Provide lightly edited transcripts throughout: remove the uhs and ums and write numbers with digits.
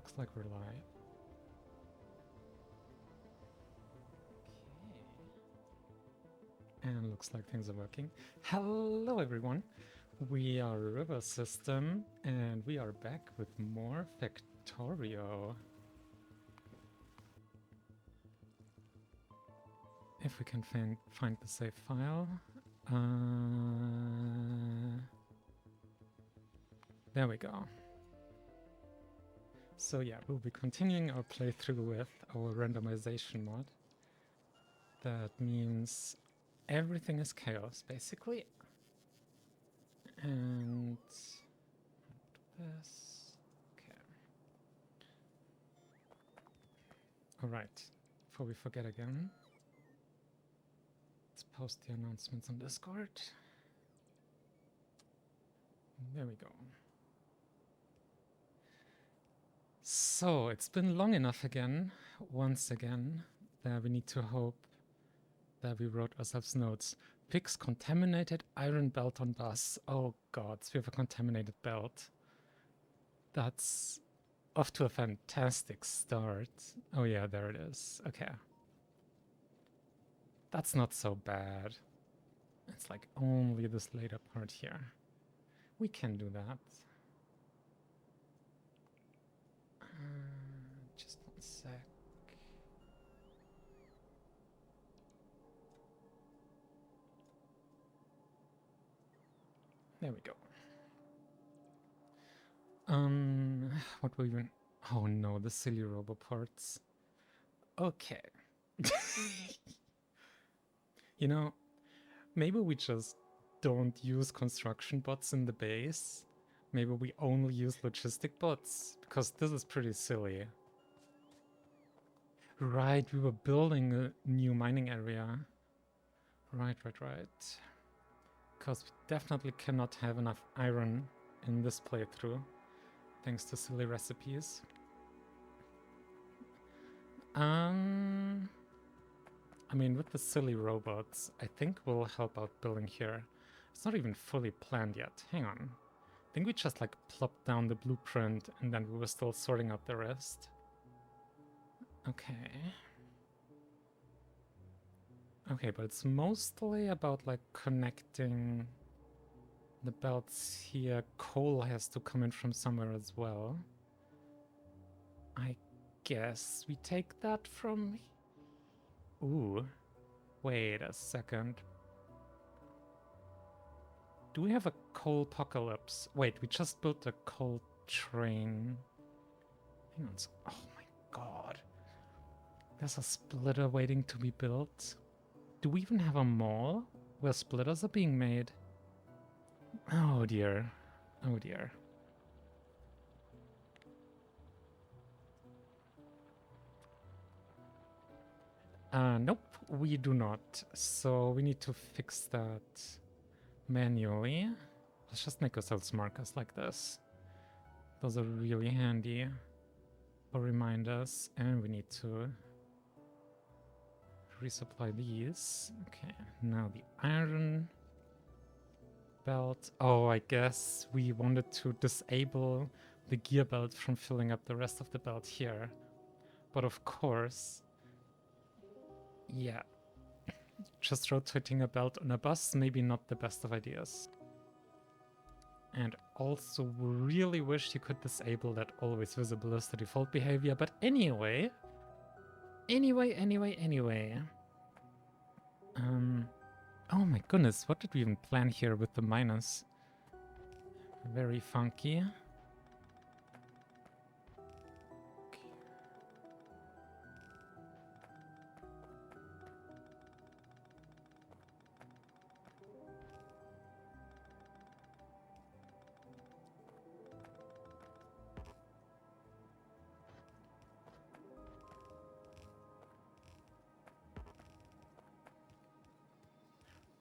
Looks like we're live. Okay. And looks like things are working. Hello everyone. We are River System and we are back with more Factorio. If we can find the save file. There we go. So yeah, we'll be continuing our playthrough with our randomization mod. That means everything is chaos, basically. And this. Okay. Alright. Before we forget again, let's post the announcements on Discord. There we go. So, it's been long enough again, once again, that we need to hope that we wrote ourselves notes. Fix contaminated iron belt on bus. Oh god, we have a contaminated belt. That's off to a fantastic start. Oh yeah, there it is. Okay. That's not so bad. It's like only this later part here. We can do that. Just one sec. There we go. What were you... Oh no, the silly roboports. Okay. You know, maybe we just don't use construction bots in the base. Maybe we only use logistic bots, because this is pretty silly. Right, we were building a new mining area. Right. Because we definitely cannot have enough iron in this playthrough, thanks to silly recipes. I mean, with the silly robots, I think we'll help out building here. It's not even fully planned yet. Hang on. I think we just like plopped down the blueprint and then we were still sorting out the rest. Okay. Okay, but it's mostly about like connecting the belts here. Coal has to come in from somewhere as well. I guess we take that from... Ooh. Wait a second. Do we have a coal apocalypse? Wait, we just built a coal train. Hang on. Oh my god. There's a splitter waiting to be built. Do we even have a mall where splitters are being made? Oh dear. Oh dear. Nope, we do not. So we need to fix that manually. Let's just make ourselves markers like this. Those are really handy for reminders. And we need to resupply these. Okay, now the iron belt. Oh, I guess we wanted to disable the gear belt from filling up the rest of the belt here. But of course, yeah, just rotating a belt on a bus, maybe not the best of ideas. And also really wish you could disable that always visible as the default behavior. But anyway. Oh my goodness, what did we even plan here with the minus? Very funky.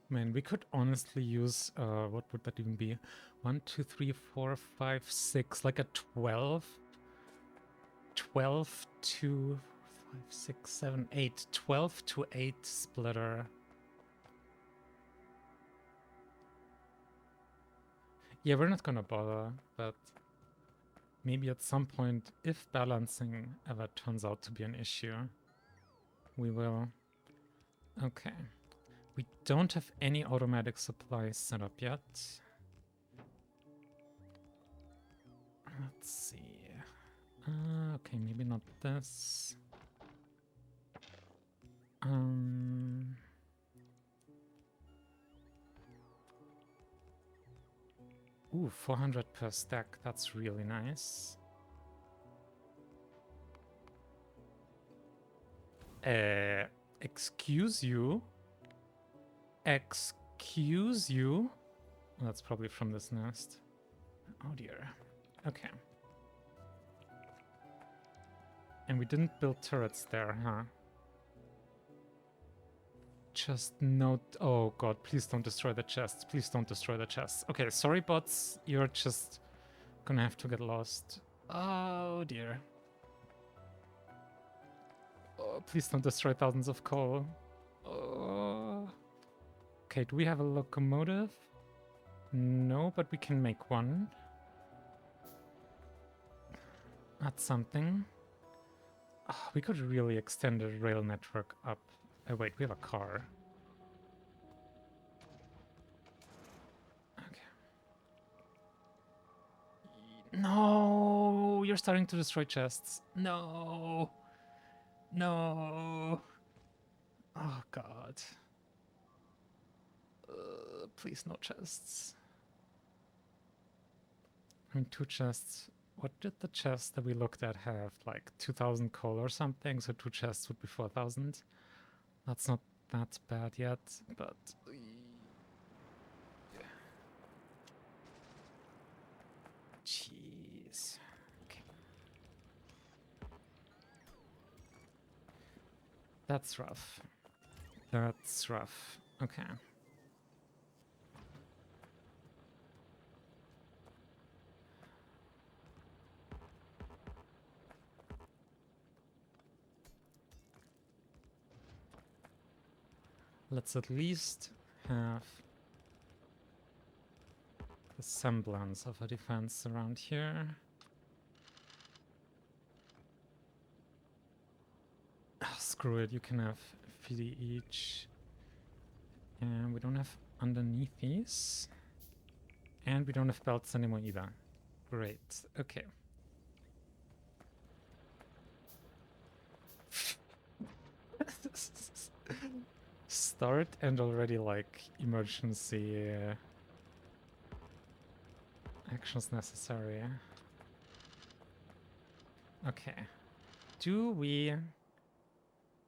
Man, we could honestly use, what would that even be? 1, 2, 3, 4, 5, 6, like a 12? 12 to 5, 6, 7, 8. 12 to 8 splitter. Yeah, we're not gonna bother, but maybe at some point, if balancing ever turns out to be an issue, we will. Okay. We don't have any automatic supplies set up yet. Let's see. Okay, maybe not this. Ooh, 400 per stack. That's really nice. Excuse you? Excuse you? That's probably from this nest. Oh dear. Okay. And we didn't build turrets there, huh? Just note. Oh god, please don't destroy the chests. Please don't destroy the chests. Okay, sorry bots. You're just gonna have to get lost. Oh dear. Oh, please don't destroy thousands of coal. Oh. Okay, do we have a locomotive? No, but we can make one. That's something. Oh, we could really extend the rail network up. Oh wait, we have a car. Okay. No, you're starting to destroy chests. No. No. Oh god. Please no chests. I mean, 2 chests. What did the chest that we looked at have? Like 2,000 coal or something? So 2 chests would be 4,000. That's not that bad yet, but... Jeez. Okay. That's rough. That's rough. Okay. Let's at least have the semblance of a defense around here. Oh, screw it, you can have 50 each. And we don't have underneath these. And we don't have belts anymore either. Great, okay. Start and already like emergency actions necessary. Okay. Do we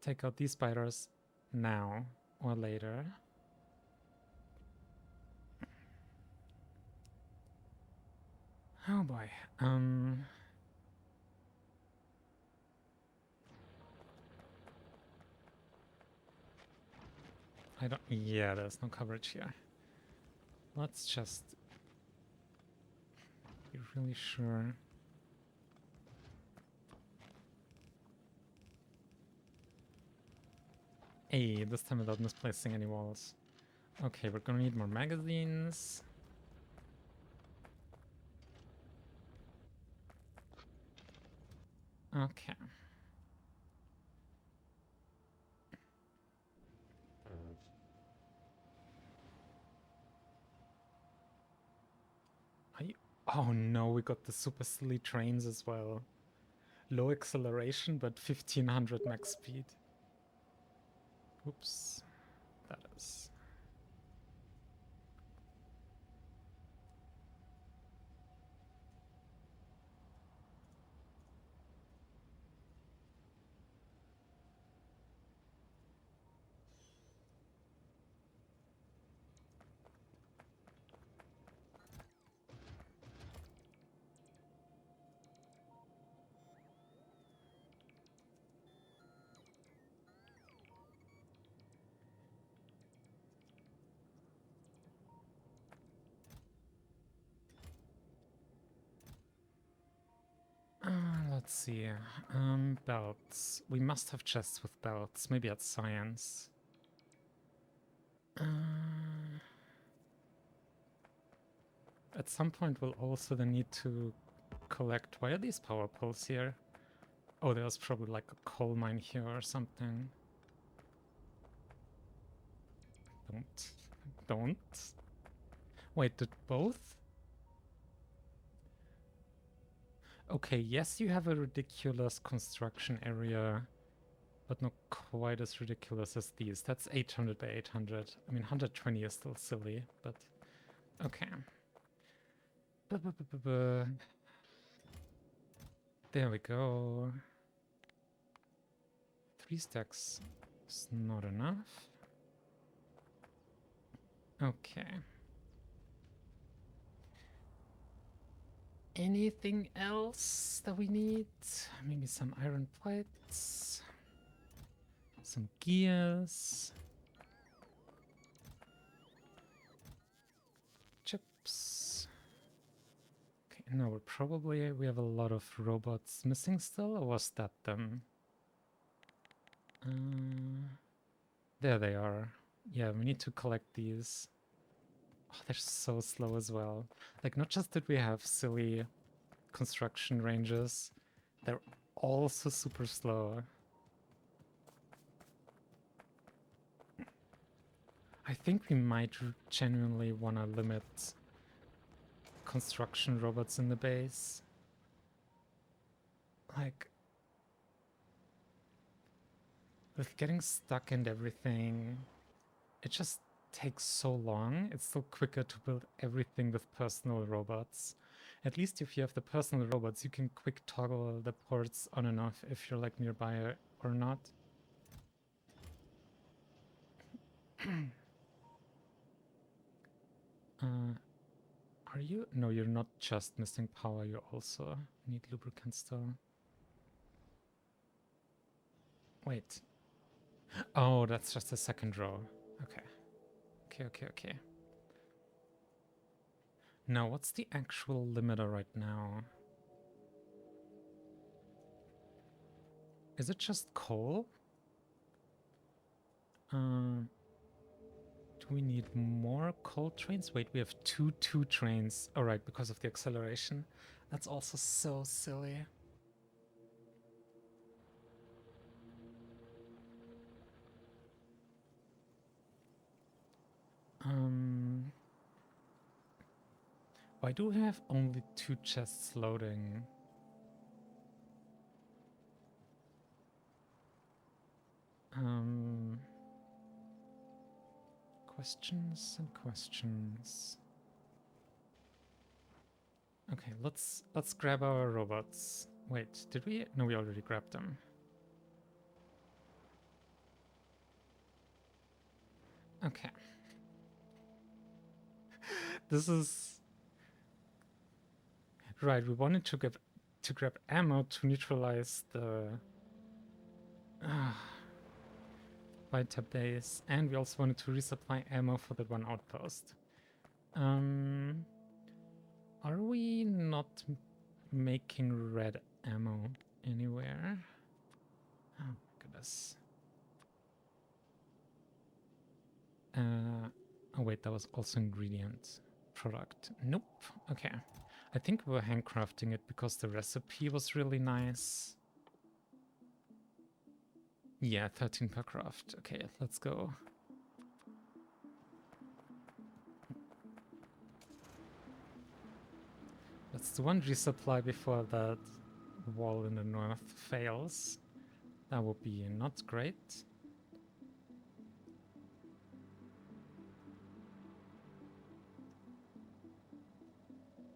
take out these spiders now or later? Oh boy. I don't. Yeah, there's no coverage here. Let's just be really sure. Hey, this time without misplacing any walls. Okay, we're gonna need more magazines. Okay. Oh no, we got the super silly trains as well. Low acceleration, but 1500 max speed. Oops. That is. Let's see. Belts. We must have chests with belts. Maybe at science. At some point, we'll also then need to collect. Why are these power poles here? Oh, there's probably like a coal mine here or something. Don't. Wait, did both? Okay, yes, you have a ridiculous construction area, but not quite as ridiculous as these. That's 800 by 800. I mean, 120 is still silly, but okay. There we go. 3 stacks is not enough. Okay. Anything else that we need? Maybe some iron plates. Some gears. Chips. Okay, now we have a lot of robots missing still, or was that them? There they are. Yeah, we need to collect these. Oh, they're so slow as well. Like, not just that we have silly construction ranges, they're also super slow. I think we might genuinely want to limit construction robots in the base. Like, with getting stuck and everything, it just takes so long. It's still quicker to build everything with personal robots. At least if you have the personal robots, you can quick toggle the ports on and off if you're like nearby or not. Are you? No, you're not just missing power, you also need lubricant still. Wait. Oh, that's just the second row. Okay. Okay. Now, what's the actual limiter right now? Is it just coal? Do we need more coal trains? Wait, we have two trains. All right, because of the acceleration. That's also so silly. Why do we have only 2 chests loading? Questions and questions. Okay, let's grab our robots. Wait, did we? No, we already grabbed them. Okay. This is right. We wanted to grab ammo to neutralize the white tab days, and we also wanted to resupply ammo for that one outpost. Are we not making red ammo anywhere? Oh my goodness. Oh wait, that was also ingredient product. Nope. Okay. I think we were handcrafting it because the recipe was really nice. Yeah, 13 per craft. Okay, let's go. Let's do one resupply before that wall in the north fails. That would be not great.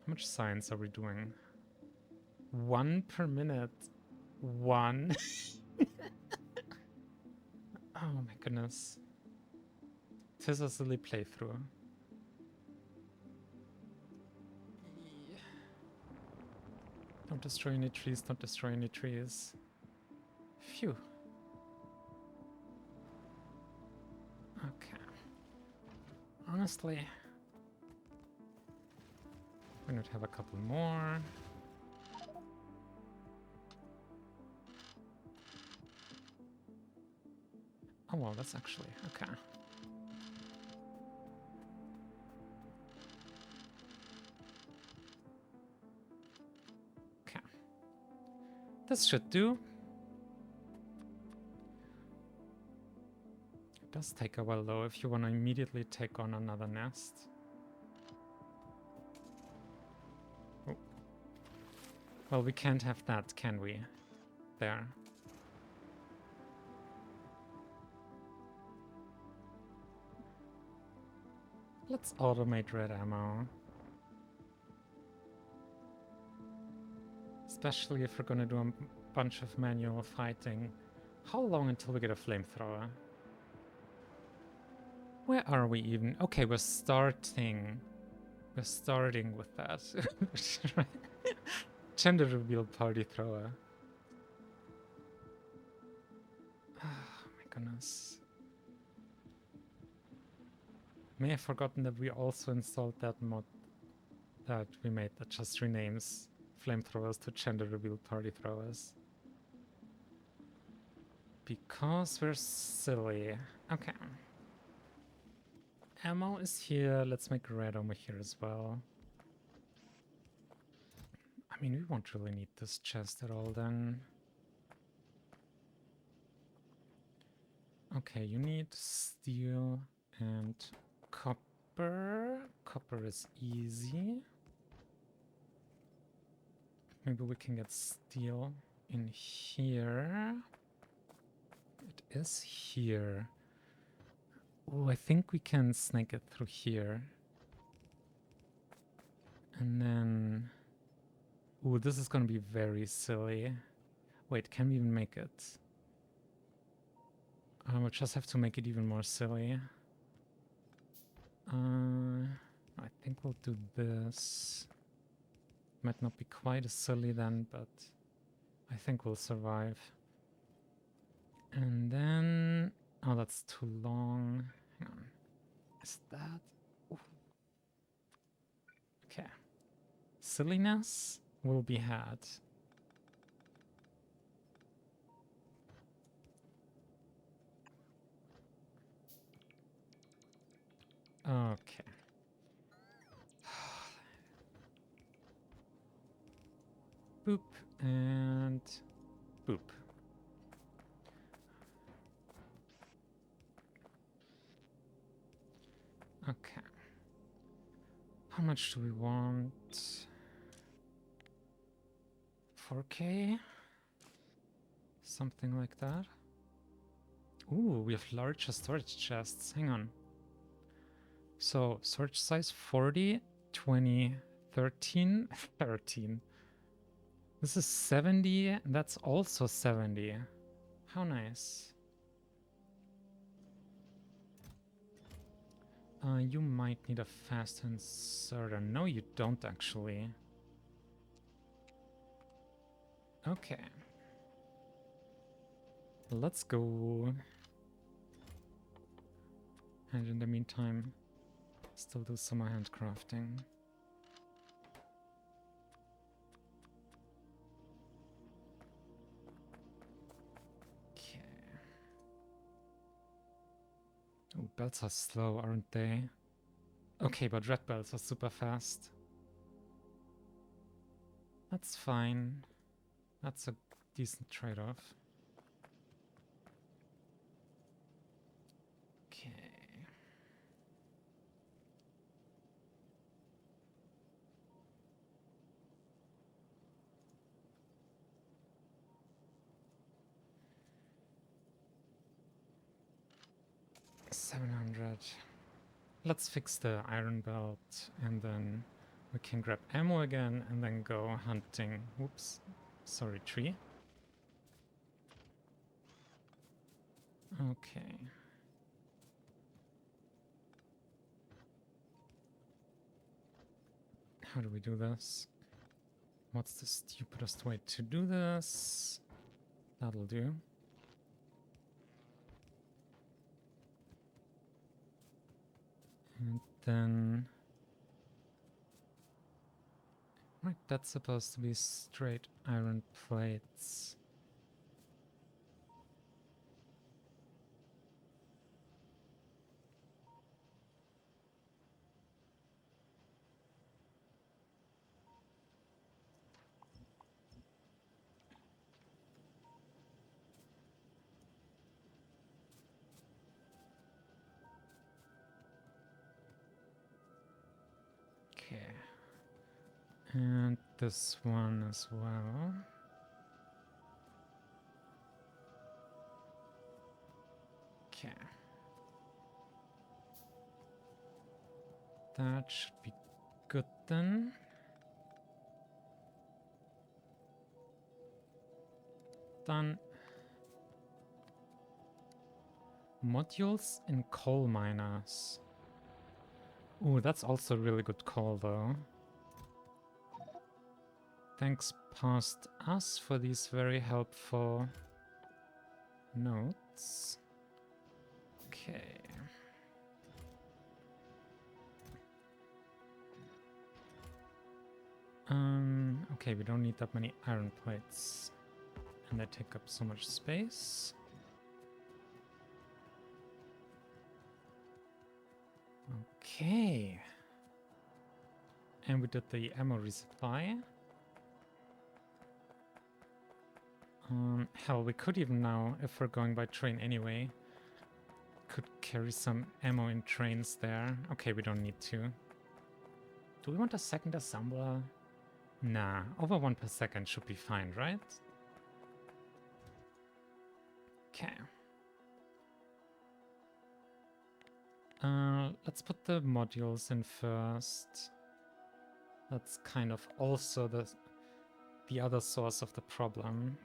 How much science are we doing? 1 per minute. 1. Oh my goodness. Tis a silly playthrough. Don't destroy any trees, don't destroy any trees. Phew. Okay. Honestly, why not have a couple more? Oh well, that's actually okay. This should do. It does take a while though if you want to immediately take on another nest. Oh. Well, we can't have that, can we? There. Let's automate red ammo. Especially if we're gonna do a bunch of manual fighting. How long until we get a flamethrower? Where are we even? Okay, we're starting. We're starting with that. Gender reveal party thrower. Oh my goodness. May have forgotten that we also installed that mod that we made that just renames flamethrowers to gender reveal party throwers. Because we're silly. Okay. Ammo is here. Let's make red ammo here as well. I mean, we won't really need this chest at all then. Okay, you need steel and copper. Copper is easy. Maybe we can get steel in here. It is here. Oh, I think we can snake it through here. And then... Ooh, this is gonna be very silly. Wait, can we even make it? We'll just have to make it even more silly. I think we'll do this. Might not be quite as silly then, but I think we'll survive. And then... Oh, that's too long. Hang on. Is that... Ooh. Okay. Silliness will be had. Okay. Boop and boop. Okay. How much do we want? 4K? Something like that. Ooh, we have larger storage chests. Hang on. So, storage size 40, 20, 13, 13. This is 70, that's also 70. How nice. You might need a fast inserter. No, you don't actually. Okay. Let's go. And in the meantime, still do some handcrafting. Oh, belts are slow, aren't they? Okay, but red belts are super fast. That's fine. That's a decent trade-off. Okay. $700. Let's fix the iron belt and then we can grab ammo again and then go hunting. Oops. Sorry, tree. Okay. How do we do this? What's the stupidest way to do this? That'll do. And then... Right, that's supposed to be straight iron plates. And this one as well. Okay. That should be good then. Done. Modules in coal miners. Ooh, that's also a really good call though. Thanks past us for these very helpful notes. Okay. Okay, we don't need that many iron plates. And they take up so much space. Okay. And we did the ammo resupply. Hell, we could even now, if we're going by train anyway, could carry some ammo in trains there. Okay, we don't need to. Do we want a second assembler? Nah, over 1 per second should be fine, right? Okay. Let's put the modules in first. That's kind of also the other source of the problem.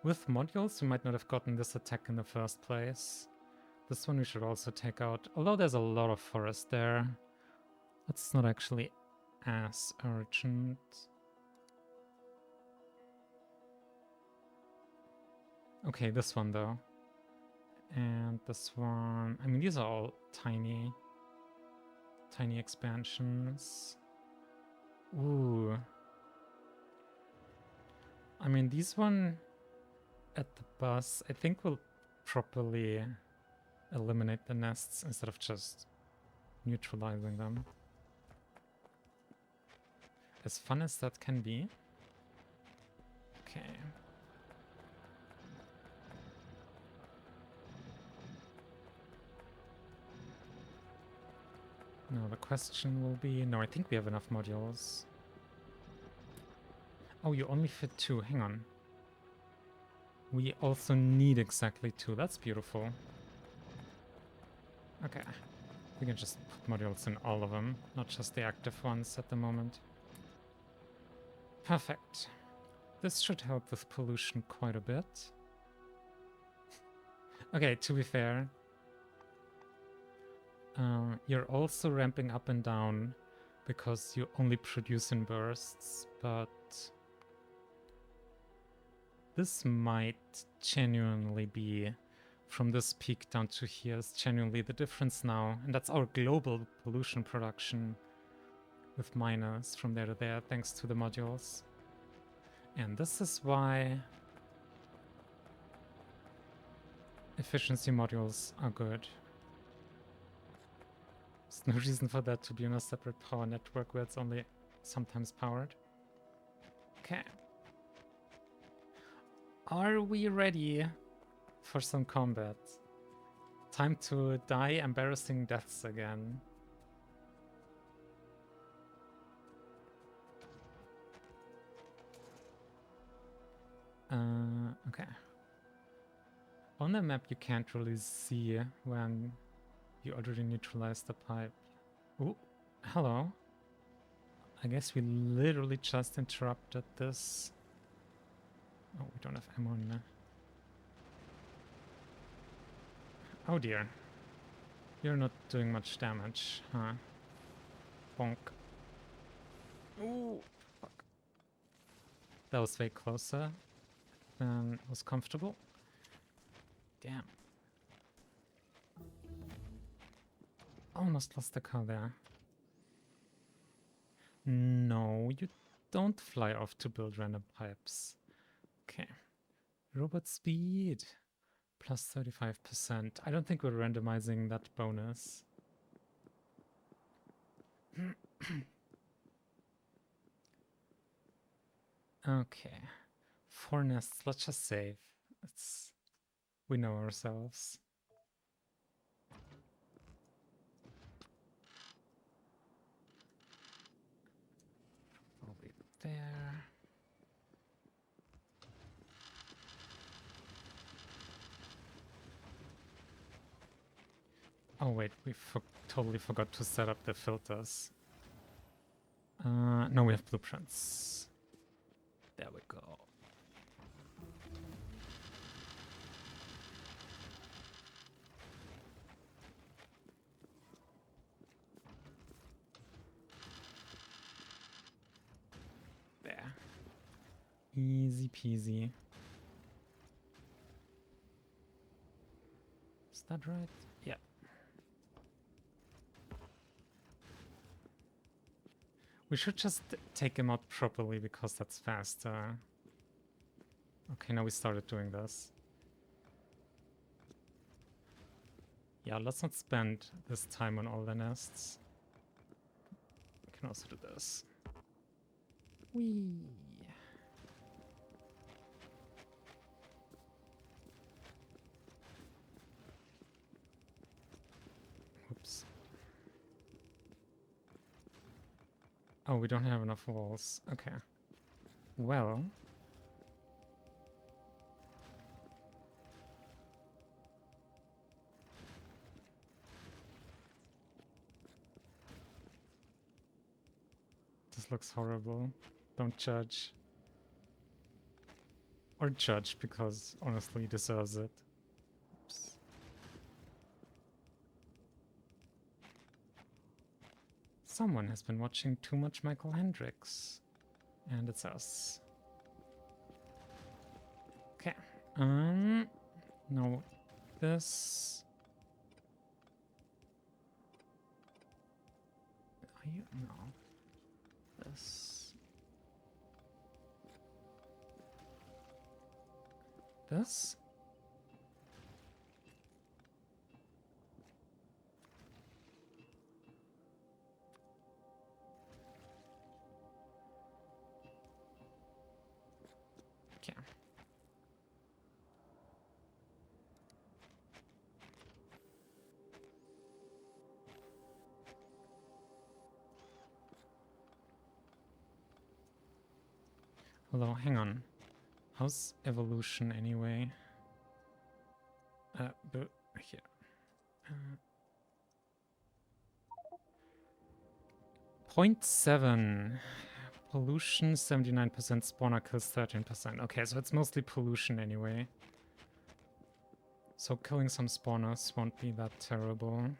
With modules, we might not have gotten this attack in the first place. This one we should also take out. Although there's a lot of forest there, that's not actually as urgent. Okay, this one though. And this one. I mean, these are all tiny expansions. Ooh. I mean, these one at the bus, I think will properly eliminate the nests instead of just neutralizing them. As fun as that can be. Okay. Now the question will be... No, I think we have enough modules. Oh, you only fit 2. Hang on. We also need exactly 2. That's beautiful. Okay. We can just put modules in all of them, not just the active ones at the moment. Perfect. This should help with pollution quite a bit. Okay, to be fair, you're also ramping up and down because you only produce in bursts, but this might genuinely be, from this peak down to here, is genuinely the difference now. And that's our global pollution production with miners from there to there, thanks to the modules. And this is why efficiency modules are good. There's no reason for that to be on a separate power network where it's only sometimes powered. Okay. Are we ready for some combat? Time to die embarrassing deaths again. Okay. On the map you can't really see when you already neutralized the pipe. Ooh, hello. I guess we literally just interrupted this. Oh, we don't have ammo in there. Oh dear. You're not doing much damage, huh? Bonk. Ooh, fuck. That was way closer than was comfortable. Damn. Almost lost the car there. No, you don't fly off to build random pipes. Okay. Robot speed. Plus 35%. I don't think we're randomizing that bonus. Okay. 4 nests. Let's just save. We know ourselves. there. Oh wait, we totally forgot to set up the filters. No, we have blueprints. There we go. There. Easy peasy. Is that right? Yeah. We should just take him out properly because that's faster. Okay, now we started doing this. Yeah, let's not spend this time on all the nests. We can also do this. Whee! Oops. Oh, we don't have enough walls. Okay. Well... This looks horrible. Don't judge. Or judge, because honestly he deserves it. Oops. Someone has been watching too much Michael Hendricks. And it's us. Okay. No. This... Are you? No. This... This? Okay. Hello, hang on. How's evolution anyway? But here. 0.7. Pollution, 79%. Spawner kills 13%. Okay, so it's mostly pollution anyway. So killing some spawners won't be that terrible.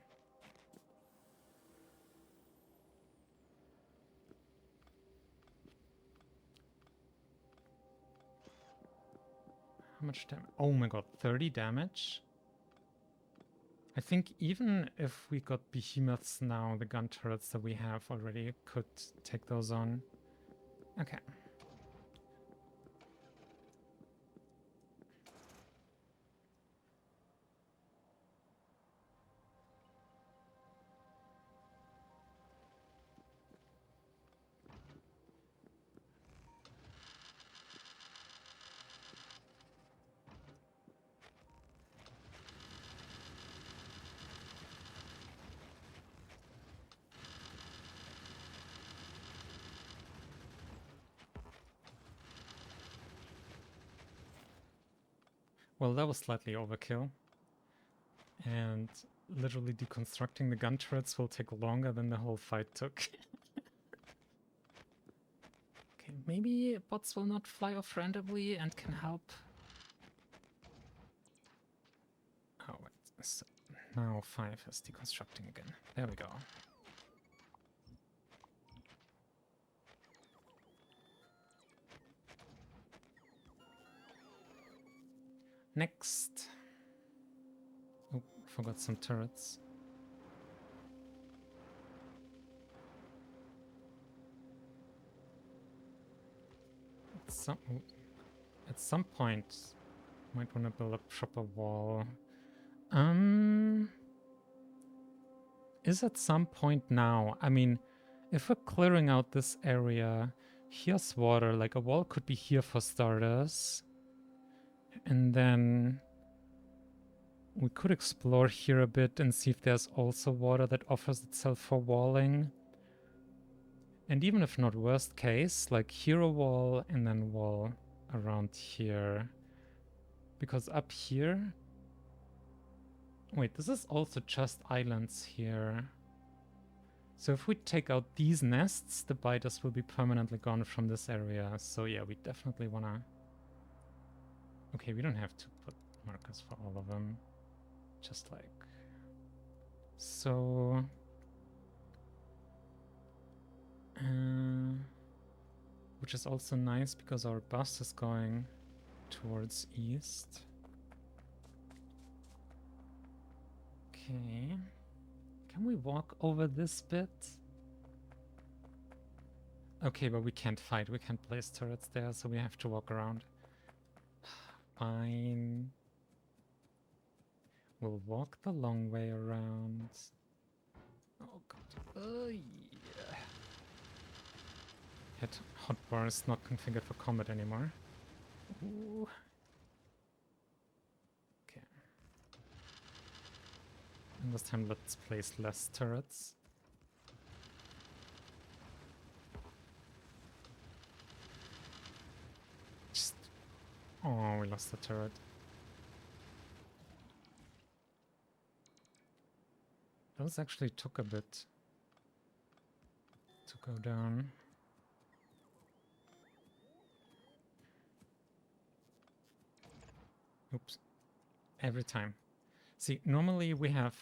How much damage? Oh my god, 30 damage? I think even if we got behemoths now, the gun turrets that we have already could take those on. Okay. Well, that was slightly overkill. And literally deconstructing the gun turrets will take longer than the whole fight took. Okay, maybe bots will not fly off randomly and can help. Oh, wait. So now 5 is deconstructing again. There we go. Next. Oh, forgot some turrets. At some point, might want to build a proper wall. Is at some point now. I mean, if we're clearing out this area, here's water. Like a wall could be here for starters. And then we could explore here a bit and see if there's also water that offers itself for walling. And even if not worst case, like here a wall and then wall around here. Because up here... Wait, this is also just islands here. So if we take out these nests, the biters will be permanently gone from this area. So yeah, we definitely wanna... Okay, we don't have to put markers for all of them. Just like... So... which is also nice because our bus is going towards east. Okay. Can we walk over this bit? Okay, but we can't fight. We can't place turrets there, so we have to walk around. Fine. We'll walk the long way around. Oh god. Yeah. Hit hotbar is not configured for combat anymore. Ooh. Okay. And this time let's place less turrets. Just... Oh, we lost the turret. Those actually took a bit to go down. Oops. Every time. See, normally we have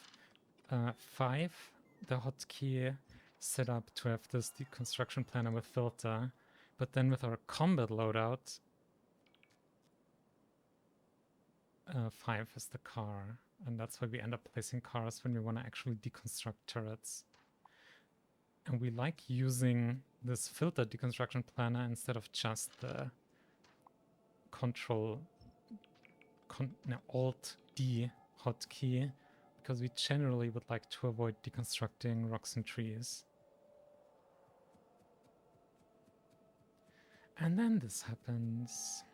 5, the hotkey set up to have this deconstruction planner with filter, but then with our combat loadout, 5 is the car, and that's why we end up placing cars when we want to actually deconstruct turrets. And we like using this filter deconstruction planner instead of just the Alt-D hotkey, because we generally would like to avoid deconstructing rocks and trees. And then this happens.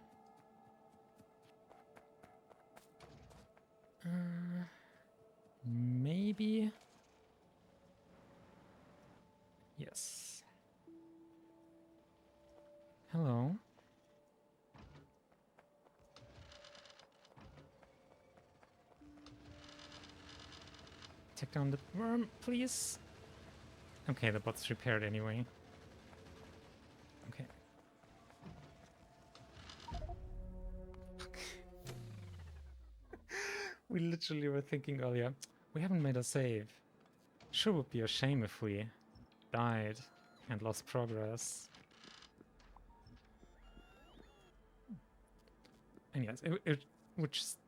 Maybe. Yes. Hello. Take down the worm, please. Okay, the bot's repaired anyway. Okay. We literally were thinking earlier, we haven't made a save. Sure would be a shame if we died and lost progress. And yes, it would just...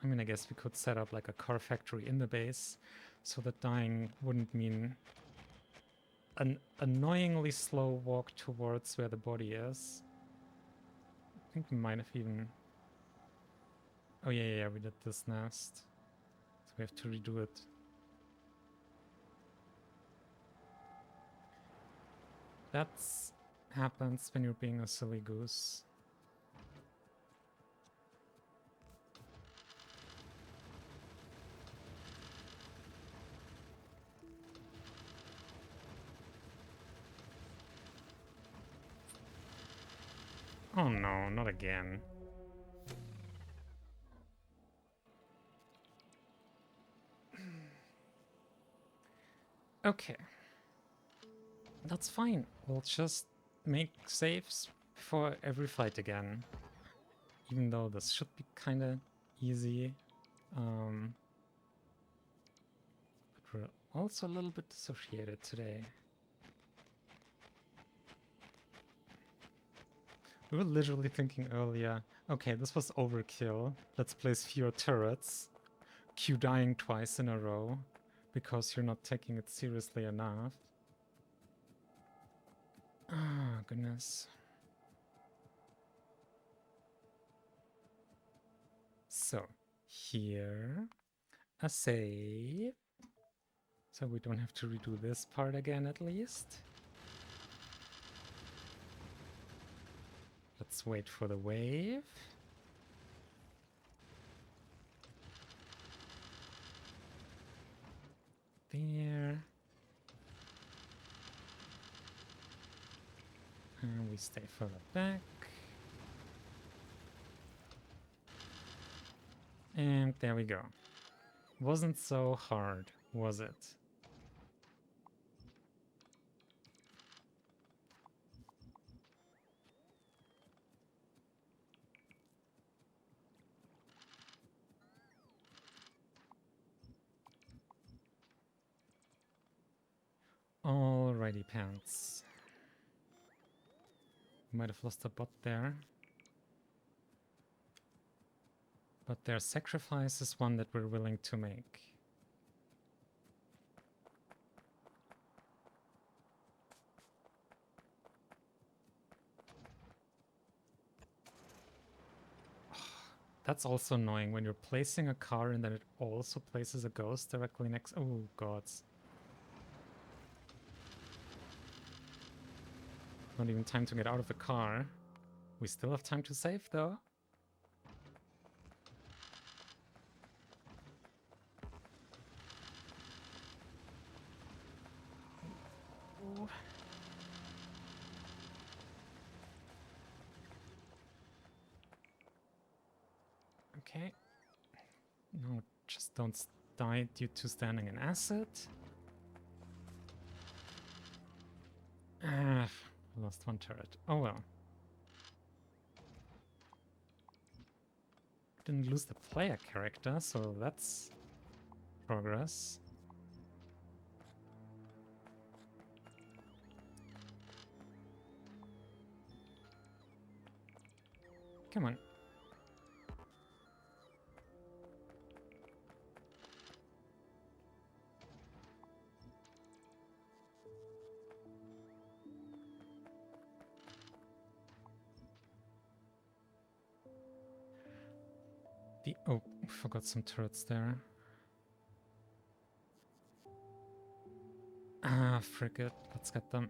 I mean, I guess we could set up like a car factory in the base so that dying wouldn't mean an annoyingly slow walk towards where the body is. I think we might have even... Oh yeah, we did this nest. So we have to redo it. That happens when you're being a silly goose. Oh no, not again. Okay. That's fine. We'll just make saves before every fight again. Even though this should be kind of easy. But we're also a little bit dissociated today. We were literally thinking earlier, okay, this was overkill. Let's place fewer turrets. Q dying twice in a row because you're not taking it seriously enough. Ah, goodness. So, here, a save. So we don't have to redo this part again, at least. Let's wait for the wave. There. we stay further back. And there we go. Wasn't so hard, was it? Alrighty, pants. Might have lost a bot there. But their sacrifice is one that we're willing to make. That's also annoying when you're placing a car and then it also places a ghost directly next. Oh, gods. Not even time to get out of the car. We still have time to save, though. Ooh. Okay. No, just don't die due to standing in acid. Ah, I lost one turret. Oh well. Didn't lose the player character, so that's progress. Come on. Oh, forgot some turrets there. Ah, frick it. Let's get them.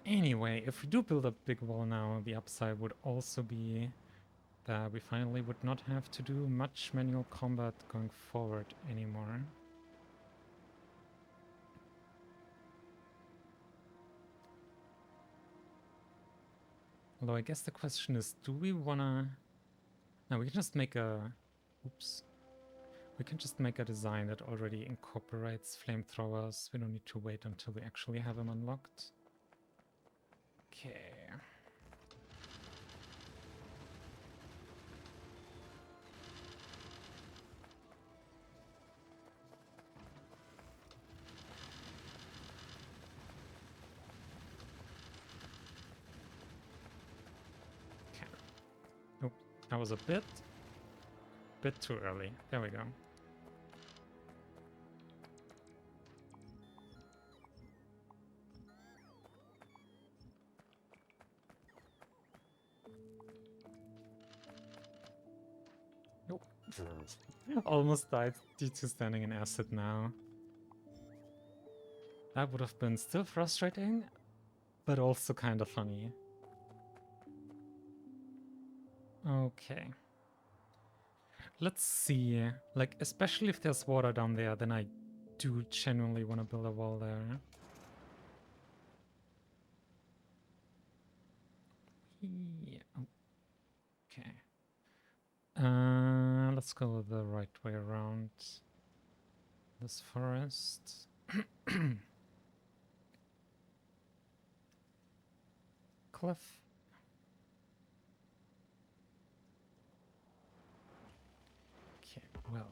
Anyway, if we do build a big wall now, the upside would also be that we finally would not have to do much manual combat going forward anymore. Although I guess the question is, do we wanna... No, we can just make a... Oops. We can just make a design that already incorporates flamethrowers. We don't need to wait until we actually have them unlocked. Okay. Oh, that was a bit too early. There we go. Nope. Almost died due to standing in acid now. That would have been still frustrating, but also kind of funny. Okay. Let's see. Like, especially if there's water down there, then I do genuinely want to build a wall there. Yeah. Oh. Okay. Let's go the right way around this forest. Cliff. Okay, well.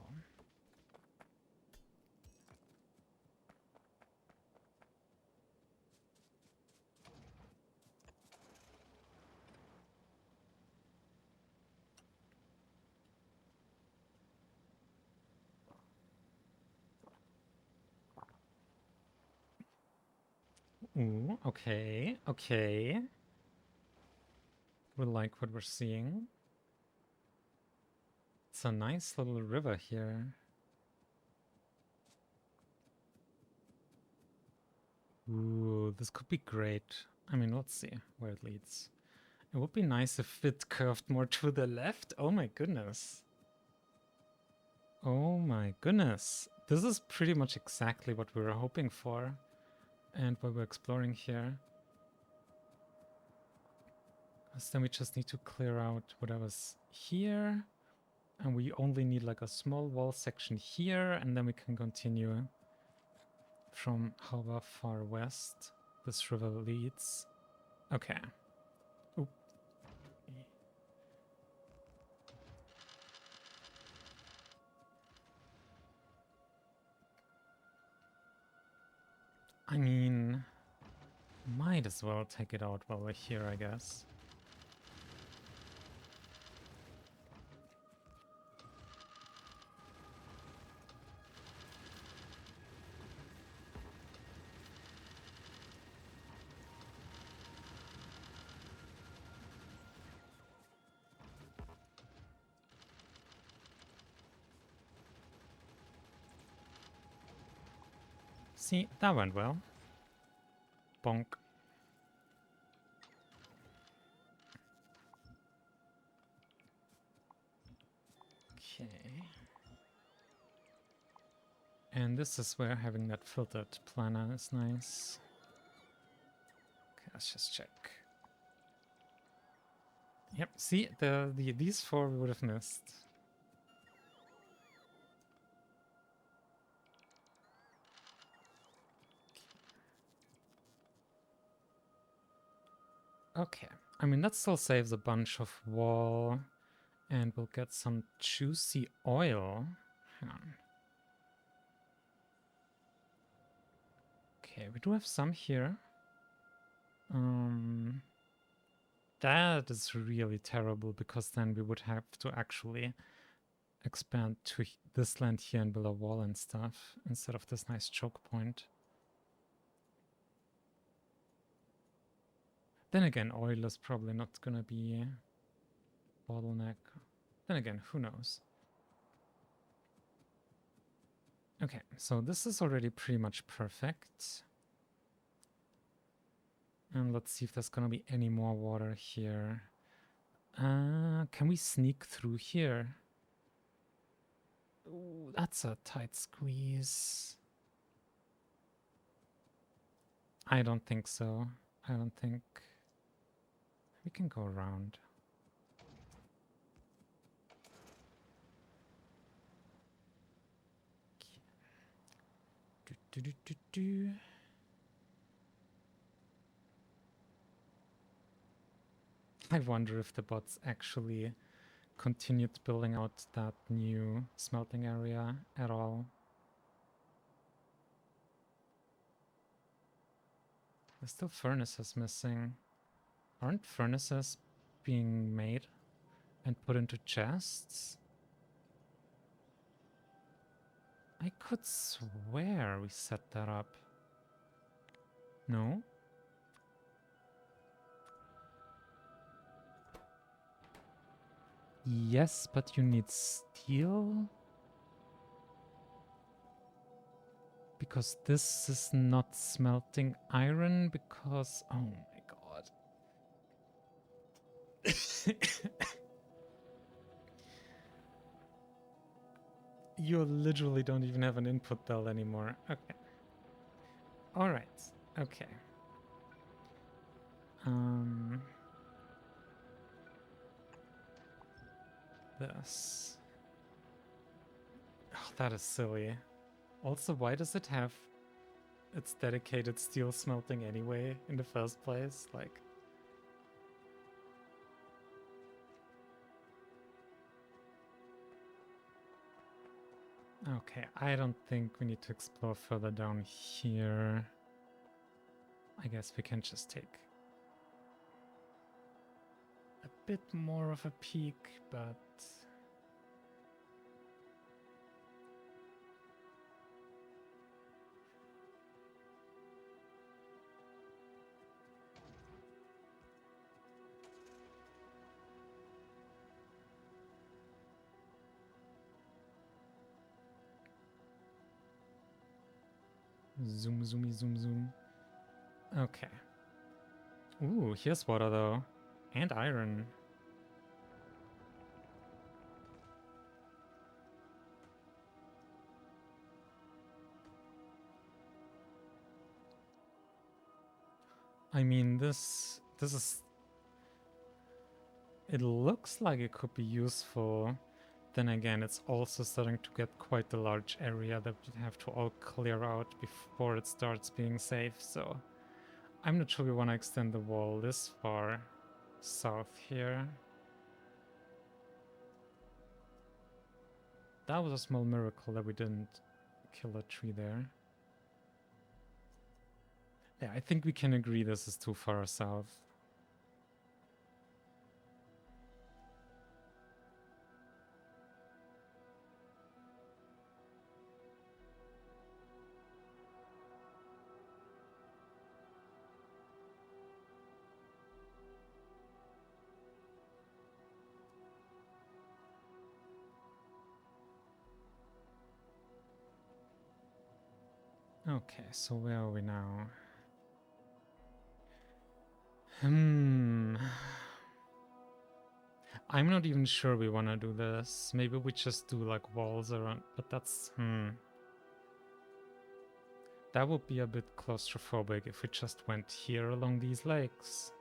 Ooh, okay, okay. We like what we're seeing. It's a nice little river here. Ooh, this could be great. I mean, let's see where it leads. It would be nice if it curved more to the left. Oh my goodness. Oh my goodness. This is pretty much exactly what we were hoping for and what we're exploring here. So then we just need to clear out whatever's here. And we only need like a small wall section here, and then we can continue from however far west this river leads. Okay. Oop. I mean, might as well take it out while we're here, I guess. See, that went well. Bonk. Okay. And this is where having that filtered planner is nice. Okay, let's just check. Yep, see, these four we would have missed. Okay, I mean, that still saves a bunch of wall, and we'll get some juicy oil. Hang on. Okay, we do have some here. That is really terrible, because then we would have to actually expand to this land here and build a wall and stuff, instead of this nice choke point. Then again, oil is probably not gonna be a bottleneck. Then again, who knows? Okay, so this is already pretty much perfect. And let's see if there's gonna be any more water here. Can we sneak through here? Ooh, that's a tight squeeze. I don't think so. I don't think we can go around. Do. I wonder if the bots actually continued building out that new smelting area at all. There's still furnaces missing. Aren't furnaces being made and put into chests? I could swear we set that up. No? Yes, but you need steel? Because this is not smelting iron, because... Oh my god. You literally don't even have an input bell anymore. Okay. Alright. Okay. This. Oh, that is silly. Also, why does it have its dedicated steel smelting anyway in the first place? Like... Okay, I don't think we need to explore further down here. I guess we can just take a bit more of a peek, but... Zoom, zoomy, zoom, zoom. Okay. Ooh, here's water though. And iron. I mean, this is... It looks like it could be useful. Then again, it's also starting to get quite a large area that we have to all clear out before it starts being safe, so... I'm not sure we want to extend the wall this far south here. That was a small miracle that we didn't kill a tree there. Yeah, I think we can agree this is too far south. Okay, so where are we now? I'm not even sure we want to do this. Maybe we just do like walls around, but that's... That would be a bit claustrophobic if we just went here along these lakes.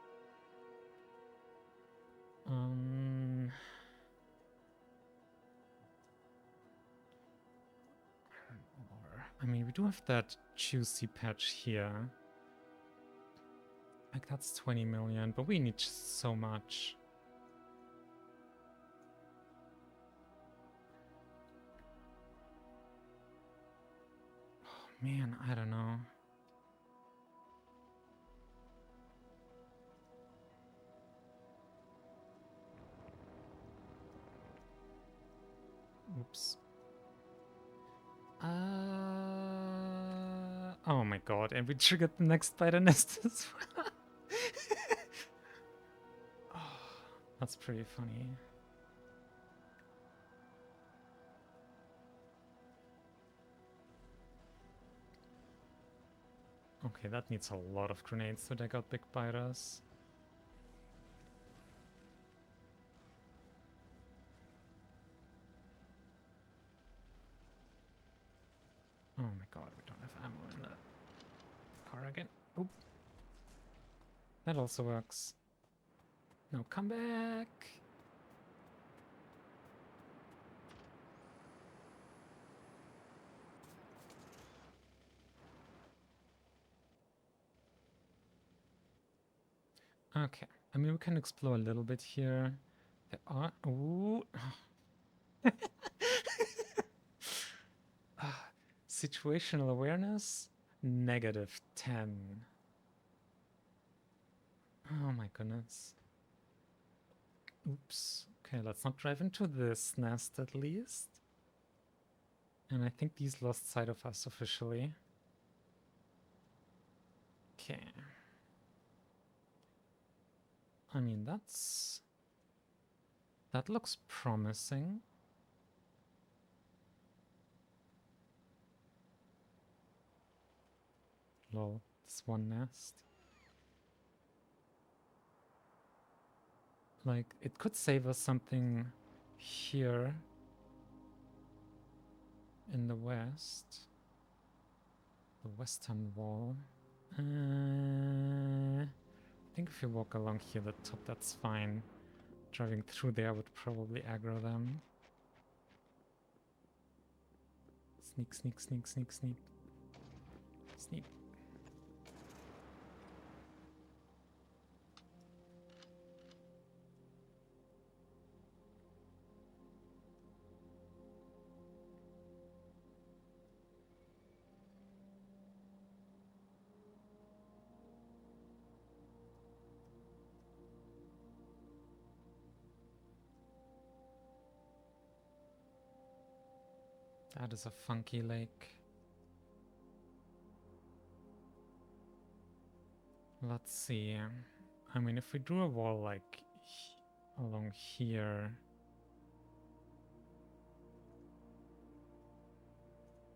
I mean, we do have that juicy patch here. Like, that's 20 million, but we need just so much. Oh, man, I don't know. Oops. Oh my god, and we triggered the next spider nest as well. Oh, that's pretty funny. Okay, that needs a lot of grenades to take out big spiders. Oh my god, we don't have ammo in the car again. Oop. That also works. No, come back! Okay, I mean, we can explore a little bit here. There are... Ooh! Situational awareness? -10. Oh my goodness. Oops. Okay, let's not drive into this nest at least. And I think these lost sight of us officially. Okay. I mean, that looks promising. Lol, this one nest. Like, it could save us something here in the west. The western wall. I think if you walk along here, the top, that's fine. Driving through there would probably aggro them. Sneak, sneak, sneak, sneak, sneak. Sneak. That is a funky lake. Let's see. I mean, if we drew a wall like along here.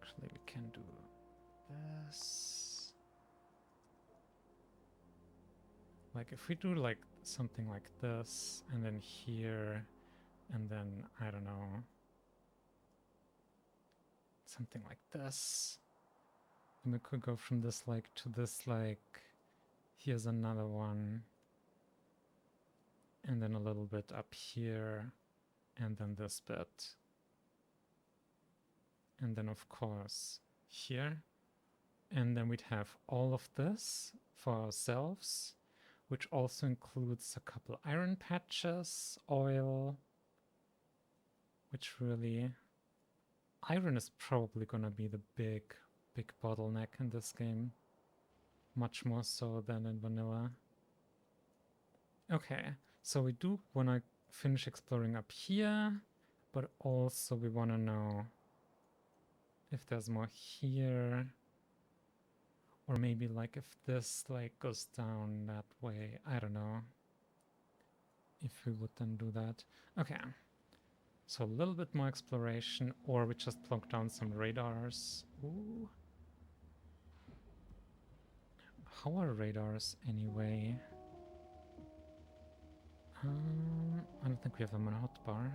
Actually, we can do this. Like, if we do like something like this, and then here, and then, I don't know, something like this. And we could go from this lake to this lake Here's another one. And then a little bit up here. And then this bit. And then, of course, here. And then we'd have all of this for ourselves, which also includes a couple iron patches, oil, which really... Iron is probably gonna be the big bottleneck in this game. Much more so than in vanilla. Okay, so we do wanna finish exploring up here, but also we wanna know if there's more here. Or maybe like if this like goes down that way, I don't know. If we would then do that. Okay. So a little bit more exploration, or we just plonk down some radars. Ooh. How are radars anyway? I don't think we have them on hotbar.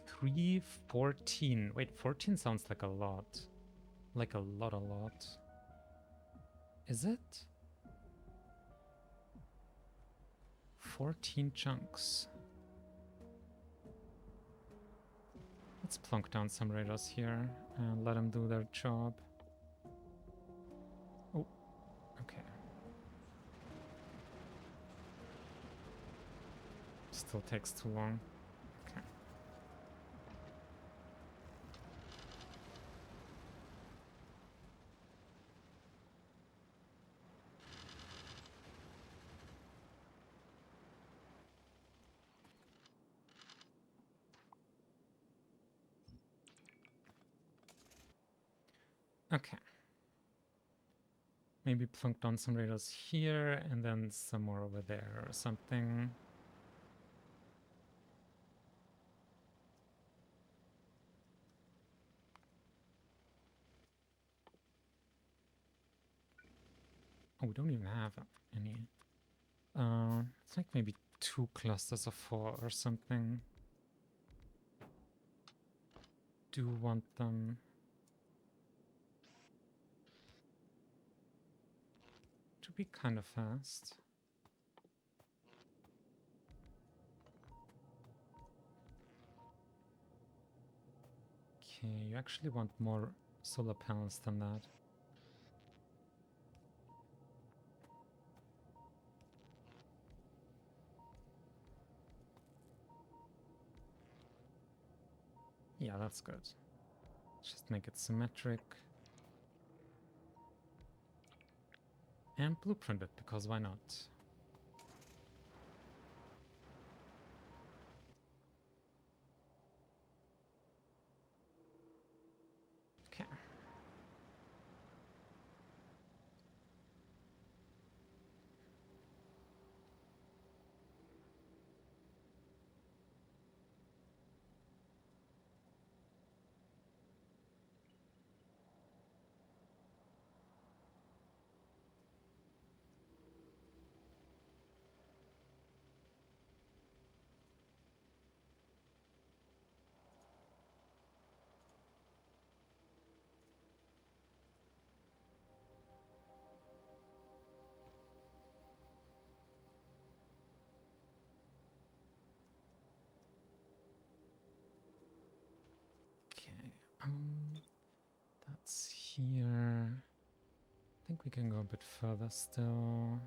314. Wait, 14 sounds like a lot. Like a lot. Is it? 14 chunks. Let's plonk down some radars here and let them do their job. Oh, okay. Still takes too long. Okay. Okay. Maybe plunk down some radars here and then some more over there or something. Oh, we don't even have any. It's like maybe 2 clusters of 4 or something. Do want them to be kind of fast. Okay, you actually want more solar panels than that. Yeah, that's good. Just make it symmetric. And blueprint it, because why not? Okay. Okay. That's here. I think we can go a bit further still.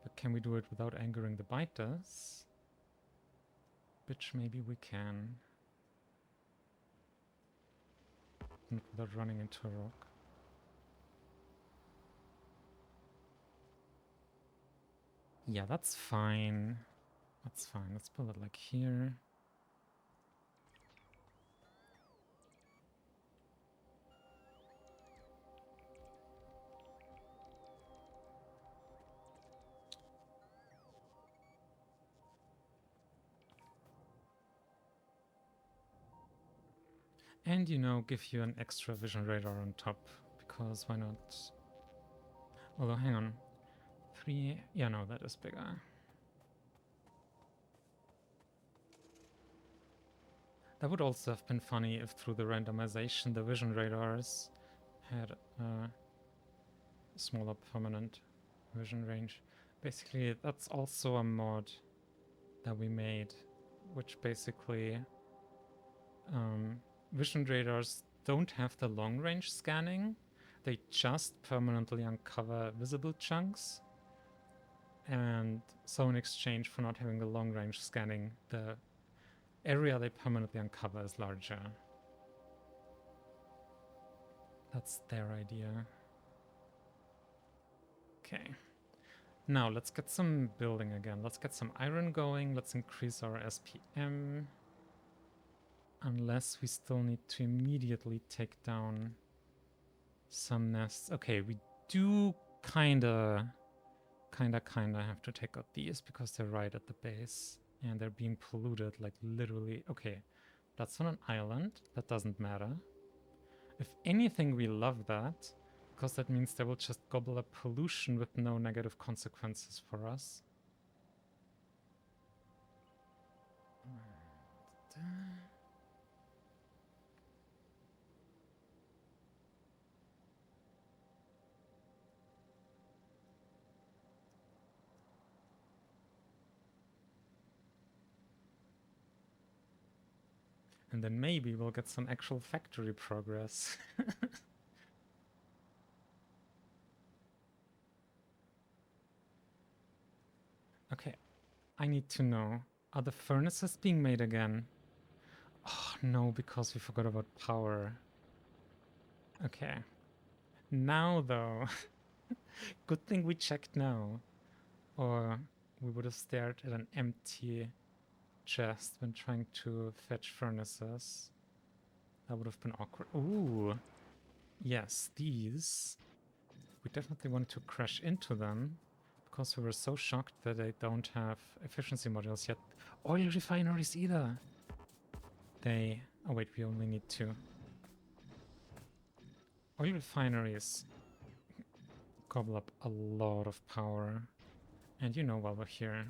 But can we do it without angering the biters? Which maybe we can. Not without running into a rock. Yeah, that's fine. That's fine. Let's put it like here. And, you know, give you an extra vision radar on top, because why not? Although, hang on. 3... Yeah, no, that is bigger. That would also have been funny if through the randomization the vision radars had smaller permanent vision range. Basically, that's also a mod that we made, which basically vision radars don't have the long range scanning. They just permanently uncover visible chunks. And so in exchange for not having the long range scanning, the area they permanently uncover is larger. That's their idea. Okay. Now let's get some building again. Let's get some iron going. Let's increase our SPM. Unless we still need to immediately take down some nests. Okay, we do kinda have to take out these because they're right at the base and they're being polluted, like literally. Okay, that's on an island. That doesn't matter. If anything, we love that because that means they will just gobble up pollution with no negative consequences for us. And then maybe we'll get some actual factory progress. Okay, I need to know, are the furnaces being made again? Oh, no, because we forgot about power. Okay. Now, though, good thing we checked now. Or we would have stared at an empty chest when trying to fetch furnaces. That would have been awkward. Ooh. Yes, these. We definitely want to crash into them because we were so shocked that they don't have efficiency modules yet. Oil refineries either. They... Oh wait, we only need 2. Oil refineries gobble up a lot of power. And you know, while we're here...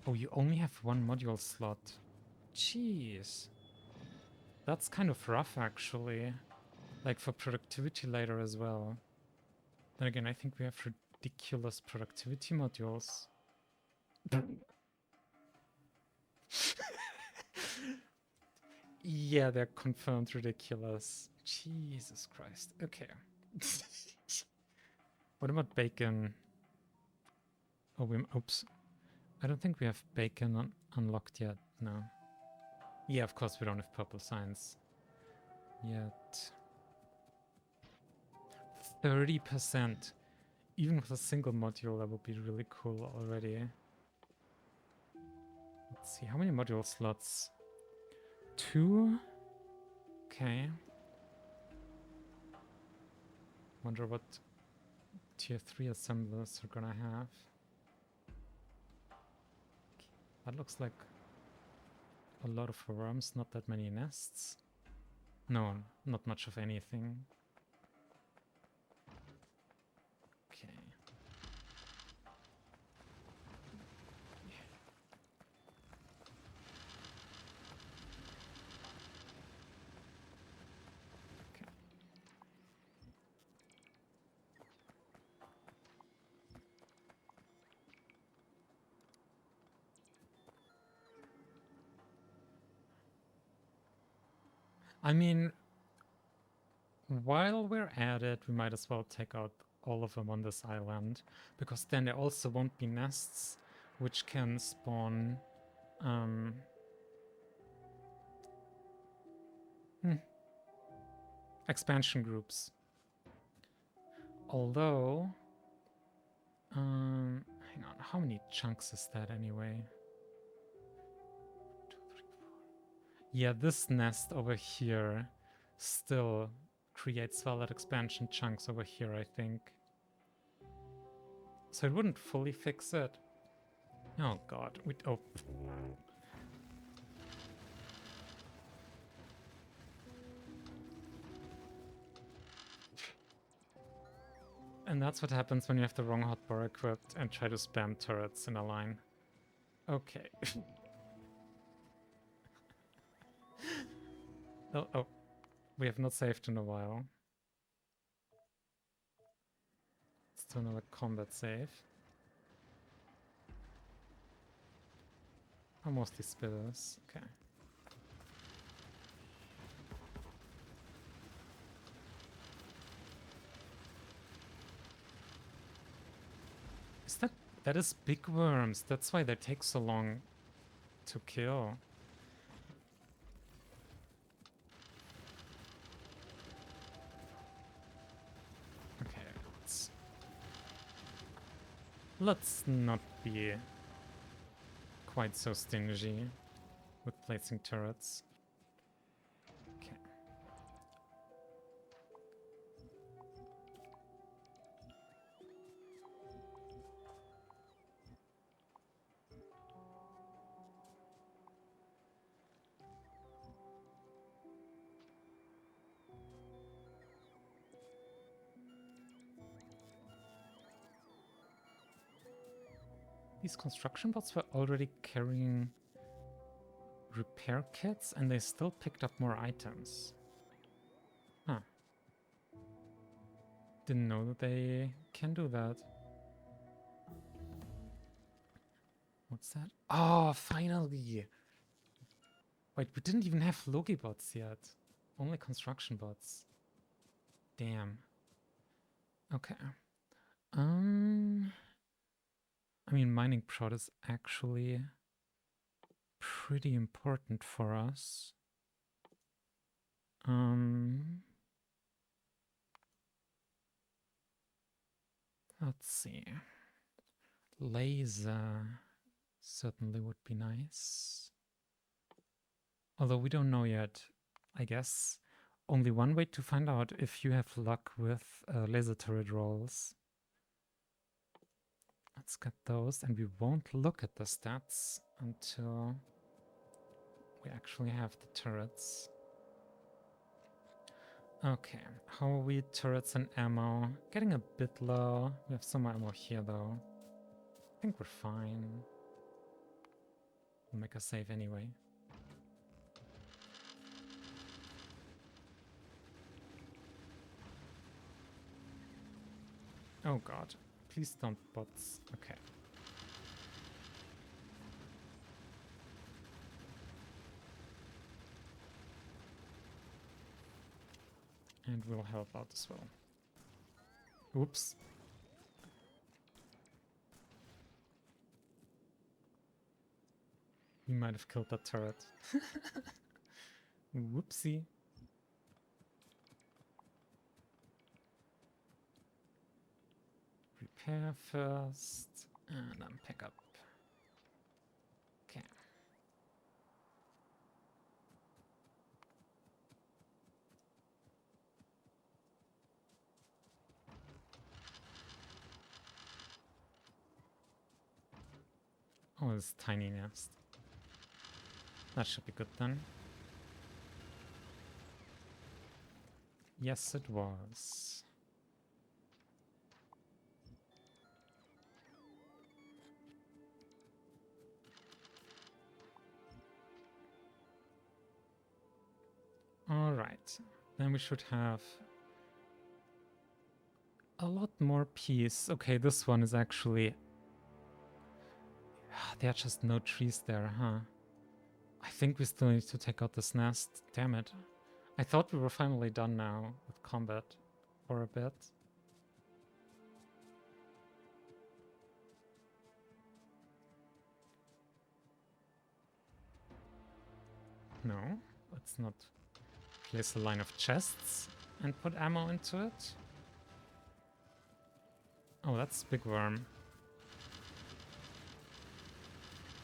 Oh, you only have 1 module slot. Jeez. That's kind of rough, actually. Like, for productivity later as well. Then again, I think we have ridiculous productivity modules. Yeah, they're confirmed ridiculous. Jesus Christ. Okay. What about bacon? Oh, oops. I don't think we have bacon unlocked yet. No. Yeah, of course we don't have purple signs yet. 30%. Even with a single module, that would be really cool already. Let's see, how many module slots? 2? Okay. Wonder what tier 3 assemblers are gonna have. That looks like a lot of worms, not that many nests. No, not much of anything. Okay. Okay. I mean, while we're at it, we might as well take out all of them on this island, because then there also won't be nests which can spawn expansion groups. Although, hang on, how many chunks is that anyway? 2, 3, 4. Yeah, this nest over here still creates valid expansion chunks over here, I think. So it wouldn't fully fix it. Oh god, oh. And that's what happens when you have the wrong hotbar equipped and try to spam turrets in a line. Okay. Oh. We have not saved in a while. Let's do another combat save. I'll mostly spill this. Okay. Is that is big worms? That's why they take so long to kill. Okay, let's not be quite so stingy with placing turrets. Okay. These construction bots were already carrying repair kits and they still picked up more items. Huh. Didn't know that they can do that. What's that? Oh, finally! Wait, we didn't even have Loki bots yet. Only construction bots. Damn. Okay. I mean, mining prod is actually pretty important for us. Let's see. Laser certainly would be nice. Although we don't know yet. I guess only one way to find out if you have luck with laser turret rolls. Let's get those, and we won't look at the stats until we actually have the turrets. Okay, how are we? Turrets and ammo. Getting a bit low. We have some ammo here though. I think we're fine. We'll make a save anyway. Oh god. Please don't bots. Okay. And we'll help out as well. Oops. We might have killed that turret. Whoopsie. Repair first, and then pick up. Okay. Oh, this tiny nest. That should be good then. Yes, it was. Alright. Then we should have a lot more peace. Okay, this one is actually... There are just no trees there, huh? I think we still need to take out this nest. Damn it. I thought we were finally done now with combat for a bit. No, let's not place a line of chests and put ammo into it. Oh, that's Big Worm.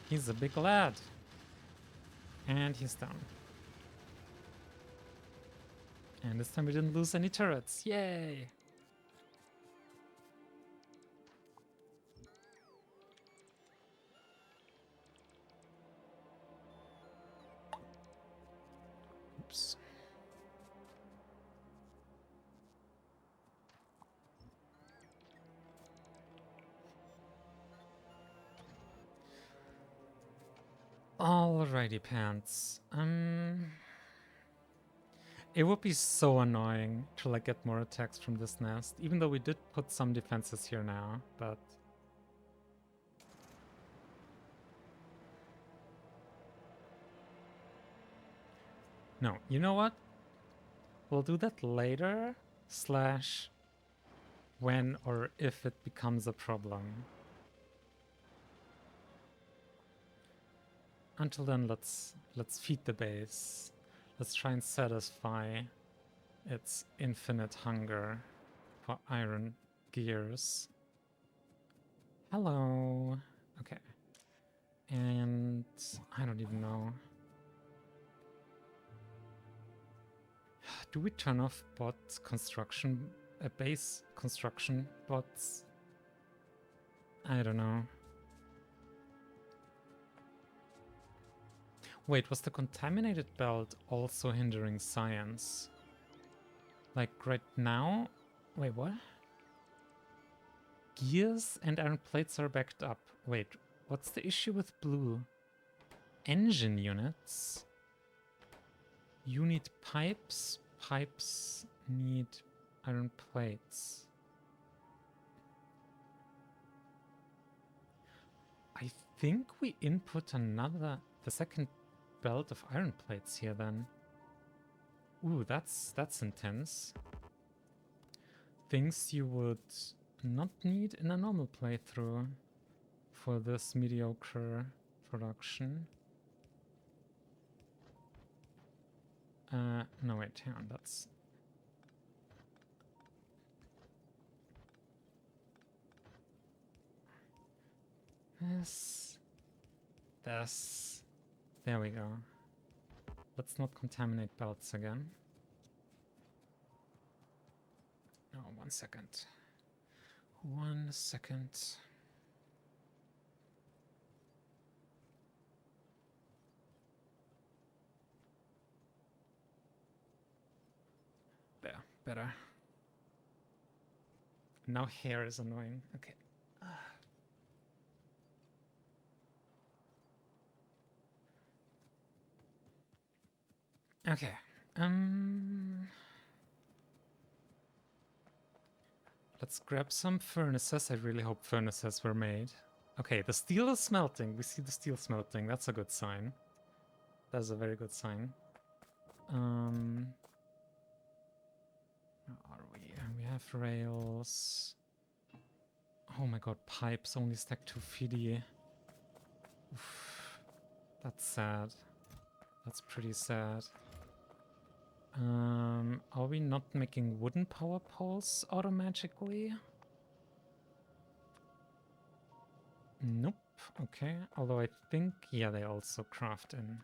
He's a big lad. And he's down. And this time we didn't lose any turrets. Yay! Oops. Alrighty, pants. It would be so annoying to like get more attacks from this nest, even though we did put some defenses here now, but... No, you know what? We'll do that later, slash when or if it becomes a problem. Until then, let's feed the base. Let's try and satisfy its infinite hunger for iron gears. Hello. Okay. And I don't even know. Do we turn off bot construction, base construction bots? I don't know. Wait, was the contaminated belt also hindering science? Like right now? Wait, what? Gears and iron plates are backed up. Wait, what's the issue with blue? Engine units? You need pipes. Pipes need iron plates. I think we input the second belt of iron plates here then. Ooh, that's intense. Things you would not need in a normal playthrough for this mediocre production. No wait, hang on, that's... This... There we go. Let's not contaminate belts again. No, 1 second. 1 second. There, better. Now hair is annoying. Okay. Okay. Let's grab some furnaces. I really hope furnaces were made. Okay, the steel is smelting. We see the steel smelting. That's a good sign. That's a very good sign. Where are we? We have rails. Oh my god, pipes only stack 250. Oof. That's sad. That's pretty sad. Are we not making wooden power poles automagically? Nope. Okay. Although I think, yeah, they also craft in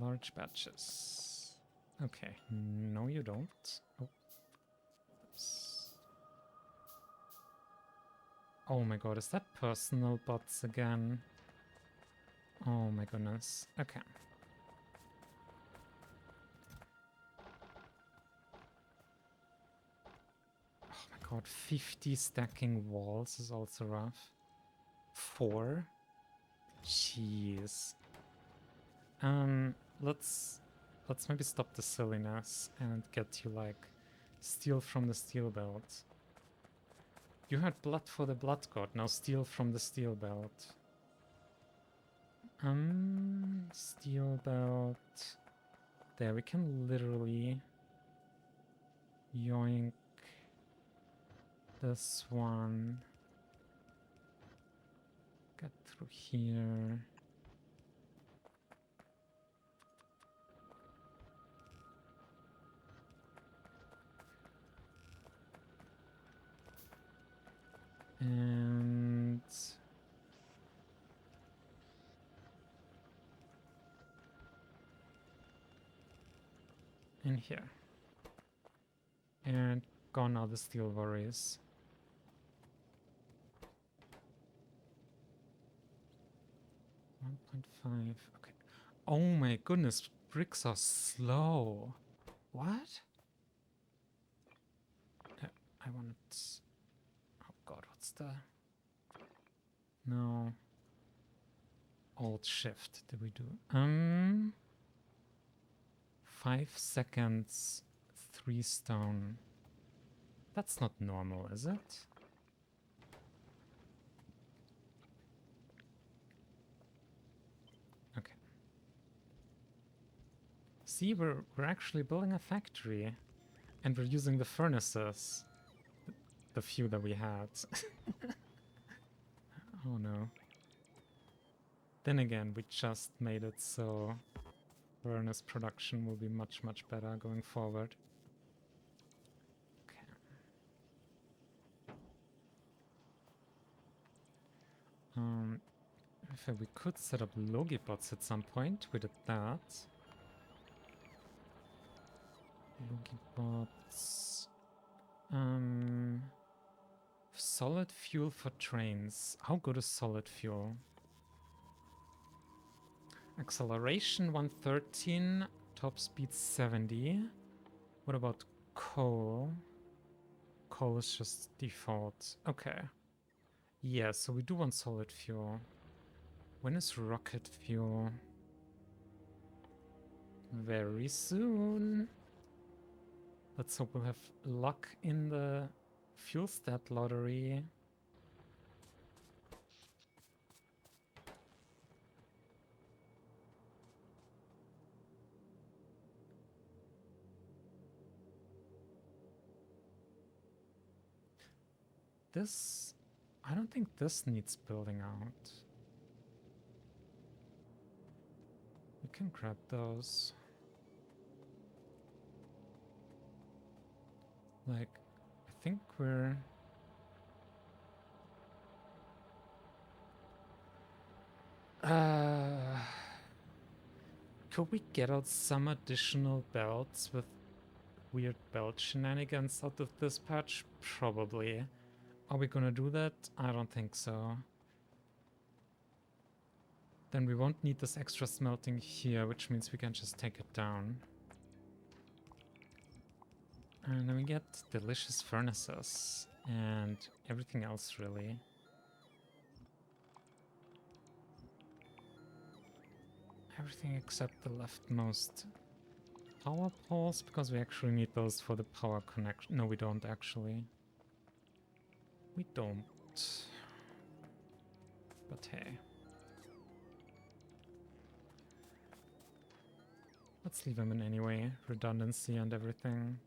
large batches. Okay. No, you don't. Oh. Oops. Oh my god, is that personal bots again? Oh my goodness. Okay. Oh my god, 50 stacking walls is also rough. 4? Jeez. Let's maybe stop the silliness and get you like steal from the steel belt. You had blood for the blood god, now steal from the steel belt. Steel belt. There, we can literally yoink this one. Get through here. And in here. And gone are the steel worries. .5. Okay. Oh my goodness, bricks are slow. What? I wanted... Oh god, what's the... No. Alt shift did we do? 5 seconds, 3 stone. That's not normal, is it? Okay. See, we're actually building a factory. And we're using the furnaces. The few that we had. Oh no. Then again, we just made it so furnace production will be much, much better going forward. Okay. If we could set up Logibots at some point, we did that. Logibots. Solid fuel for trains. How good is solid fuel? Acceleration 113, top speed 70. What about coal? Coal is just default. Okay. Yeah, so we do want solid fuel. When is rocket fuel? Very soon. Let's hope we'll have luck in the fuel stat lottery. This... I don't think this needs building out. We can grab those. Like, I think we're... Could we get out some additional belts with weird belt shenanigans out of this patch? Probably. Are we gonna do that? I don't think so. Then we won't need this extra smelting here, which means we can just take it down. And then we get delicious furnaces and everything else, really. Everything except the leftmost power poles, because we actually need those for the power connection. No, we don't actually. We don't. But hey. Let's leave them in anyway. Redundancy and everything.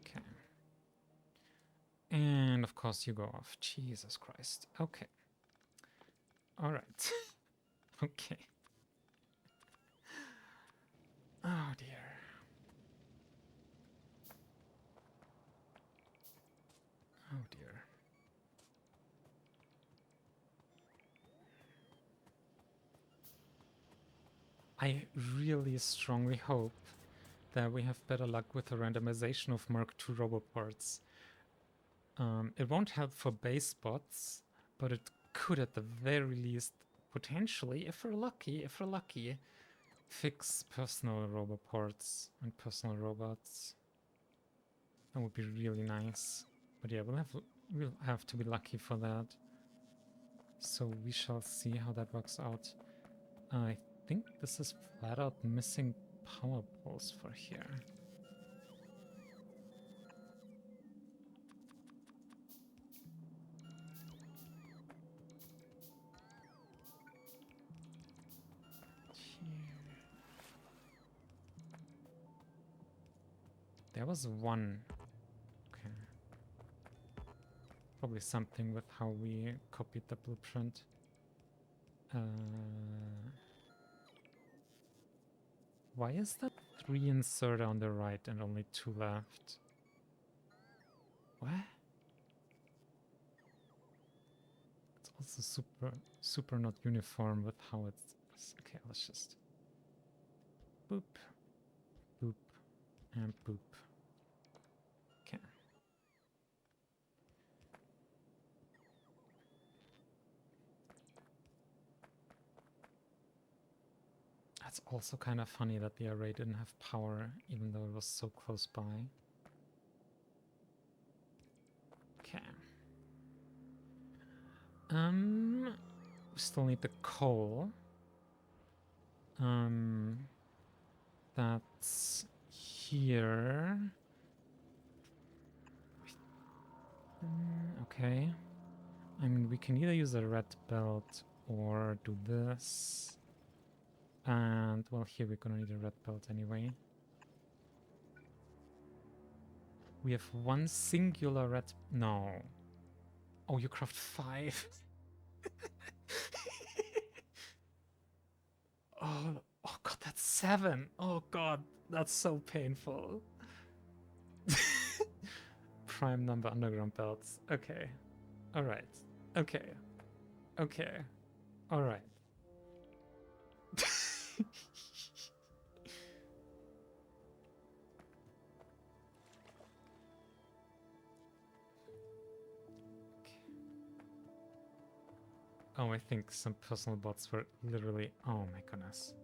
Okay. And of course you go off. Jesus Christ. Okay. Alright. Okay. Oh dear. Oh dear. I really strongly hope that we have better luck with the randomization of Mark II roboports. It won't help for base spots, but it could at the very least, potentially, if we're lucky, fix personal roboports and personal robots. That would be really nice. But yeah, we'll have to be lucky for that. So we shall see how that works out. I think this is flat out missing power poles for here. There was one. Okay. Probably something with how we copied the blueprint. Why is that 3 inserter on the right and only 2 left? What? It's also super not uniform with how it's... Okay, let's just... Boop. Boop. And boop. Okay. That's also kind of funny that the array didn't have power, even though it was so close by. Okay. We still need the coal. That's here. Okay. I mean, we can either use a red belt or do this. And, well, here we're gonna need a red belt anyway. We have one singular red... No. Oh, you craft 5. Oh god, that's 7. Oh god, that's so painful. Prime number underground belts. Okay. Alright. Okay. Okay. Alright. Oh, I think some personal bots were literally... Oh my goodness.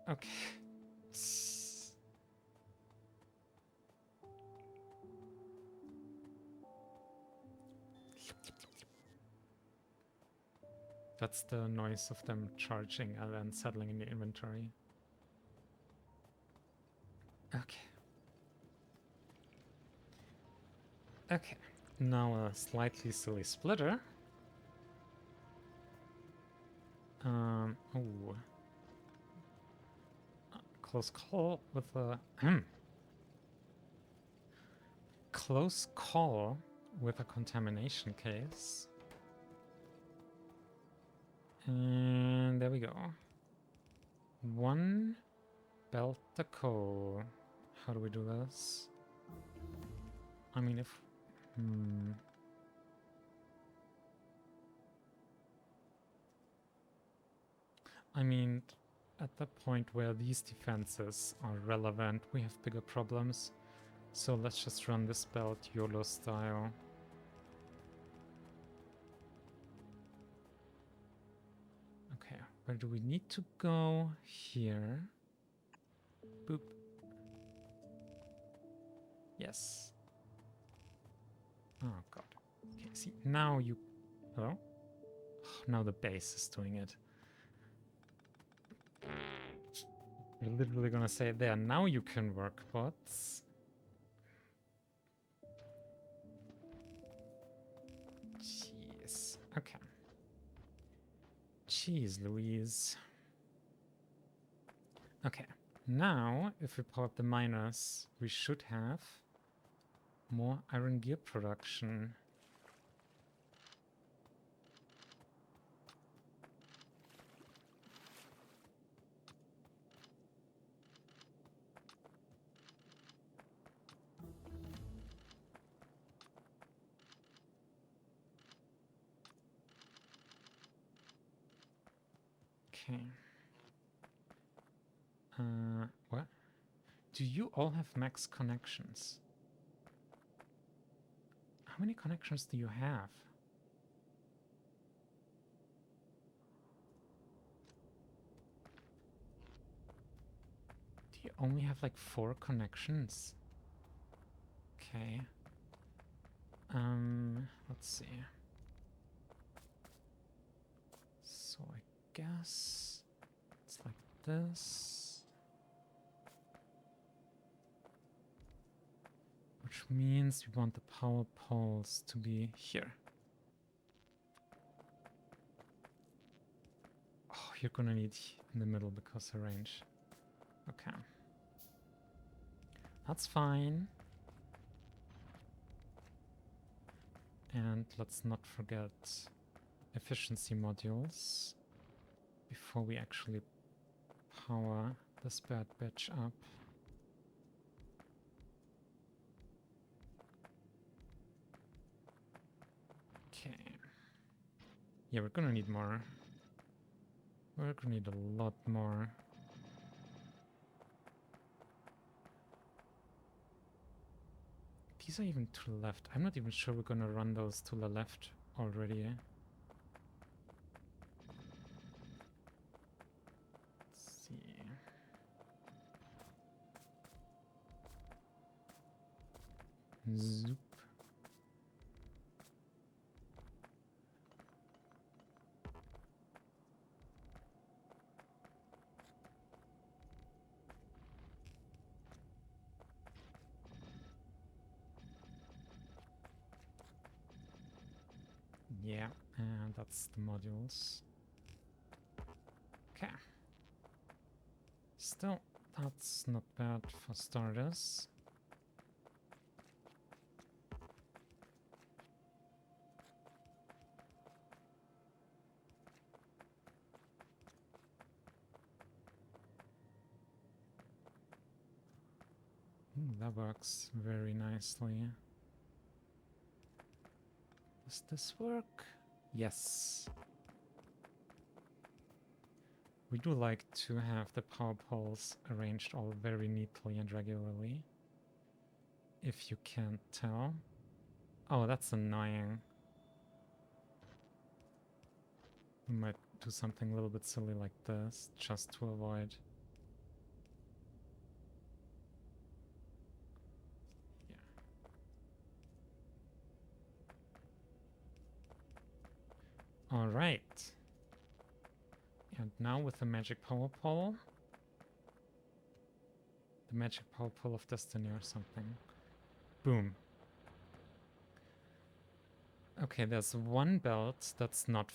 Okay. That's the noise of them charging and then settling in the inventory. Okay. Okay. Now a slightly silly splitter. Oh. Close call with a... Close call with a contamination case. And there we go. 1 belt the coal. How do we do this? I mean, if... I mean, at the point where these defenses are relevant, we have bigger problems. So let's just run this belt YOLO style. Okay, where do we need to go? Here. Boop. Yes. Oh god. Okay, see, now you... Hello? Oh, now the base is doing it. You're literally gonna say, there, now you can work, bots. Jeez. Okay. Jeez Louise. Okay. Now, if we power up the miners, we should have more iron gear production. Okay. What? Do you all have max connections? How many connections do you have? Do you only have like 4 connections? Okay. Let's see. So I guess it's like this. Which means we want the power poles to be here. Oh, you're gonna need in the middle because of range. Okay. That's fine. And let's not forget efficiency modules before we actually power this bad bitch up. Okay. Yeah, we're gonna need more. We're gonna need a lot more. These are even to the left. I'm not even sure we're gonna run those to the left already. Let's see. Zoop. Yeah, and that's the modules. Okay. Still, that's not bad for starters. That works very nicely. Does this work? Yes. We do like to have the power poles arranged all very neatly and regularly. If you can't tell. Oh, that's annoying. We might do something a little bit silly like this, just to avoid. Yeah. Alright. And now with the magic power pole. The magic power pole of destiny or something. Boom. Okay, there's one belt that's not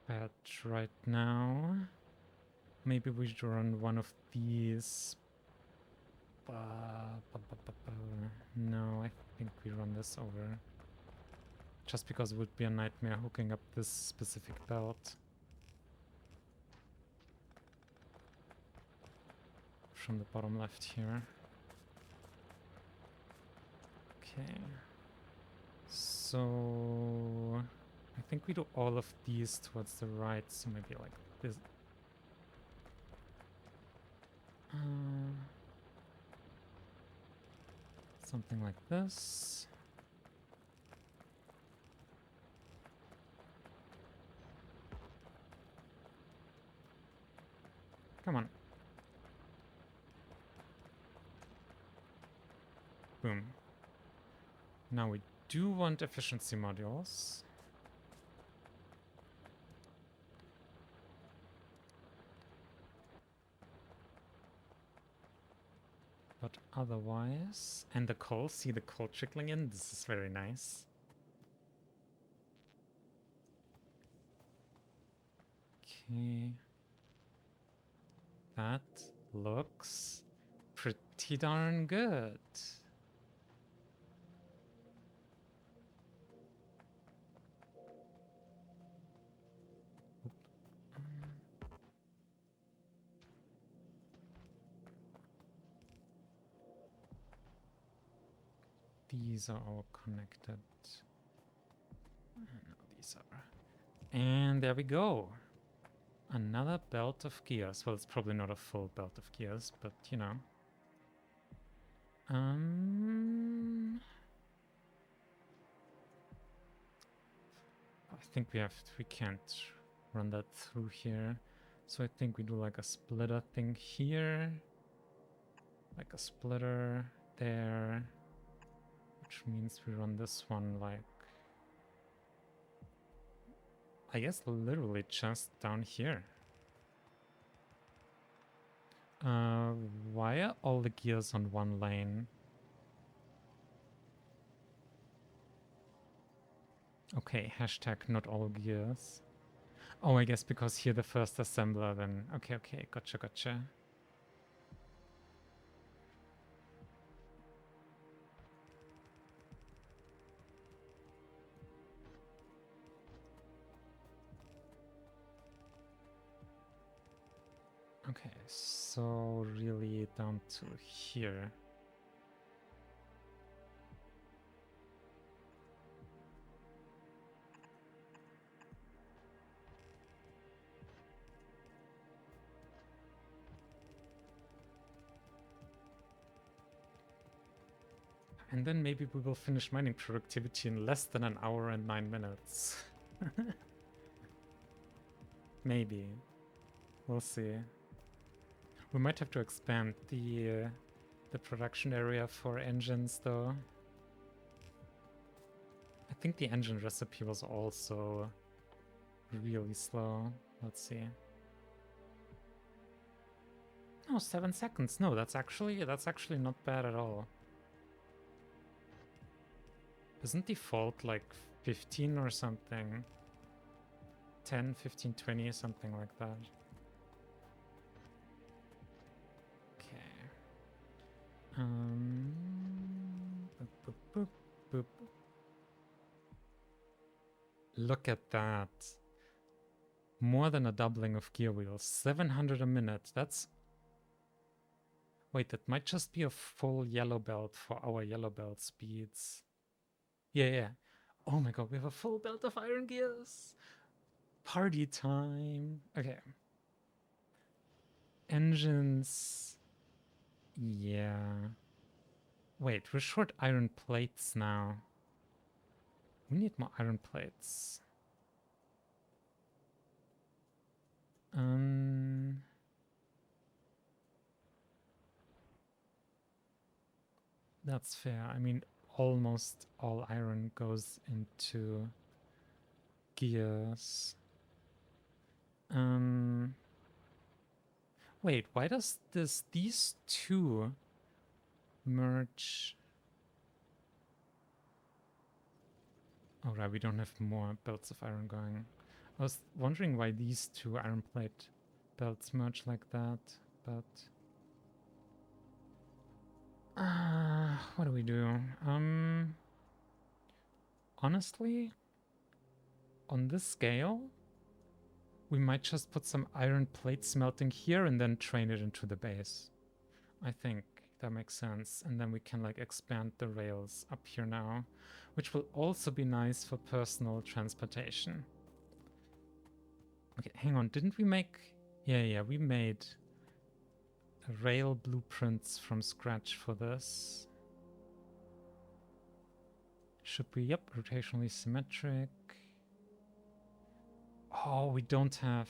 fed right now. Maybe we should run one of these. No, I think we run this over. Just because it would be a nightmare hooking up this specific belt. From the bottom left here. Okay. So I think we do all of these towards the right, so maybe like this. Something like this. Come on. Boom. Now we do want efficiency modules. But otherwise... And the coal, see the coal trickling in? This is very nice. Okay. That looks pretty darn good. These are all connected. No, these are. And there we go. Another belt of gears. Well, it's probably not a full belt of gears, but you know. I think we can't run that through here. So I think we do like a splitter thing here. Like a splitter there. Which means we run this one like... I guess literally just down here. Why are all the gears on one lane? Okay, hashtag not all gears. Oh, I guess because here the first assembler then. Okay, okay, gotcha. Okay, so really down to here. And then maybe we will finish mining productivity in less than an hour and 9 minutes. Maybe. We'll see. We might have to expand the production area for engines, though. I think the engine recipe was also really slow. Let's see. Oh, 7 seconds. No, that's actually not bad at all. Isn't default like 15 or something? 10, 15, 20, something like that. Okay. Boop, boop, boop, boop. Look at that. More than a doubling of gear wheels. 700 a minute. That's... Wait, that might just be a full yellow belt for our yellow belt speeds. Yeah. Oh my god, we have a full belt of iron gears. Party time. Okay. Engines. Yeah. Wait, we're short iron plates now. We need more iron plates. That's fair. I mean, almost all iron goes into gears. Wait, why does these two merge? Oh, right, we don't have more belts of iron going. I was wondering why these two iron plate belts merge like that, but... what do we do? Honestly, on this scale, we might just put some iron plate smelting here and then train it into the base. I think that makes sense. And then we can like expand the rails up here now, which will also be nice for personal transportation. Okay, hang on. Didn't we make... Yeah, we made rail blueprints from scratch for this. Should we? Yep, rotationally symmetric. Oh, we don't have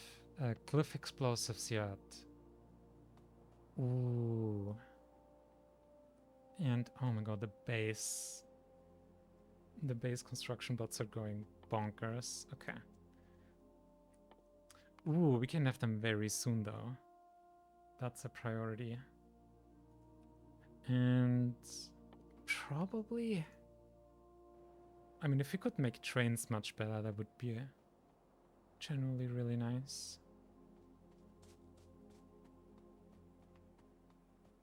glyph explosives yet. Ooh. And oh my god, the base construction bots are going bonkers. Okay. Ooh, we can have them very soon though. That's a priority. And probably... I mean, if we could make trains much better, that would be generally really nice.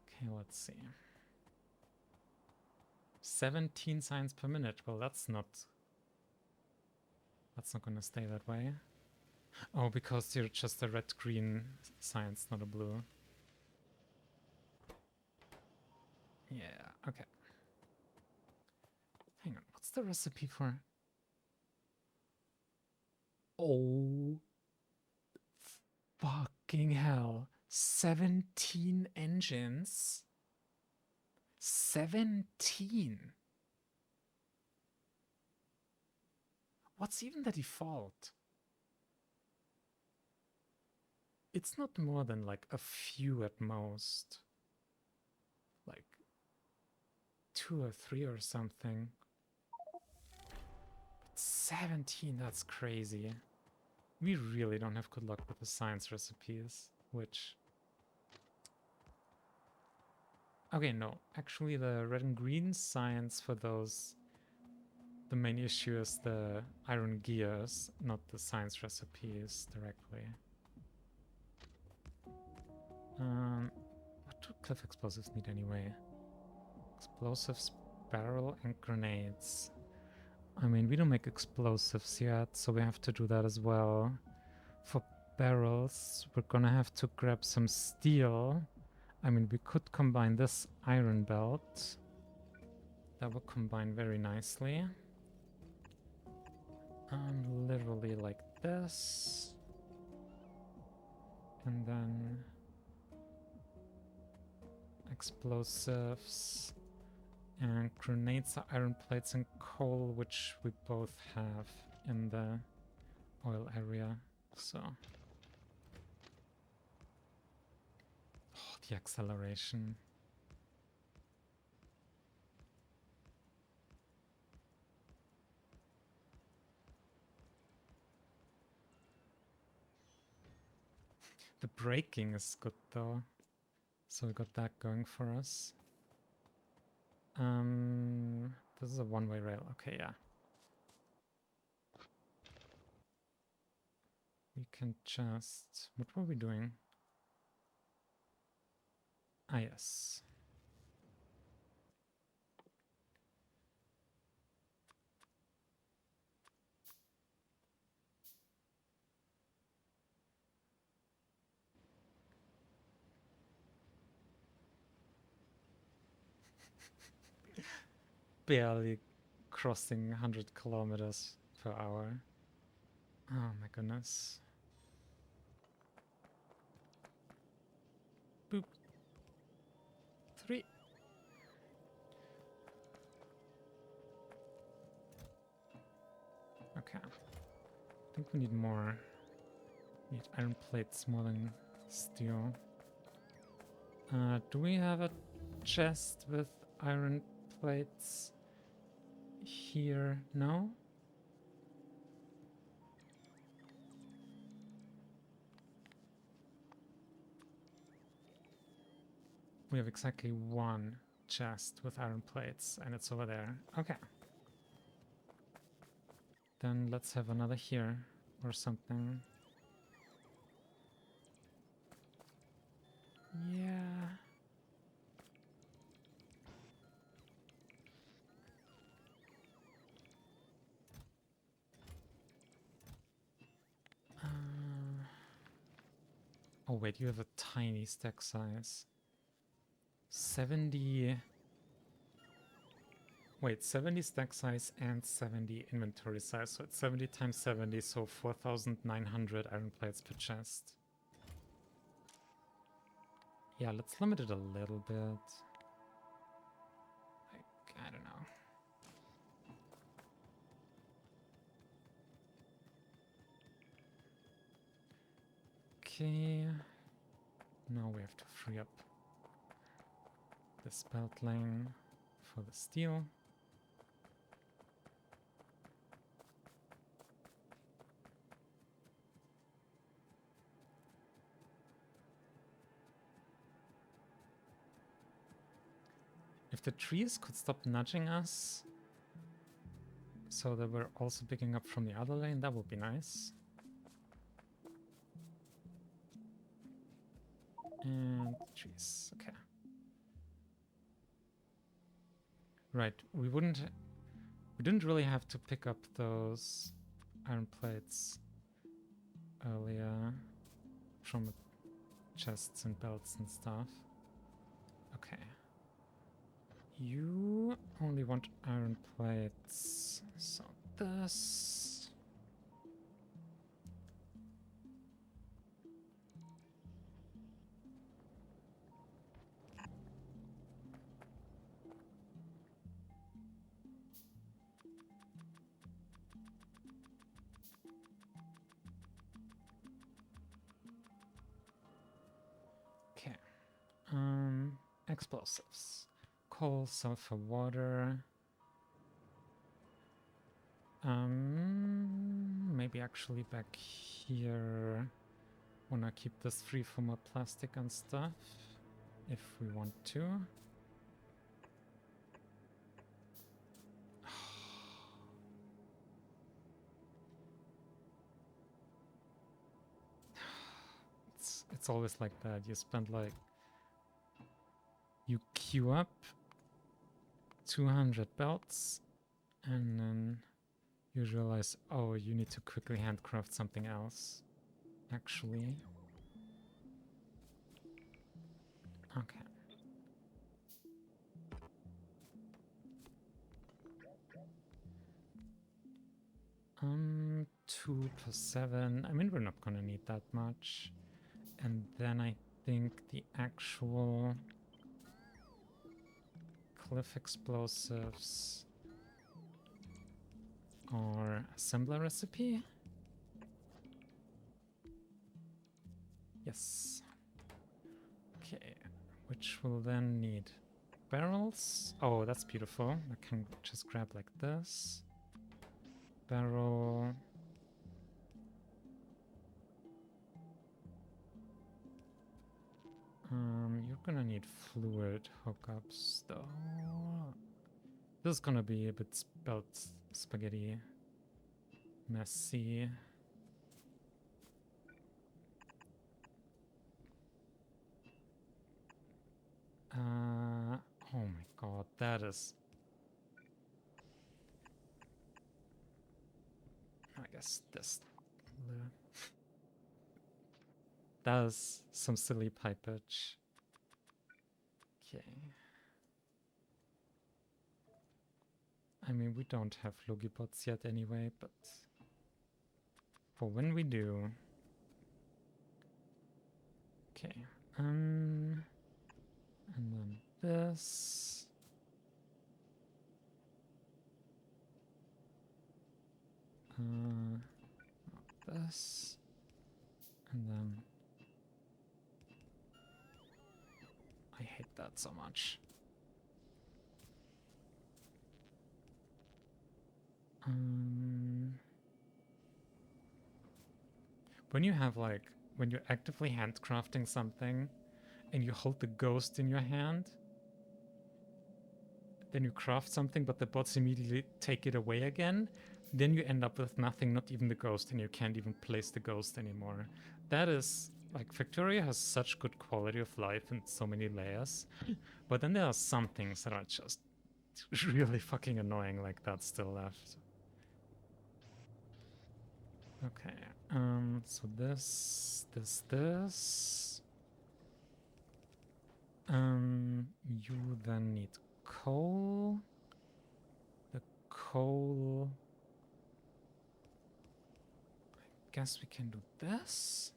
Okay, let's see. 17 signs per minute. Well, that's not gonna stay that way. Oh, because you're just a red-green science, not a blue. Yeah, okay. Hang on, what's the recipe for... Oh, fucking hell. 17 engines? 17? What's even the default? It's not more than like a few at most. Like 2 or 3 or something. But 17, that's crazy. We really don't have good luck with the science recipes, which... Okay, no. Actually, the red and green science for those... The main issue is the iron gears, not the science recipes directly. What do cliff explosives need anyway? Explosives, barrel, and grenades. I mean, we don't make explosives yet, so we have to do that as well. For barrels, we're gonna have to grab some steel. I mean, we could combine this iron belt. That would combine very nicely. Literally like this. And then... explosives. And grenades are iron plates and coal, which we both have in the oil area. So... Oh, the acceleration. The braking is good though. So we got that going for us. This is a one-way rail. Okay, yeah. we can just... What were we doing? Ah, yes. Barely crossing 100 kilometers per hour. Oh my goodness. Boop. 3. Okay. I think we need more. Need iron plates more than steel. Do we have a chest with iron plates here? No? We have exactly one chest with iron plates, and it's over there. Okay. Then let's have another here, or something. Yeah. Oh wait, you have a tiny stack size. 70... Wait, 70 stack size and 70 inventory size. So it's 70 times 70, so 4,900 iron plates per chest. Yeah, let's limit it a little bit. Like, I don't know. Okay. Now we have to free up this belt lane for the steel. If the trees could stop nudging us so that we're also picking up from the other lane, that would be nice. And trees, okay. Right, we didn't really have to pick up those iron plates earlier from chests and belts and stuff. Okay. You only want iron plates, so this... Okay. Explosives. Coal, sulfur, water. Maybe actually back here. Wanna keep this free from more plastic and stuff, if we want to. It's always like that. You spend like... You queue up 200 belts, and then you realize, oh, you need to quickly handcraft something else, actually. Okay. Um, 2 plus 7. I mean, we're not gonna need that much. And then I think the actual cliff explosives are assembler recipe. Yes. Okay, which will then need barrels. Oh, that's beautiful. I can just grab like this. Barrel. You're gonna need fluid hookups though. This is gonna be a bit spelt spaghetti messy. Oh my god, that is... I guess this... That is some silly pipage. Okay. I mean, we don't have Logibots yet anyway, but... For when we do... Okay. And then this... this... And then... I hate that so much. When you have like... When you're actively handcrafting something, and you hold the ghost in your hand, then you craft something, but the bots immediately take it away again, then you end up with nothing, not even the ghost, and you can't even place the ghost anymore. That is... Like, Factorio has such good quality of life in so many layers, but then there are some things that are just really fucking annoying, like that still left. Okay, so this... You then need coal. The coal... I guess we can do this.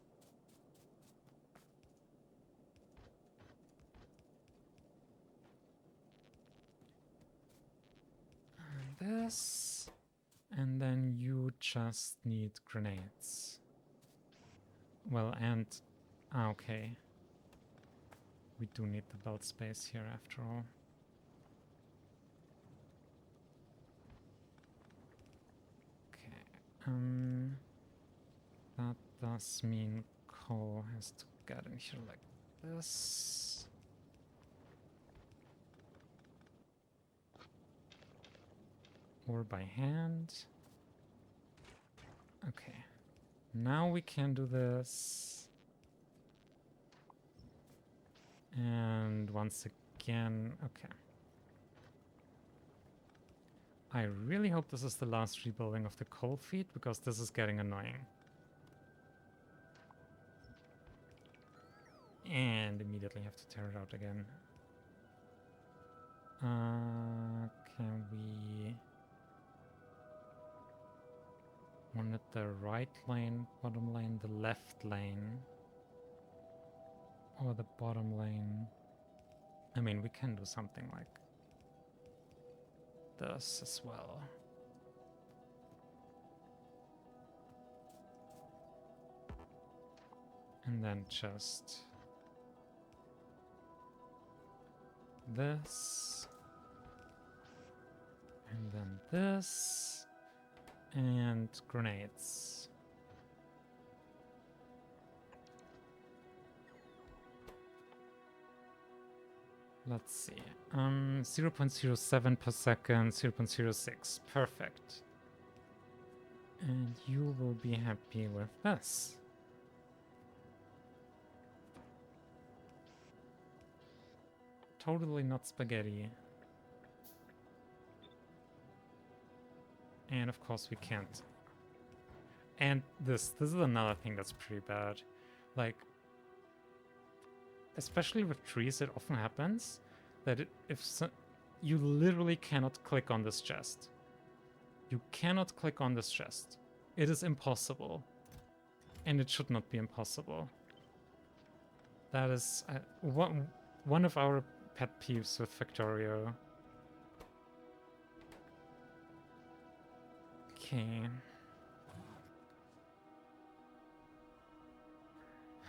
And this. And then you just need grenades. Well, and... okay. We do need the belt space here after all. Okay, that does mean coal has to get in here like this. Or by hand. Okay, now we can do this. And once again, okay. I really hope this is the last rebuilding of the coal feed, because this is getting annoying. And immediately have to tear it out again. Can we... One at the right lane, bottom lane, the left lane. Or the bottom lane. I mean, we can do something like this as well. And then just this. And then this. And grenades. Let's see. 0.07 per second, 0.06. Perfect. And you will be happy with this. Totally not spaghetti. And of course we can't. And this is another thing that's pretty bad. Like, especially with trees, it often happens that you literally cannot click on this chest. You cannot click on this chest. It is impossible. And it should not be impossible. That is one of our pet peeves with Factorio. Okay.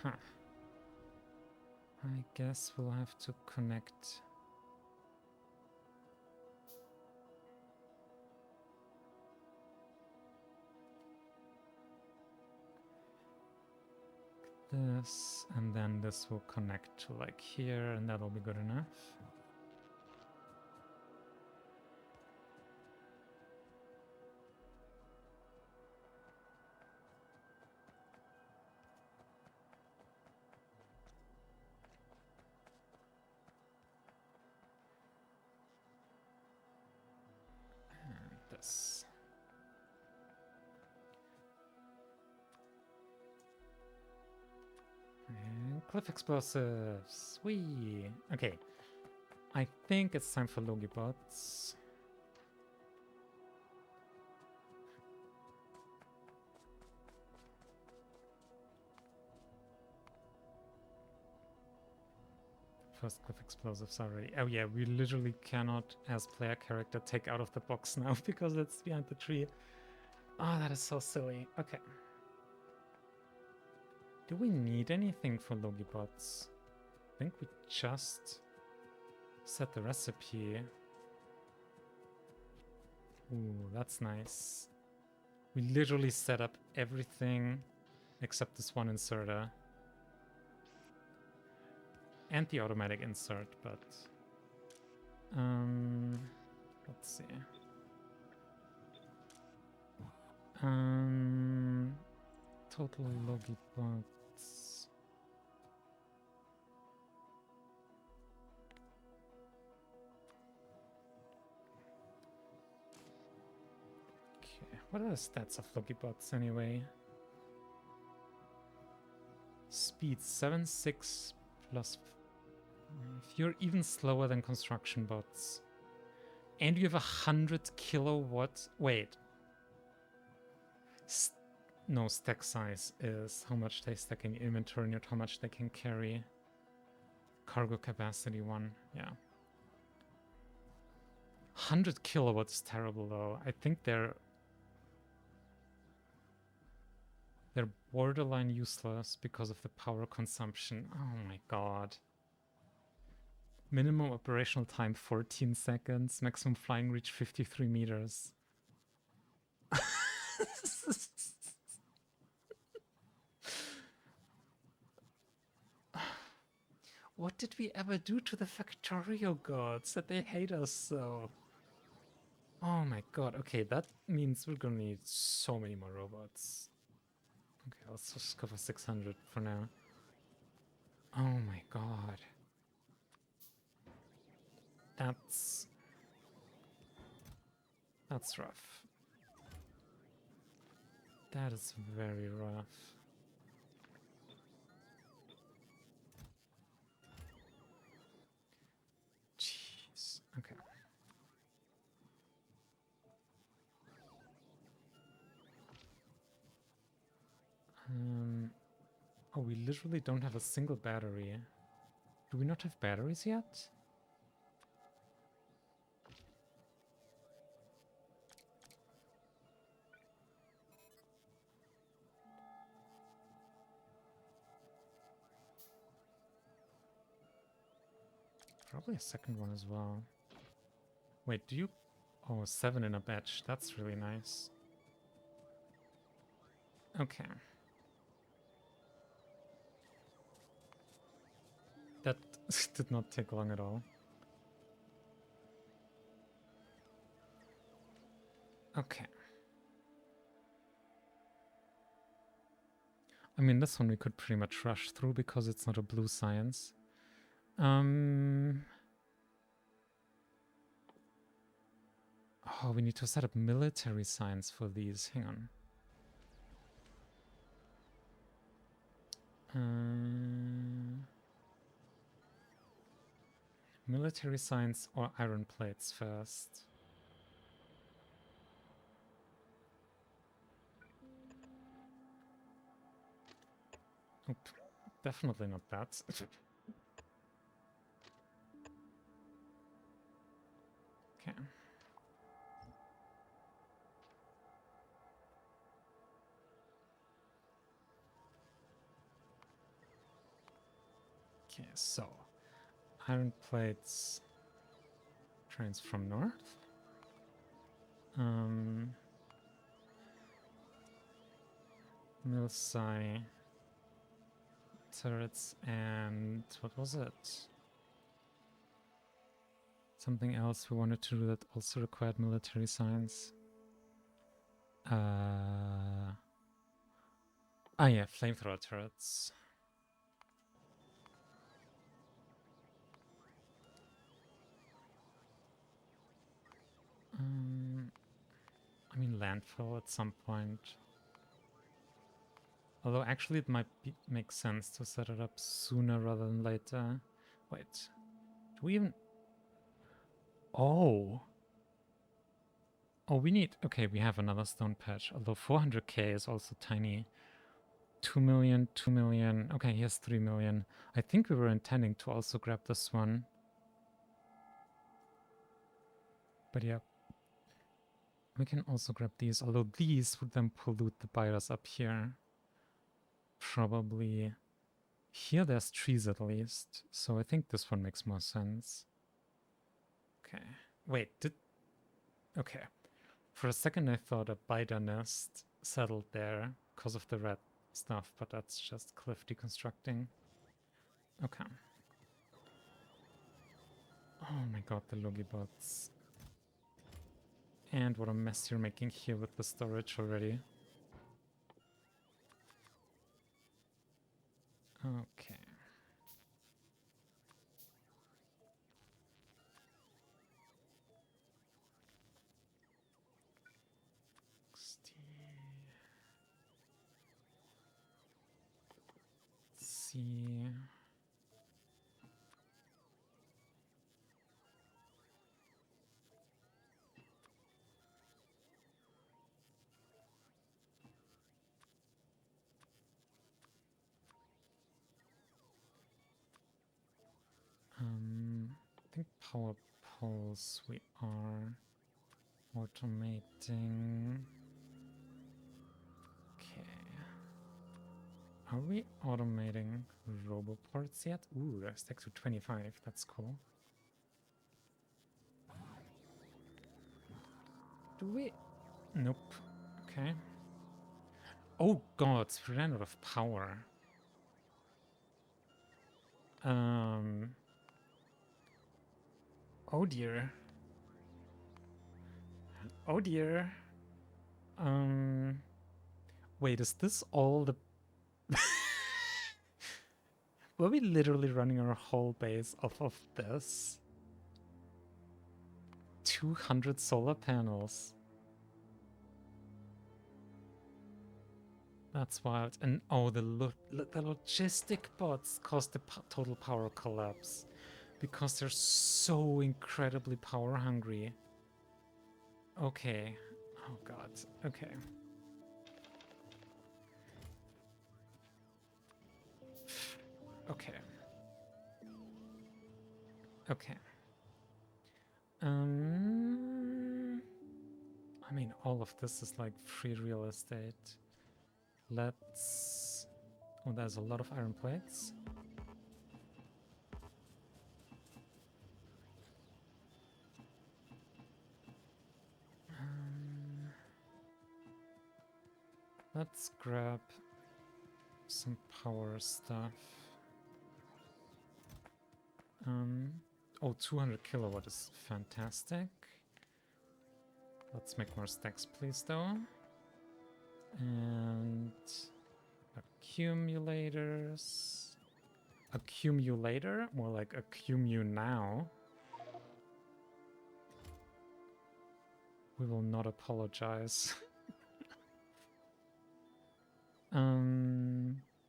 Huh. I guess we'll have to connect. This, and then this will connect to like here, and that'll be good enough. Cliff explosives. Whee! Okay. I think it's time for Logibots. First cliff explosives already. Oh yeah, we literally cannot, as player character, take out of the box now because it's behind the tree. Oh, that is so silly. Okay. Do we need anything for Logibots? I think we just set the recipe. Ooh, that's nice. We literally set up everything except this one inserter. And the automatic insert, but... let's see. Total Logibots. Okay, what are the stats of Logibots anyway? Speed 7.6 plus... If you're even slower than construction bots. And you have 100 kilowatt... Wait. No, stack size is how much they stack in inventory, not how much they can carry. Cargo capacity 1, yeah. 100 kilowatts is terrible though. I think they're borderline useless because of the power consumption. Oh my god. Minimum operational time 14 seconds, maximum flying reach 53 meters. What did we ever do to the Factorio gods that they hate us so? Oh my god, okay, that means we're gonna need so many more robots. Okay, let's just go for 600 for now. Oh my god. That's rough. That is very rough. Jeez. Okay. Oh, we literally don't have a single battery. Do we not have batteries yet? Probably a second one as well. Wait, do you... Oh, 7 in a batch. That's really nice. Okay. That did not take long at all. Okay. I mean, this one we could pretty much rush through because it's not a blue science. Oh, we need to set up military science for these. Hang on. Military science or iron plates first? Nope. Definitely not that. Okay. Okay, so iron plates trains from north. Milsci turrets and what was it? Something else we wanted to do that also required military science. Ah yeah, flamethrower turrets. I mean landfill at some point. Although actually it might make sense to set it up sooner rather than later. Wait, do we even... Oh! Oh, we need... Okay, we have another stone patch, although 400k is also tiny. 2 million, 2 million. Okay, here's 3 million. I think we were intending to also grab this one. But yeah. We can also grab these, although these would then pollute the biomes up here. Probably... Here there's trees at least, so I think this one makes more sense. Okay. Wait, Okay. For a second I thought a biter nest settled there because of the red stuff, but that's just cliff deconstructing. Okay. Oh my god, the logie bots. And what a mess you're making here with the storage already. Okay. Let's see. I think power poles we are automating. Okay. Are we automating roboports yet? Ooh, that's stack to 25. That's cool. Do we? Nope. Okay. Oh god, we ran out of power. Oh dear. Oh dear. Wait, is this all the... Were we literally running our whole base off of this? 200 solar panels. That's wild. And oh, the logistic bots caused the total power collapse because they're so incredibly power hungry. Okay. Oh god. Okay. Okay. Okay. I mean, all of this is like free real estate. Let's... Oh, there's a lot of iron plates. Let's grab some power stuff. Oh, 200 kilowatt is fantastic. Let's make more stacks, please, though. And accumulators. Accumulator? More like accumu now. We will not apologize.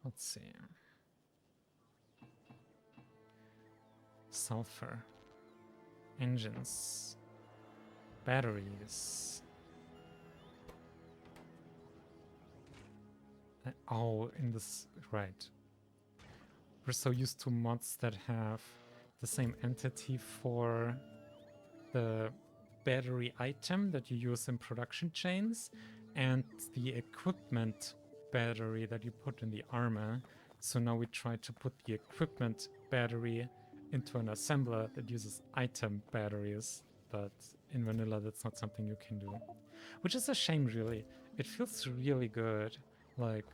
Let's see. Sulfur. Engines. Batteries. Oh, in this... Right. We're so used to mods that have the same entity for the battery item that you use in production chains and the equipment battery that you put in the armor. So now we try to put the equipment battery into an assembler that uses item batteries, but in vanilla that's not something you can do. Which is a shame, really. It feels really good. Like,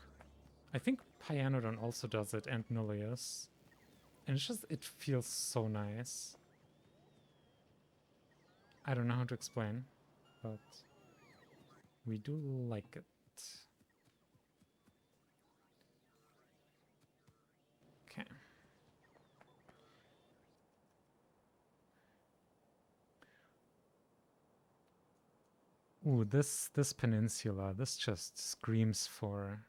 I think Pyanodon also does it, and Nullius. And it's just, it feels so nice. I don't know how to explain, but we do like it. Okay. Ooh, this peninsula, this just screams for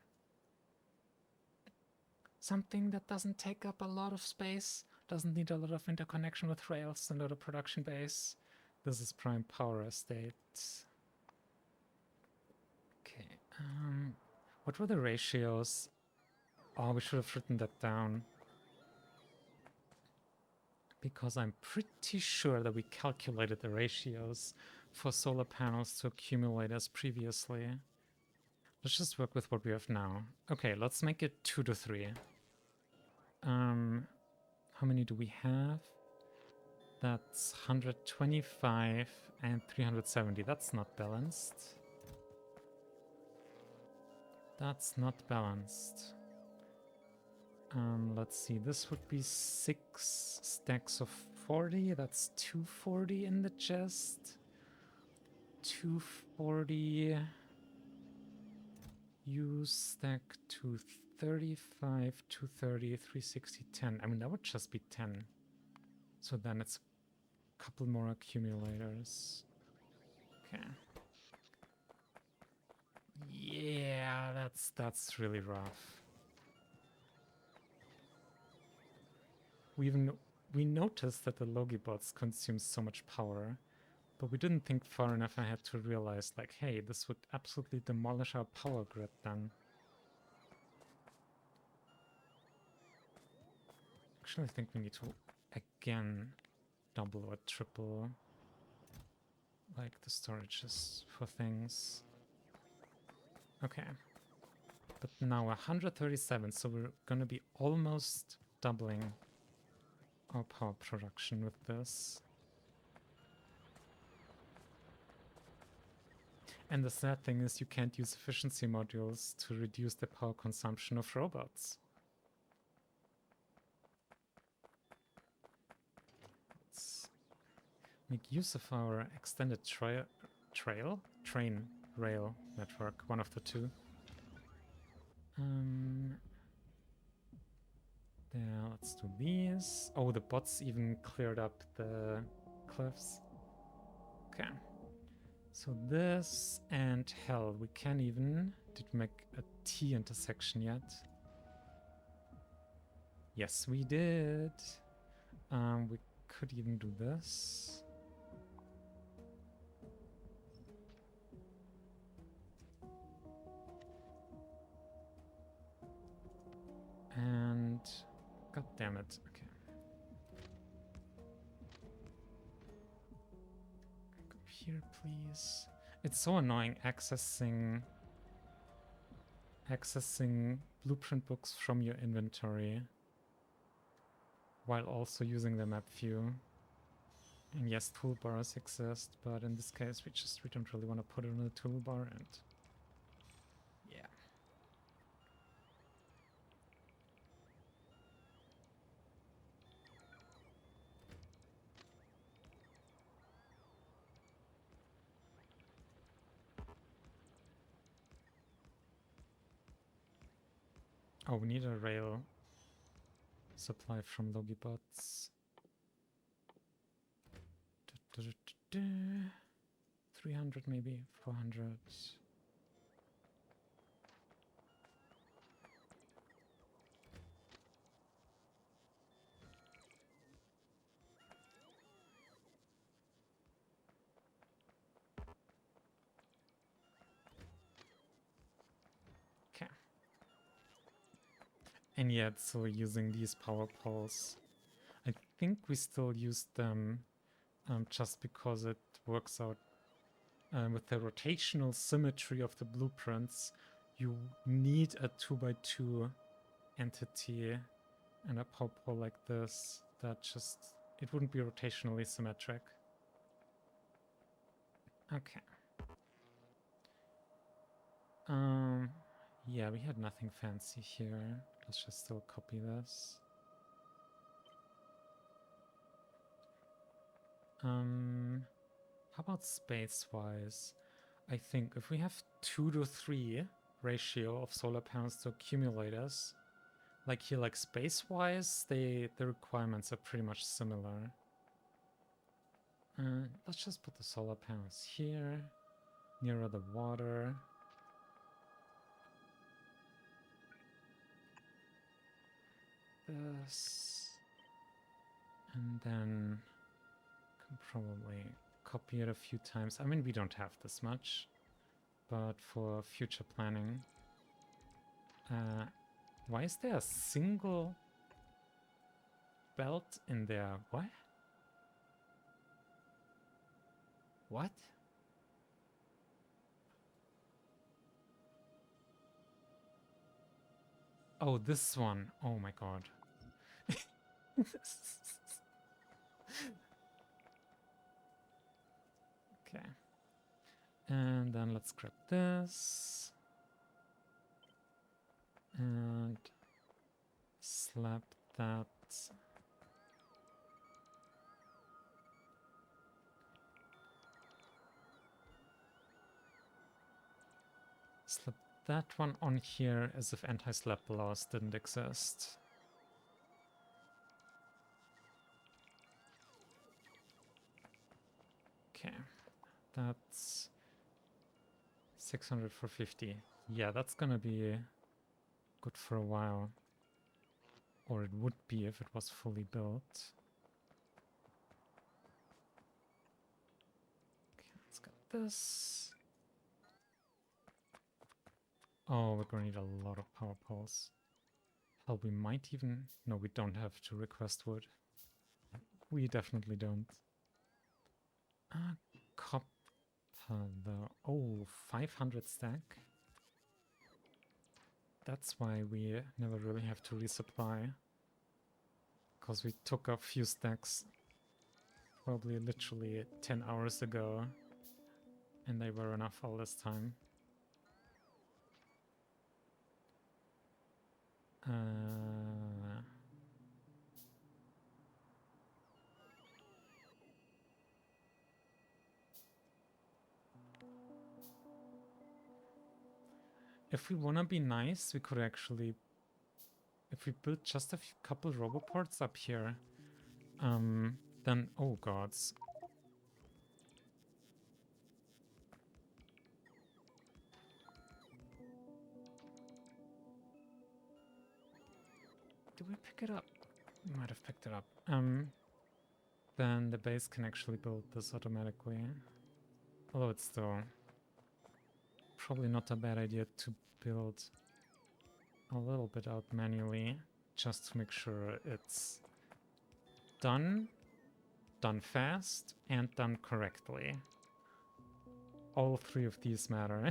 Something that doesn't take up a lot of space, doesn't need a lot of interconnection with rails and a production base. This is prime power estate. Okay, what were the ratios? Oh, we should have written that down. Because I'm pretty sure that we calculated the ratios for solar panels to accumulators previously. Let's just work with what we have now. Okay, let's make it 2 to 3. How many do we have? That's 125 and 370. That's not balanced. That's not balanced. Let's see. This would be 6 stacks of 40. That's 240 in the chest. 240. You stack 235, 230, 360, 10. I mean, that would just be 10. So then it's a couple more accumulators. Okay. Yeah, that's really rough. We noticed that the Logibots consume so much power, but we didn't think far enough ahead to realize, like, hey, this would absolutely demolish our power grid then. Actually, I think we need to, again, double or triple, like, the storages for things. Okay. But now 137, so we're gonna be almost doubling our power production with this. And the sad thing is you can't use efficiency modules to reduce the power consumption of robots. Let's make use of our extended train rail network, one of the two. There, let's do these. Oh, the bots even cleared up the cliffs. Okay. So this and hell, we can't even... Did we make a T intersection yet? Yes, we did. We could even do this. And... God damn it. Okay. Go here, please. It's so annoying accessing blueprint books from your inventory while also using the map view. And yes, toolbars exist, but in this case we don't really want to put it on the toolbar, and yeah. Oh, we need a rail supply from Logibots. 300 maybe, 400. Okay. And yet, so using these power poles, I think we still use them just because it works out with the rotational symmetry of the blueprints. You need a 2x2 entity and a power pole like this that just, it wouldn't be rotationally symmetric. Okay. Yeah, we had nothing fancy here. Let's just still copy this. How about space-wise? I think if we have 2 to 3 ratio of solar panels to accumulators, like here, like space-wise, the requirements are pretty much similar. Let's just put the solar panels here, nearer the water. this. And then can probably copy it a few times. I mean, we don't have this much, but for future planning. Why is there a single belt in there? What? What? Oh, this one. Oh my god. Okay. And then let's grab this. And slap that. Slap that one on here as if anti-slap laws didn't exist. Okay, that's 600 for 50. Yeah, that's gonna be good for a while. Or it would be if it was fully built. Okay, let's get this. Oh, we're gonna need a lot of power poles. Hell, we might even... No, we don't have to request wood. We definitely don't. Copper though. Oh, 500 stack. That's why we never really have to resupply. Because we took a few stacks probably literally 10 hours ago. And they were enough all this time. If we wanna be nice, we could actually... If we build just a couple roboports up here, then... Oh gods. Did we pick it up? We might have picked it up. Then the base can actually build this automatically. Although it's still probably not a bad idea to build a little bit out manually, just to make sure it's done fast, and done correctly. All three of these matter.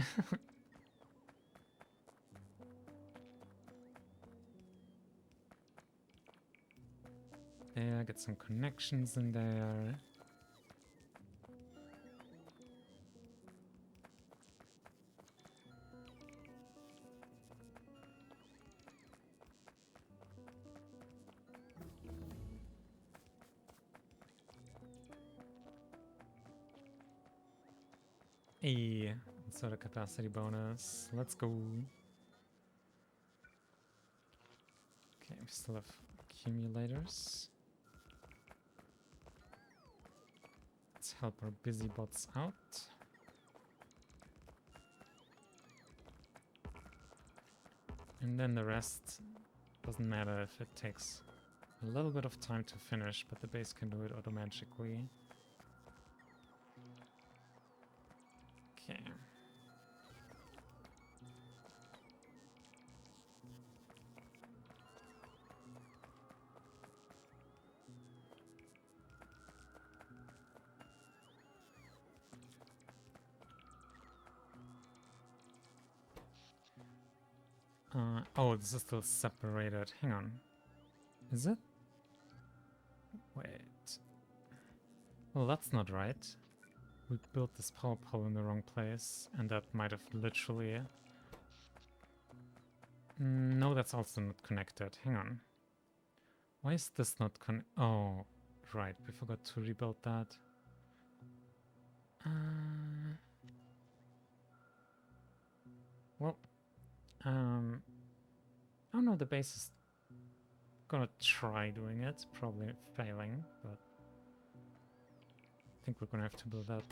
There, get some connections in there. A sort of capacity bonus. Let's go. Okay, we still have accumulators. Let's help our busy bots out. And then the rest doesn't matter if it takes a little bit of time to finish, but the base can do it automatically. Okay. Oh, this is still separated. Hang on. Is it? Wait. Well, that's not right. We built this power pole in the wrong place, and that might have literally... No, that's also not connected. Hang on. Why is this not Oh, right. We forgot to rebuild that. Well, oh no, the base is gonna try doing it, probably failing, but I think we're gonna have to build that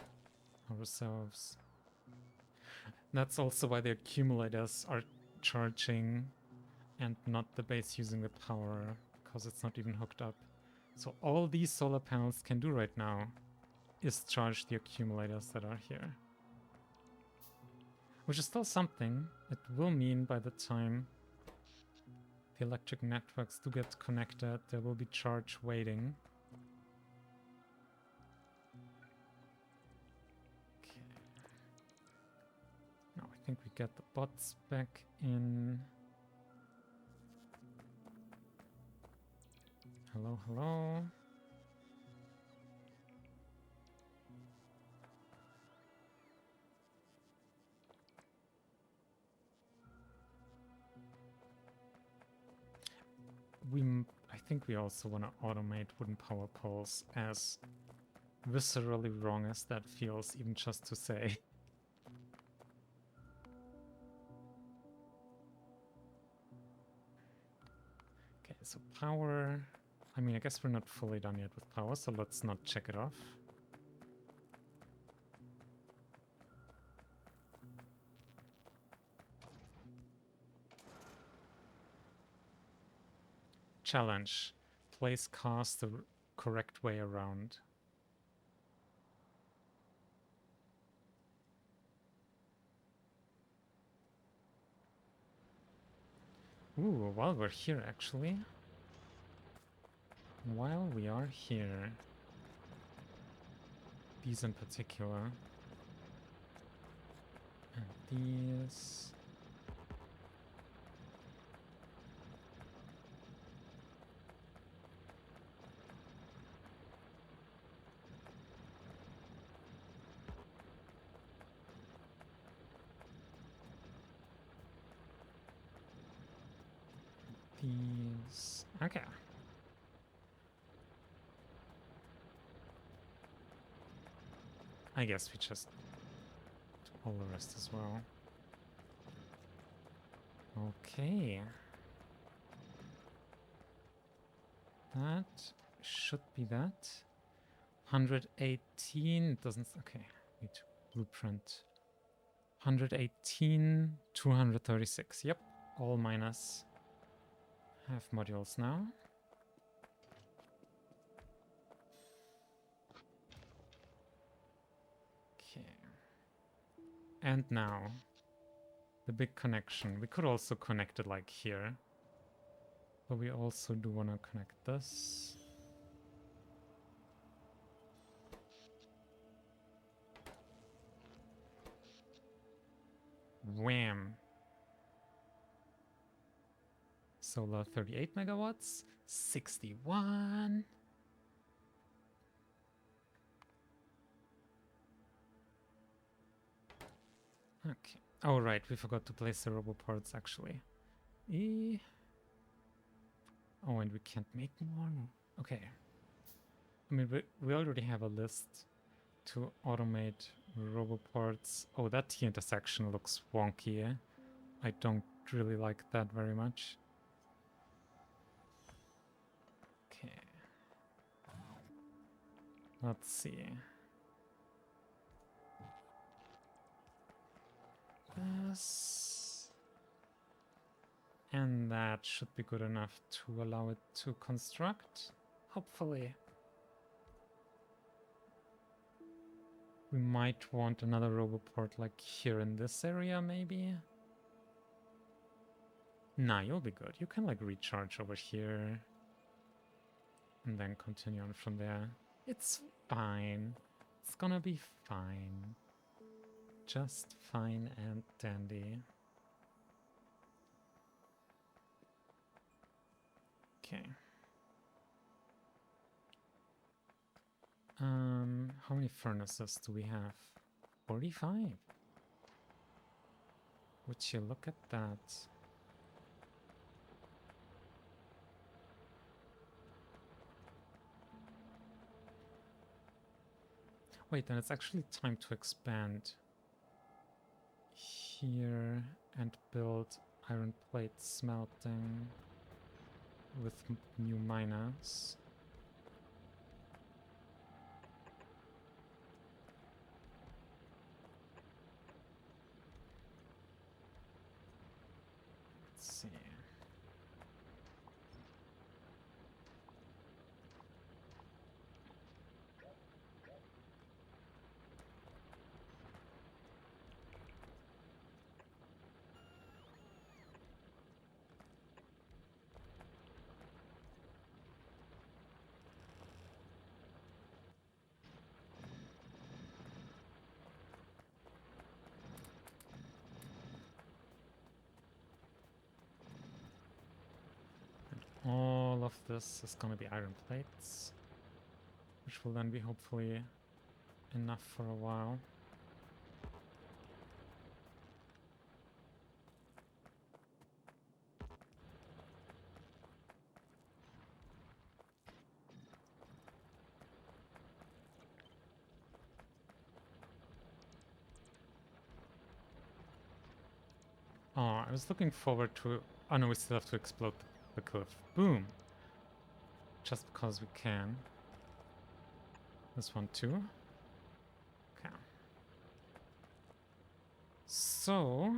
ourselves. That's also why the accumulators are charging and not the base using the power, because it's not even hooked up. So all these solar panels can do right now is charge the accumulators that are here. Which is still something. It will mean by the time the electric networks do get connected, there will be charge waiting. Okay. Now I think we get the bots back in. Hello, hello. I think we also want to automate wooden power poles, as viscerally wrong as that feels, even just to say. Okay, so power. I mean, I guess we're not fully done yet with power, so let's not check it off. Challenge. Place cars the correct way around. Ooh, while we're here, actually. While we are here. These in particular. And these. These. Okay. I guess we just do all the rest as well. Okay. That should be that. 118 doesn't. Okay. Need to blueprint. 118, 236. Yep. All minus. Have modules now. Okay. And now, the big connection. We could also connect it like here. But we also do want to connect this. Wham! Solar 38 megawatts. 61. Okay. Oh, right. We forgot to place the roboports, actually. Oh, and we can't make more? Okay. I mean, we already have a list to automate roboports. Oh, that T intersection looks wonky. I don't really like that very much. Okay. Let's see. This. And that should be good enough to allow it to construct. Hopefully. We might want another roboport like here in this area, maybe? Nah, you'll be good. You can like recharge over here. And then continue on from there. It's fine. It's gonna be fine. Just fine and dandy. Okay. How many furnaces do we have? 45. Would you look at that? Wait, then it's actually time to expand here and build iron plate smelting with new miners. Let's see. of this is gonna be iron plates, which will then be hopefully enough for a while. Oh, I was looking forward to... Oh no, we still have to explode the cliff. Boom! Just because we can. This one too. Okay. So...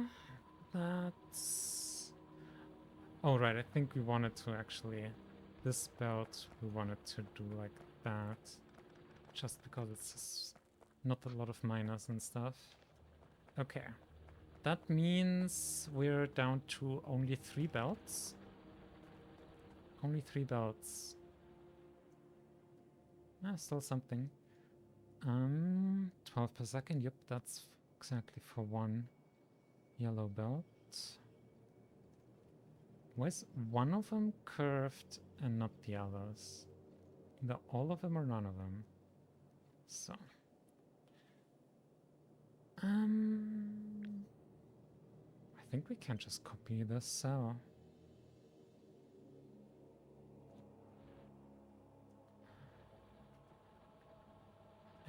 That's... Oh right, I think we wanted to actually... This belt, we wanted to do like that. Just because it's not a lot of miners and stuff. Okay. That means we're down to only 3 belts. Only 3 belts. Ah, still something. 12 per second. Yep, that's exactly for 1 yellow belt. Why is one of them curved and not the others? Either all of them or none of them. So. I think we can just copy this cell.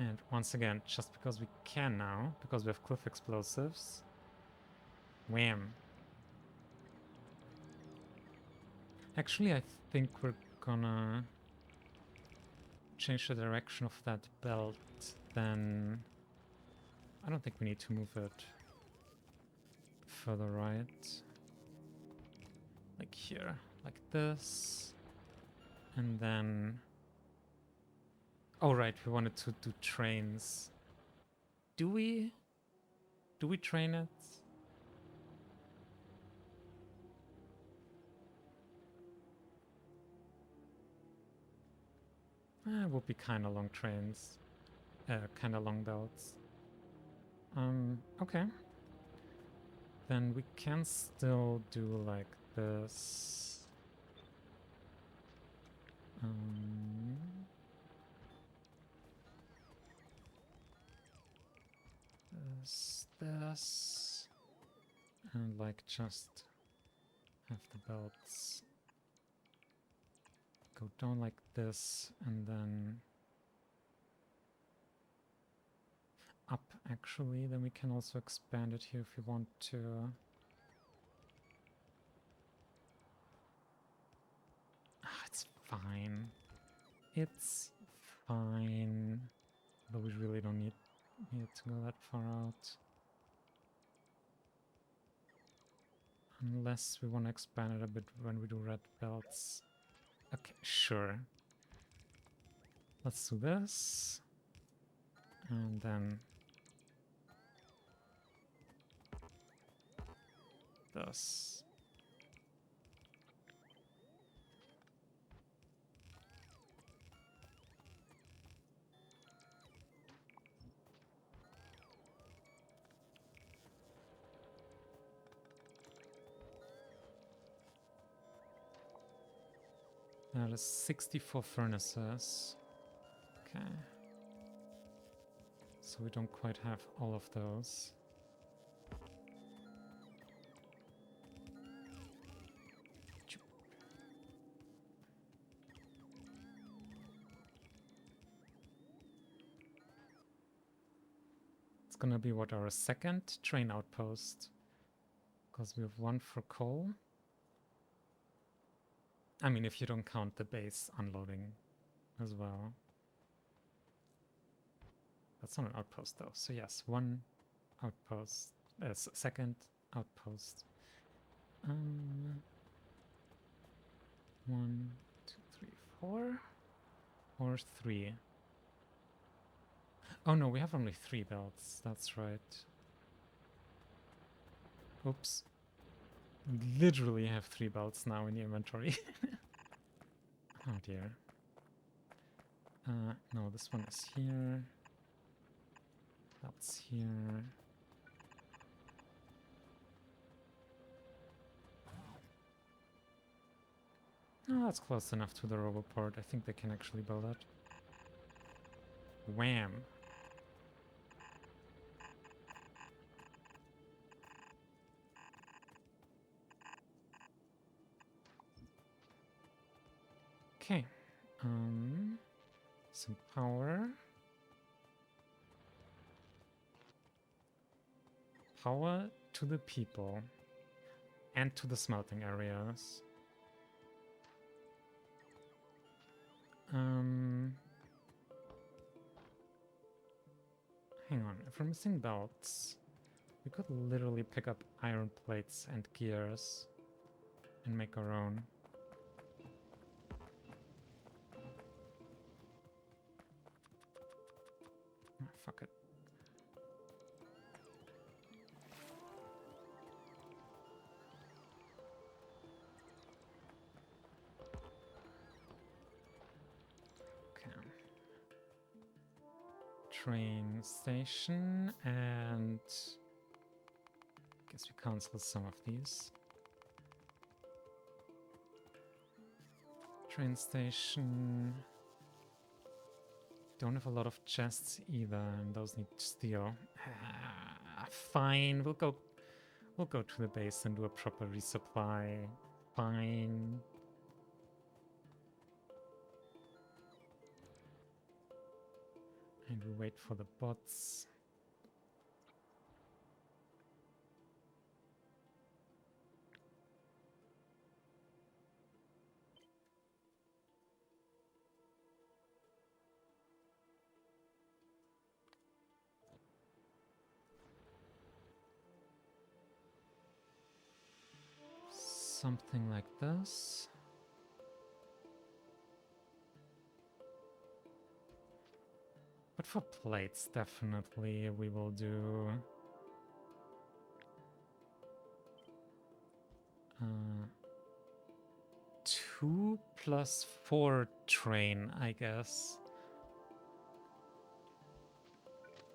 And once again, just because we can now, because we have cliff explosives. Wham. Actually, I think we're gonna change the direction of that belt, then I don't think we need to move it further right. Like here, like this. And then... Oh right, we wanted to do trains. Do we? Do we train it? It would be kind of long trains. Kind of long belts. Okay. Then we can still do like this. This. And like just have the belts go down like this and then up actually. Then we can also expand it here if we want to. It's fine. It's fine. Though we really don't need it to go that far out. Unless we want to expand it a bit when we do red belts. Okay, sure. Let's do this. And then this. That is 64 furnaces. Okay. So we don't quite have all of those. It's gonna be what, our second train outpost? Because we have 1 for coal. I mean, if you don't count the base unloading as well. That's not an outpost though. So yes, 1 outpost. Second outpost. 1, 2, 3, 4. Or 3. Oh no, we have only 3 belts. That's right. Oops. Literally have 3 belts now in the inventory. Oh dear. No, this one is here. That's here. Oh, that's close enough to the roboport. I think they can actually build it. Wham! Okay. Some power. Power to the people. And to the smelting areas. Hang on, if we're missing belts, we could literally pick up iron plates and gears and make our own. Oh, fuck it. Train station, and I guess we cancel some of these. Train station. Don't have a lot of chests either, and those need steel. Fine, we'll go to the base and do a proper resupply. Fine. And we wait for the bots. Something like this. But for plates, definitely we will do 2 plus 4 train, I guess.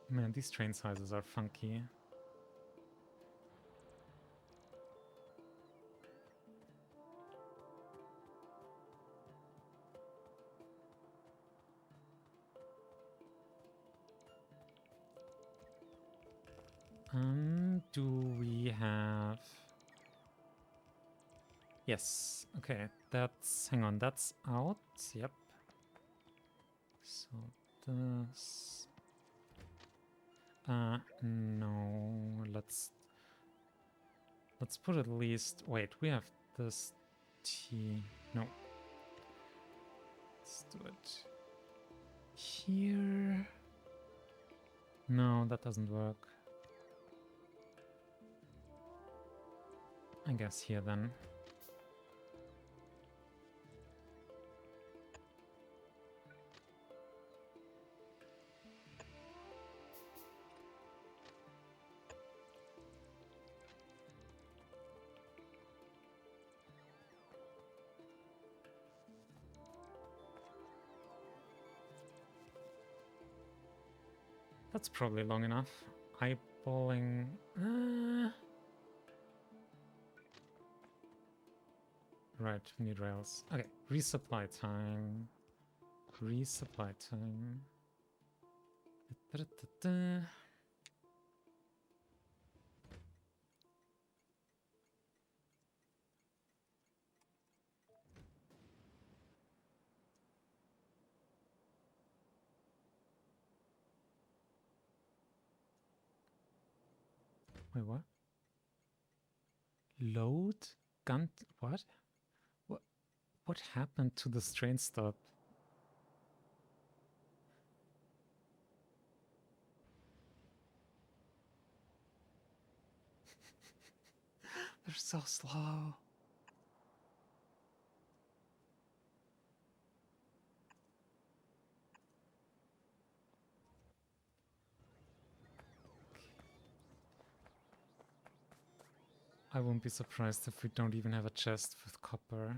Man, these train sizes are funky. Do we have... Yes, okay, that's... Hang on, that's out, yep. So this... no, let's put at least... Wait, we have this T... No. Let's do it here. No, that doesn't work. I guess here then. That's probably long enough. Eyeballing... Right, we need rails. Okay, resupply time. Resupply time. Da-da-da-da. Wait, what? Load? Gun... What? What happened to the train stop? They're so slow. I won't be surprised if we don't even have a chest with copper.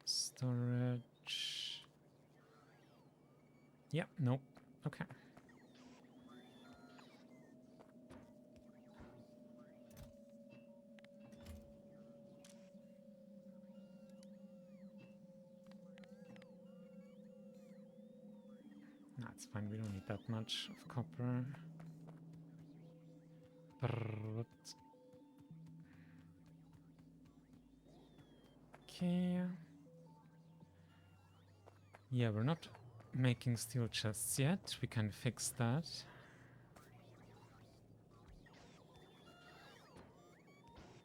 Storage. Yeah, nope. Okay. it's fine. We don't need that much of copper. Okay. Yeah, we're not making steel chests yet. We can fix that.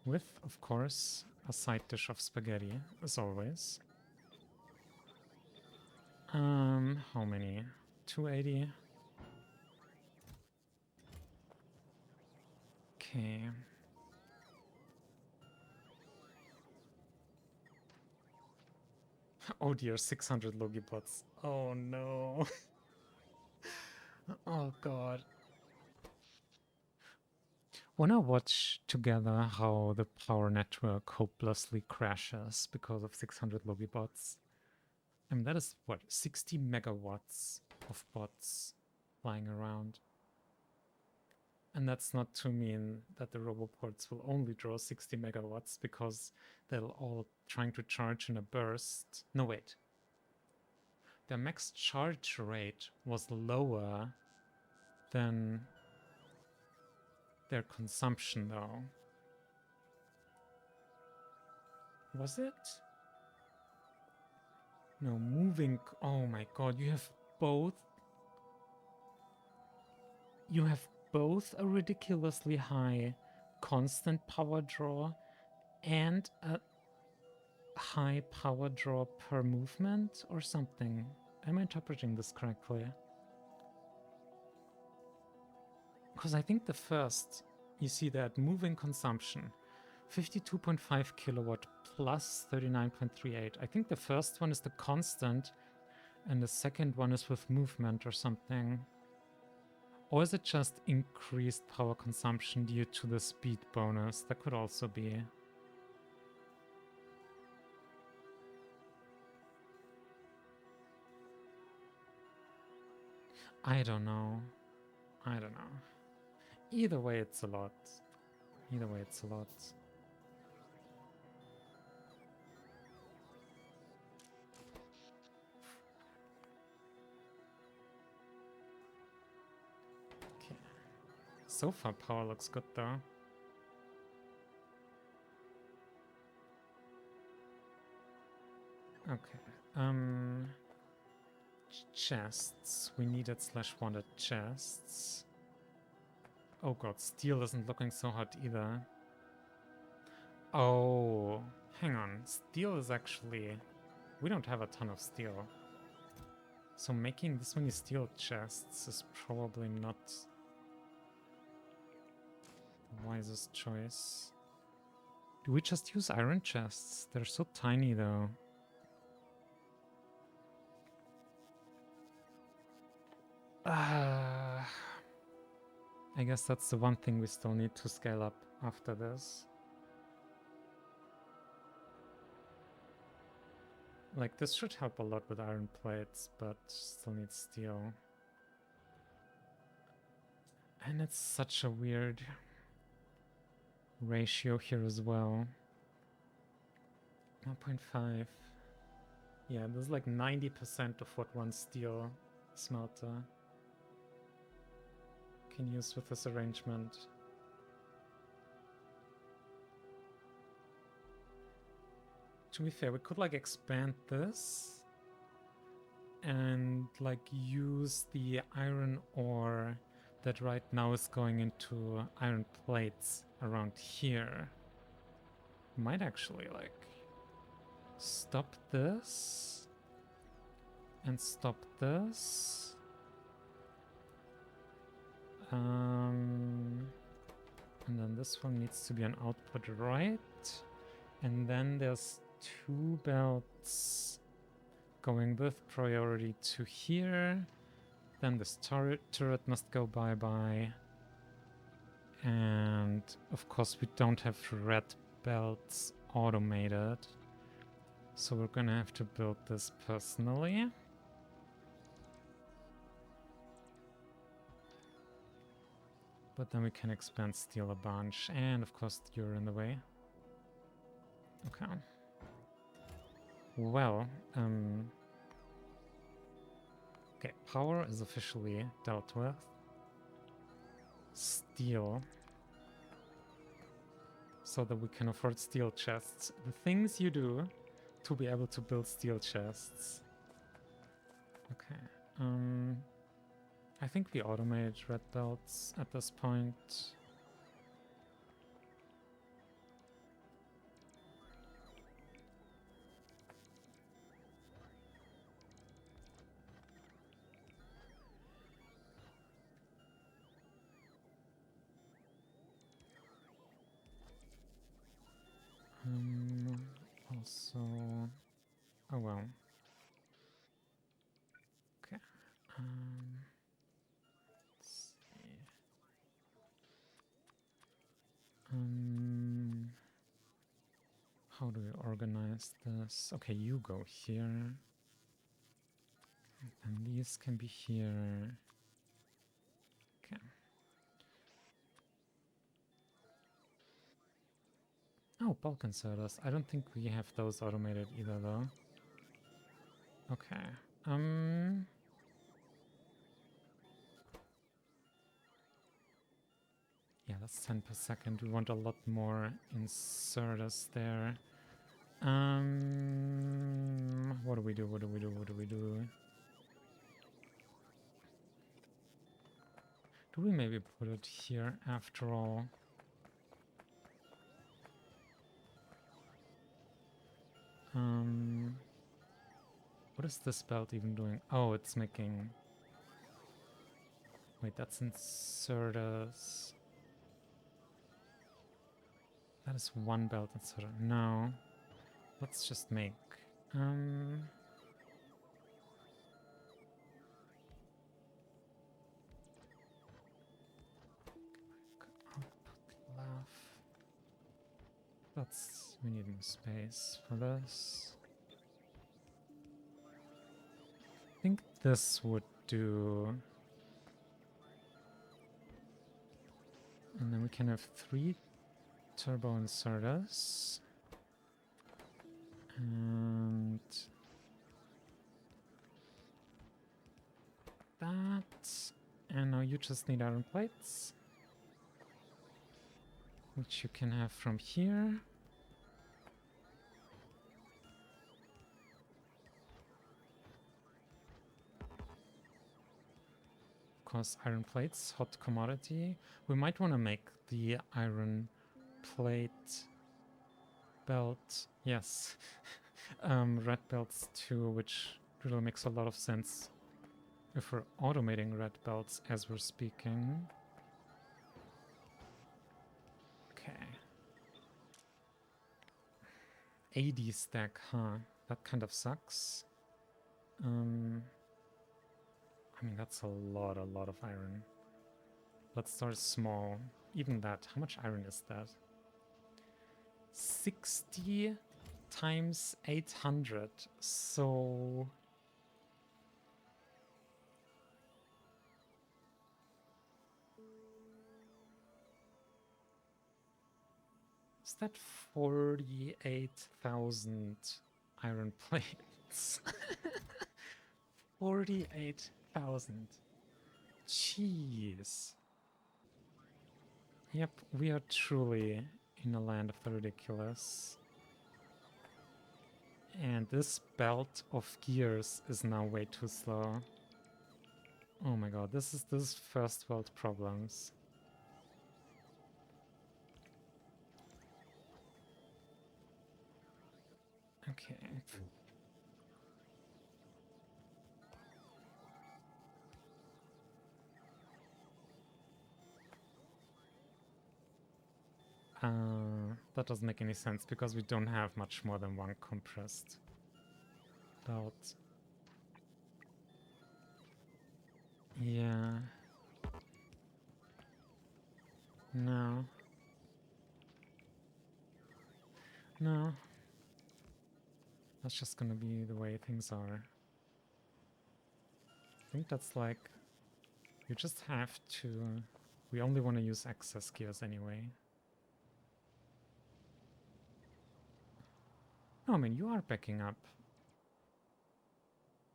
With, of course, a side dish of spaghetti, as always. How many? 280. Okay. Oh dear, 600 Logi bots. Oh no. Oh god. Wanna watch together how the power network hopelessly crashes because of 600 Logi bots? I mean, that is what, 60 megawatts of bots flying around. And that's not to mean that the roboports will only draw 60 megawatts because they'll all trying to charge in a burst. No, wait. Their max charge rate was lower than their consumption, though. Was it? No, moving. Oh my god, you have both. You have both a ridiculously high constant power draw and a high power draw per movement or something. Am I interpreting this correctly? Because I think the first, you see that moving consumption, 52.5 kilowatt plus 39.38. I think the first one is the constant and the second one is with movement or something. Or is it just increased power consumption due to the speed bonus? That could also be. I don't know. I don't know. Either way, it's a lot. Either way, it's a lot. Okay. So far, power looks good though. Okay. Chests. We needed / wanted chests. Oh god, steel isn't looking so hot either. Oh, hang on. Steel is actually... We don't have a ton of steel. So making this many steel chests is probably not the wisest choice. Do we just use iron chests? They're so tiny though. I guess that's the one thing we still need to scale up after this. Like, this should help a lot with iron plates, but still needs steel. And it's such a weird ratio here as well. 1.5. Yeah, this is like 90% of what one steel smelter can use with this arrangement. To be fair, we could like expand this and like use the iron ore that right now is going into iron plates around here. Might actually like stop this and stop this. And then this one needs to be an output right. And then there's 2 belts going with priority to here. Then this turret must go bye-bye. And of course we don't have red belts automated. So we're gonna have to build this personally. But then we can expand steel a bunch. And of course you're in the way. Okay. Well, Okay, power is officially dealt with. Steel. So that we can afford steel chests. The things you do to be able to build steel chests. Okay. I think we automate red belts at this point. Also, oh well. Okay. Let's see. How do we organize this? Okay, you go here. And these can be here. Okay. Oh, bulk inserters. I don't think we have those automated either, though. Okay. Yeah, that's 10 per second. We want a lot more inserters there. What do we do? What do we do? What do we do? Do we maybe put it here after all? What is this belt even doing? Oh, it's making... Wait, that's inserters. That is one belt inserter. No. Let's just make... output left. That's... We need more space for this. I think this would do... And then we can have 3 turbo inserters. And... that... And now you just need iron plates. Which you can have from here. Of course, iron plates, hot commodity. We might want to make the iron plate belt, yes, red belts too, which really makes a lot of sense if we're automating red belts as we're speaking. Okay. 80 stack, huh? That kind of sucks. I mean, that's a lot of iron. Let's start small. Even that, how much iron is that? 60 times 800, so... Is that 48,000 iron plates? 48,000. Jeez. Yep, we are truly in a land of the ridiculous. And this belt of gears is now way too slow. Oh my god, this is first world problems. Okay. That doesn't make any sense because we don't have much more than one compressed belt. Yeah. No. No. That's just gonna be the way things are. I think that's like... You just have to... We only want to use excess gears anyway. No, I mean, you are backing up.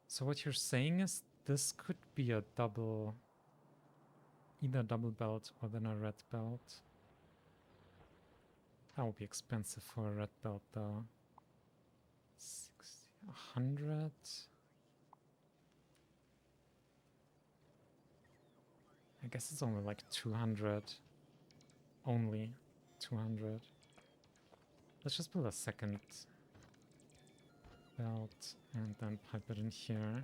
So what you're saying is this could be a double, either double belt or then a red belt. That would be expensive for a red belt though. 60, 100. I guess it's only like 200. Only 200. Let's just build a second belt and then pipe it in here.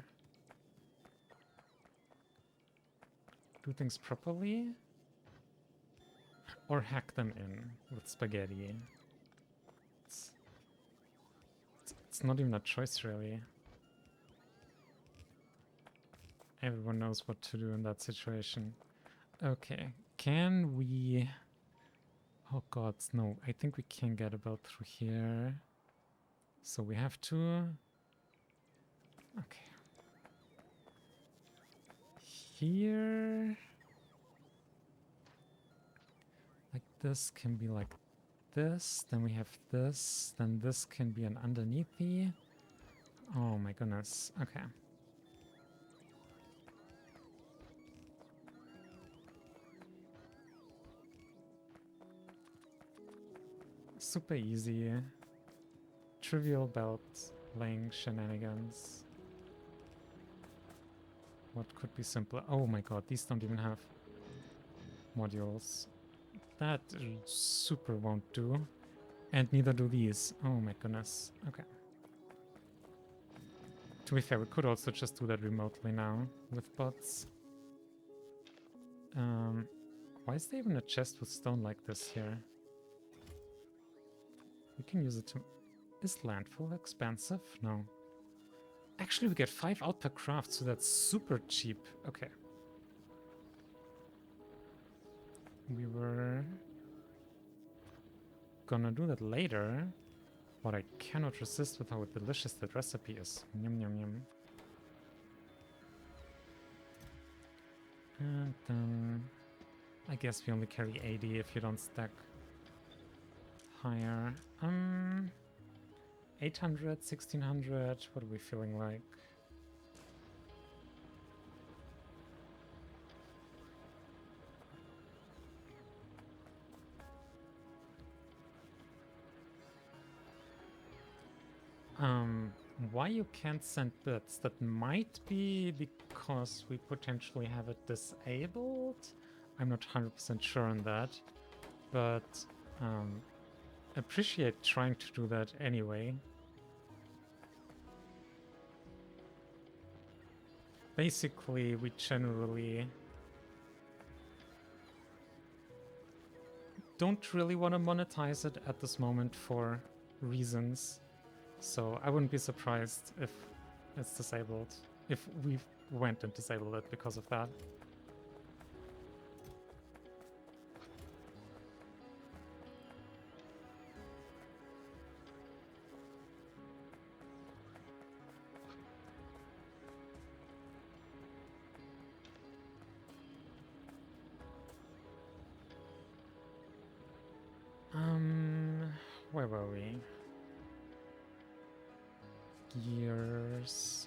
Do things properly? Or hack them in with spaghetti. It's not even a choice, really. Everyone knows what to do in that situation. Okay, can we... Oh god, no, I think we can get about through here. So we have to... Okay. Here... Like this can be like this, then we have this, then this can be an underneathy. Oh my goodness, okay. Super easy. Trivial belt laying shenanigans. What could be simpler? Oh my god, these don't even have modules. That super won't do. And neither do these. Oh my goodness. Okay. To be fair, we could also just do that remotely now with bots. Why is there even a chest with stone like this here? We can use it to... Is landfill expensive? No. Actually, we get 5 out per craft, so that's super cheap. Okay. We were gonna do that later, but I cannot resist with how delicious that recipe is. Yum yum yum. And then I guess we only carry 80 if you don't stack higher. 800, 1600, what are we feeling like? Why you can't send bits? That might be because we potentially have it disabled. I'm not 100% sure on that, but appreciate trying to do that anyway. Basically, we generally don't really want to monetize it at this moment for reasons. So I wouldn't be surprised if it's disabled, if we went and disabled it because of that. Where were we? Gears.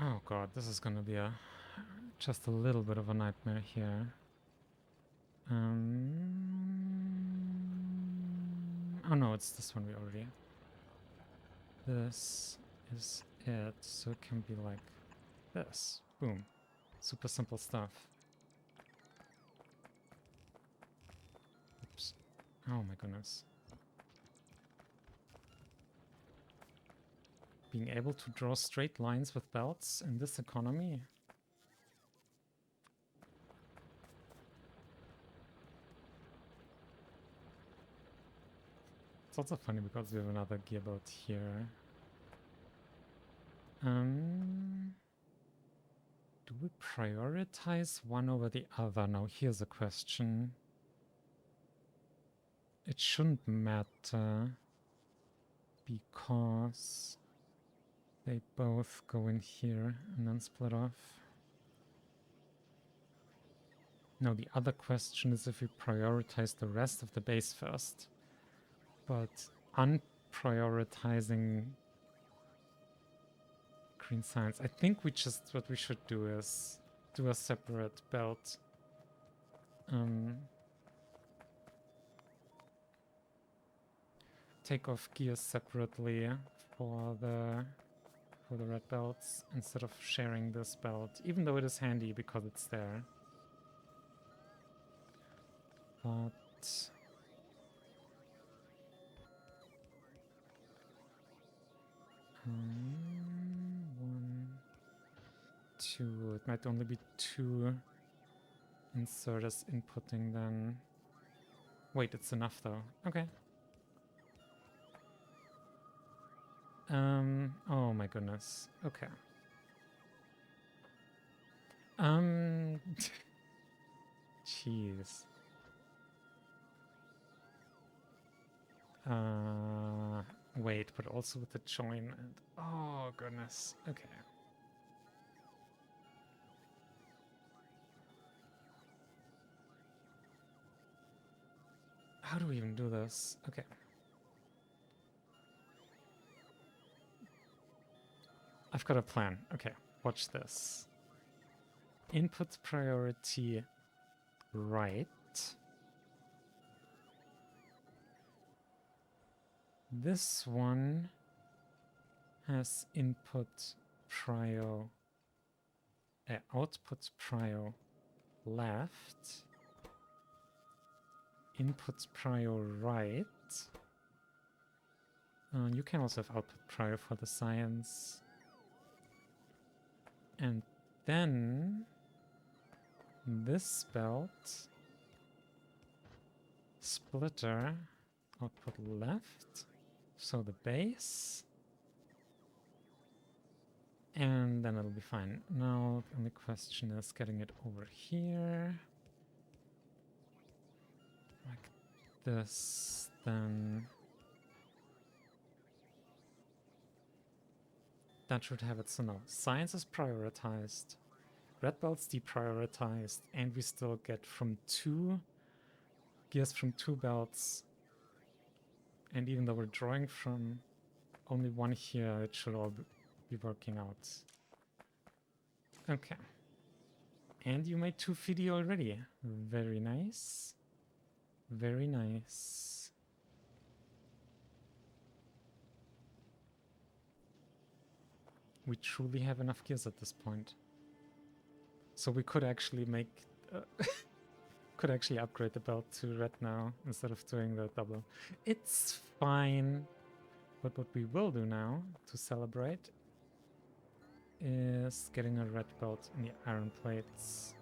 Oh god, this is gonna be just a little bit of a nightmare here. Oh no, it's this one we already... This is it, so it can be like this. Boom. Super simple stuff. Oops. Oh my goodness. Being able to draw straight lines with belts in this economy? It's also funny because we have another gear belt here. Do we prioritize one over the other? Now here's a question. It shouldn't matter. because they both go in here and then split off. Now the other question is if we prioritize the rest of the base first, but unprioritizing green science. I think what we should do is do a separate belt. Take off gears separately for the red belts instead of sharing this belt, even though it is handy because it's there. But 1, 2. It might only be 2 inserters inputting then. Wait, it's enough though. Okay. Oh my goodness. Okay. Jeez. Wait, but also with the join and... Oh goodness. Okay. How do we even do this? Okay. I've got a plan. Okay, watch this. Input priority right. This one has input prio, output prio left. Input prio right. You can also have output prio for the science. And then this belt, splitter, output left, so the base, and then it'll be fine. Now the only question is getting it over here, like this, then that should have it. So now science is prioritized, red belt's deprioritized, and we still get from 2 gears from 2 belts. And even though we're drawing from only 1 here, it should all be working out. Okay. And you made 2 FIDI already. Very nice. Very nice. We truly have enough gears at this point. So we could actually make... could actually upgrade the belt to red now instead of doing the double. It's fine. But what we will do now to celebrate is getting a red belt in the iron plates.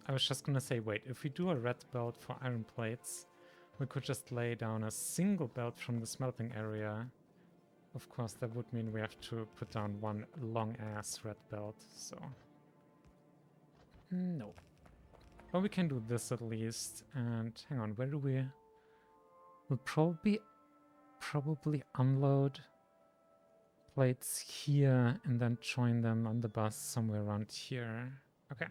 I was just gonna say, wait, if we do a red belt for iron plates, we could just lay down a single belt from the smelting area. Of course, that would mean we have to put down 1 long-ass red belt, so... No. But we can do this at least, and hang on, where do we... We'll probably unload plates here and then join them on the bus somewhere around here. Okay.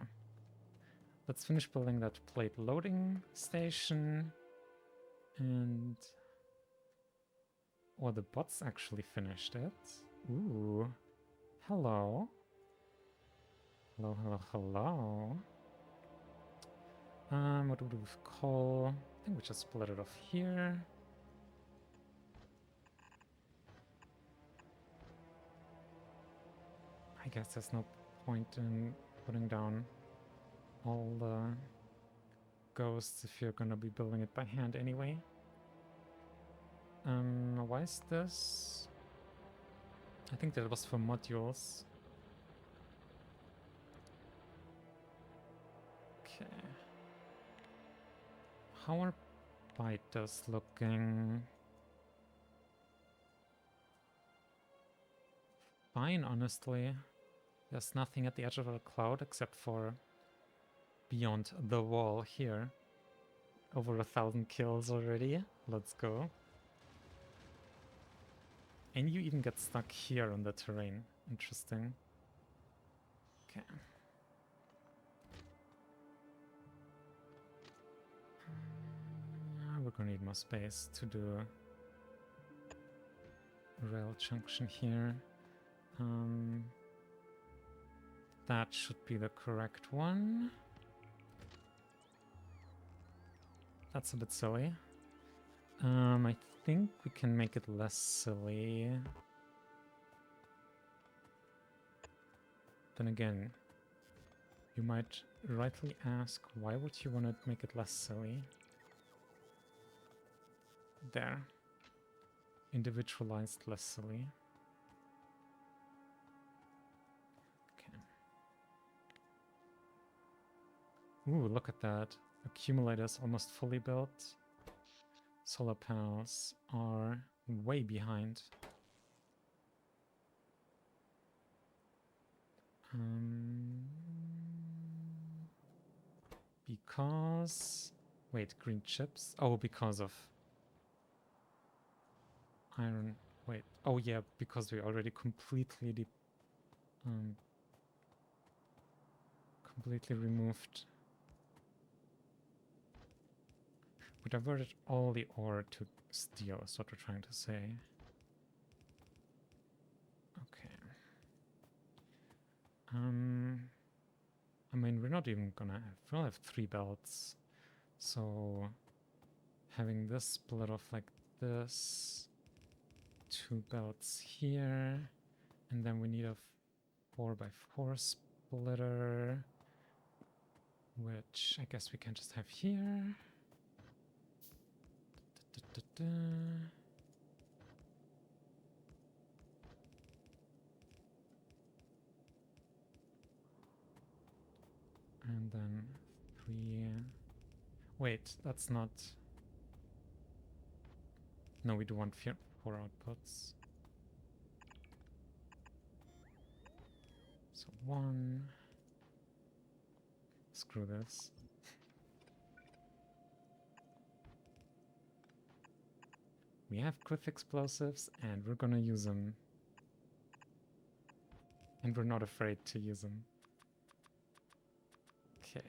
Let's finish building that plate loading station. And... Or the bots actually finished it. Ooh. Hello. Hello, hello, hello. What do we do with coal? I think we just split it off here. I guess there's no point in putting down all the ghosts if you're gonna be building it by hand anyway. Why is this? I think that was for modules. Okay. How are biters looking? Fine, honestly. There's nothing at the edge of a cloud except for beyond the wall here. Over 1,000 kills already. Let's go. And you even get stuck here on the terrain. Interesting. Okay. We're gonna need more space to do a rail junction here. That should be the correct one. That's a bit silly. I think we can make it less silly. Then again, you might rightly ask, why would you want to make it less silly? There. Individualized less silly. Okay. Ooh, look at that. Accumulator is almost fully built. Solar panels are way behind. Because... Wait, green chips? Oh, because of iron. Wait. Oh, yeah, because we already completely removed. We diverted all the ore to steel, is what we're trying to say. Okay. I mean, we're not even gonna have... We'll have 3 belts. So... having this split off like this... 2 belts here... And then we need a 4x4 splitter... which I guess we can just have here... And then 3... Wait, that's not... No, we do want 4 outputs. So 1... Screw this. We have quick explosives, and we're gonna use them. And we're not afraid to use them. Okay.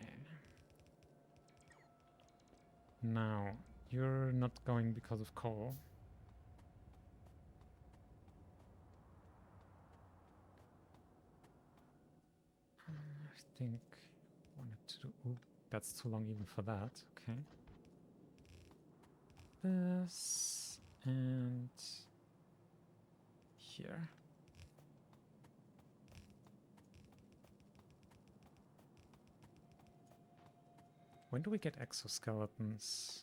Now, you're not going because of coal. I think I wanted to do... Ooh, that's too long even for that. Okay. This and here. When do we get exoskeletons?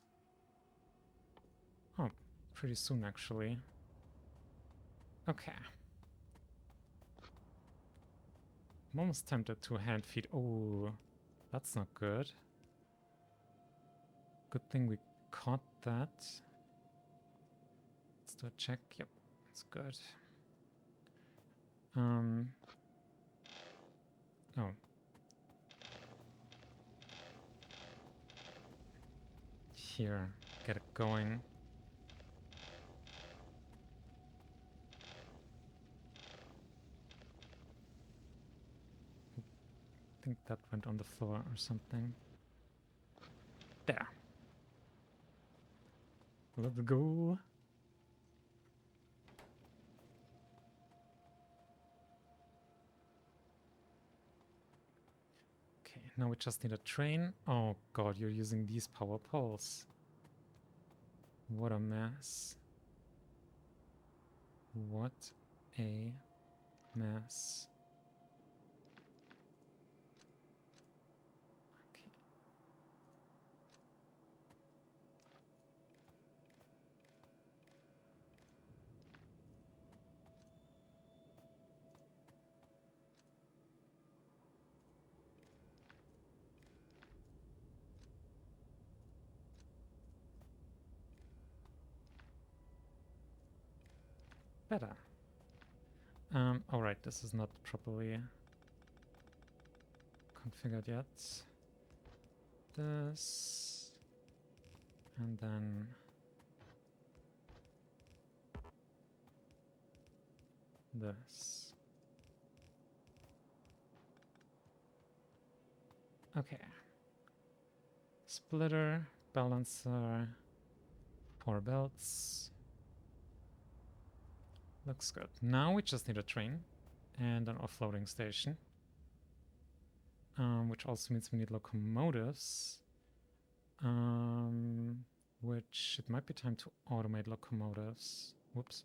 Oh, pretty soon actually. Okay. I'm almost tempted to hand feed. Oh, that's not good. Good thing we caught that. Let's do a check. Yep, it's good. Oh. Here, get it going. I think that went on the floor or something. There. Let's go. Okay, now we just need a train. Oh god, you're using these power poles. What a mess. What a mess. Okay. Better. Alright, this is not properly configured yet. This. And then... this. Okay. Splitter, balancer, 4 belts. Looks good. Now we just need a train and an offloading station. Which also means we need locomotives. Which it might be time to automate locomotives. Whoops.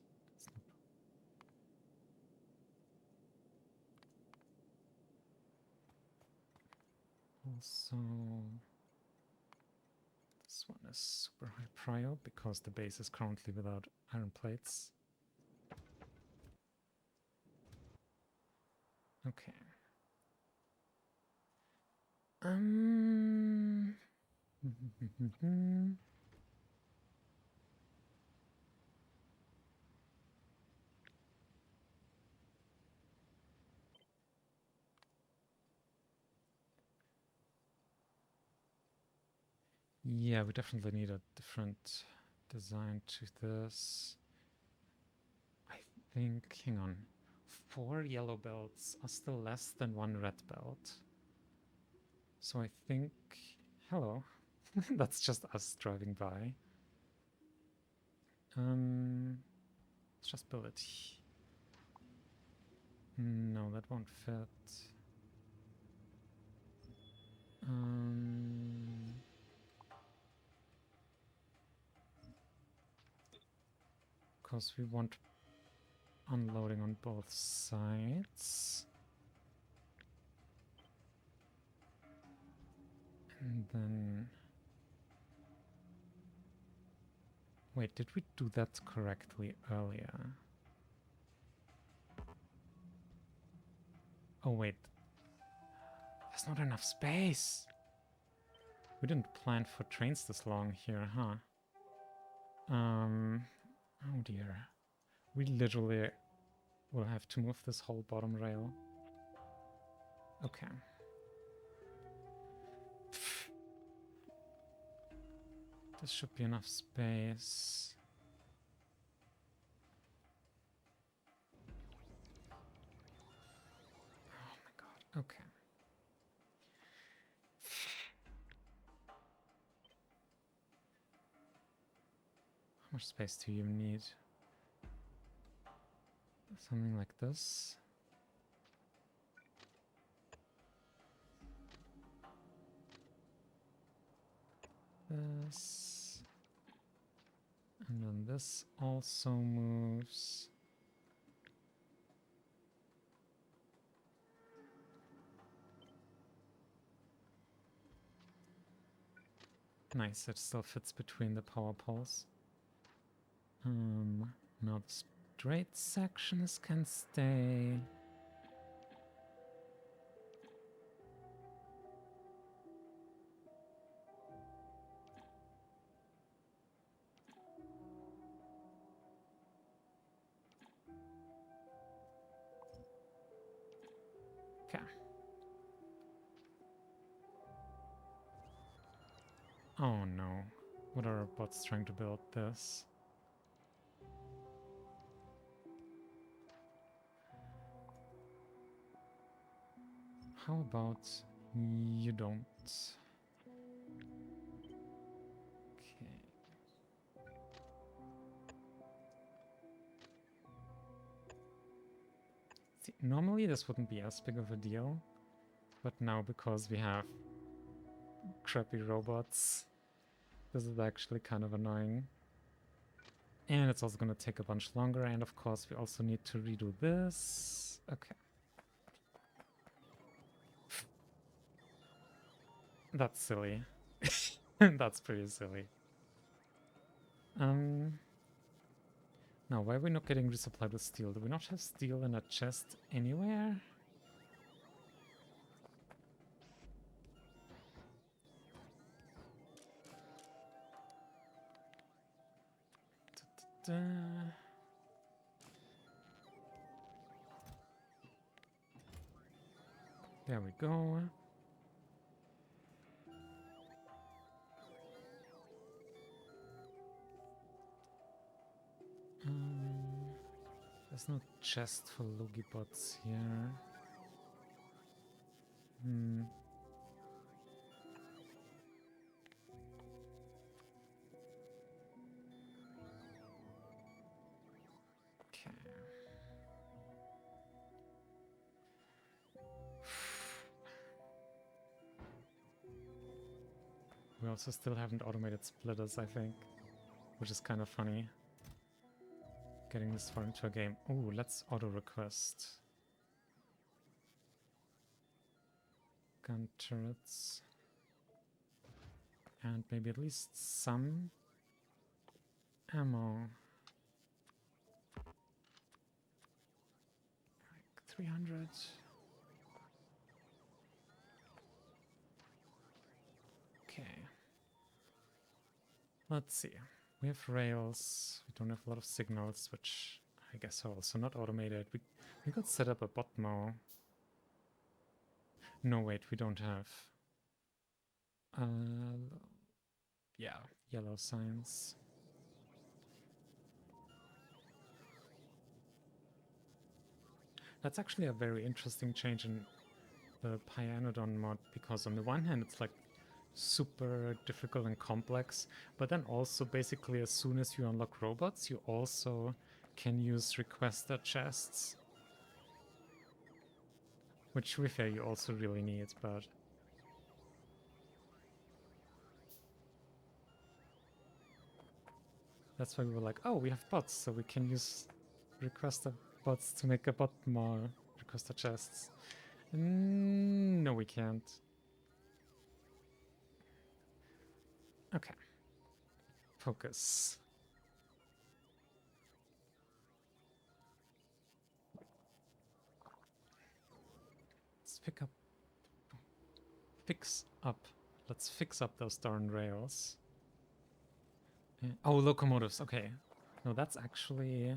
Also, this one is super high prio because the base is currently without iron plates. Okay. Yeah, we definitely need a different design to this. I think, hang on, 4 yellow belts are still less than 1 red belt. So I think, hello, that's just us driving by. Let's just build it. No, that won't fit. Because we want unloading on both sides. And then... Wait, did we do that correctly earlier? Oh wait, there's not enough space! We didn't plan for trains this long here, huh? Oh dear. We literally will have to move this whole bottom rail. Okay. This should be enough space. Oh my god, okay. How much space do you need? Something like this. This. And then this also moves. Nice, it still fits between the power poles. Now the straight sections can stay. Okay. Oh no. What are our bots trying to build this? How about you don't? Okay. See, normally this wouldn't be as big of a deal, but now because we have crappy robots, this is actually kind of annoying. And it's also going to take a bunch longer, and of course we also need to redo this. Okay. That's silly. That's pretty silly. Now, why are we not getting resupplied with steel? Do we not have steel in a chest anywhere? Da, da, da. There we go. This There's no chest for Logibots here. Okay. We also still haven't automated splitters, I think, which is kind of funny. Getting this far into a game. Oh, let's auto-request. Gun turrets. And maybe at least some ammo. Like 300. Okay. Let's see. We have rails. We don't have a lot of signals, which I guess are also not automated. We could set up a botmo. No, wait, we don't have. Yeah, yellow signs. That's actually a very interesting change in the Pyanodon mod, because on the one hand it's like super difficult and complex, but then also basically as soon as you unlock robots, you also can use requester chests. Which, to be fair, you also really need, but... That's why we were like, oh, we have bots, so we can use requester bots to make a bot more requester chests. No, we can't. Okay. Focus. Let's fix up. Let's fix up those darn rails. Oh, locomotives. Okay. No, that's actually...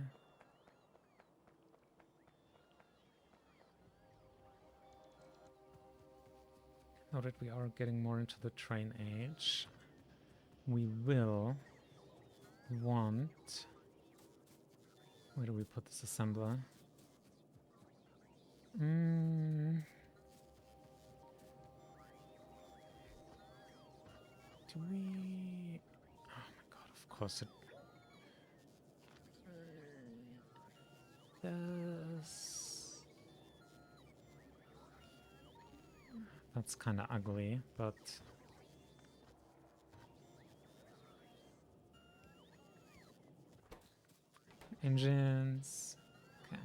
Now that we are getting more into the train age, we will want... Where do we put this assembler? Do we... Oh my god, of course it... That's kind of ugly, but... Engines... Okay.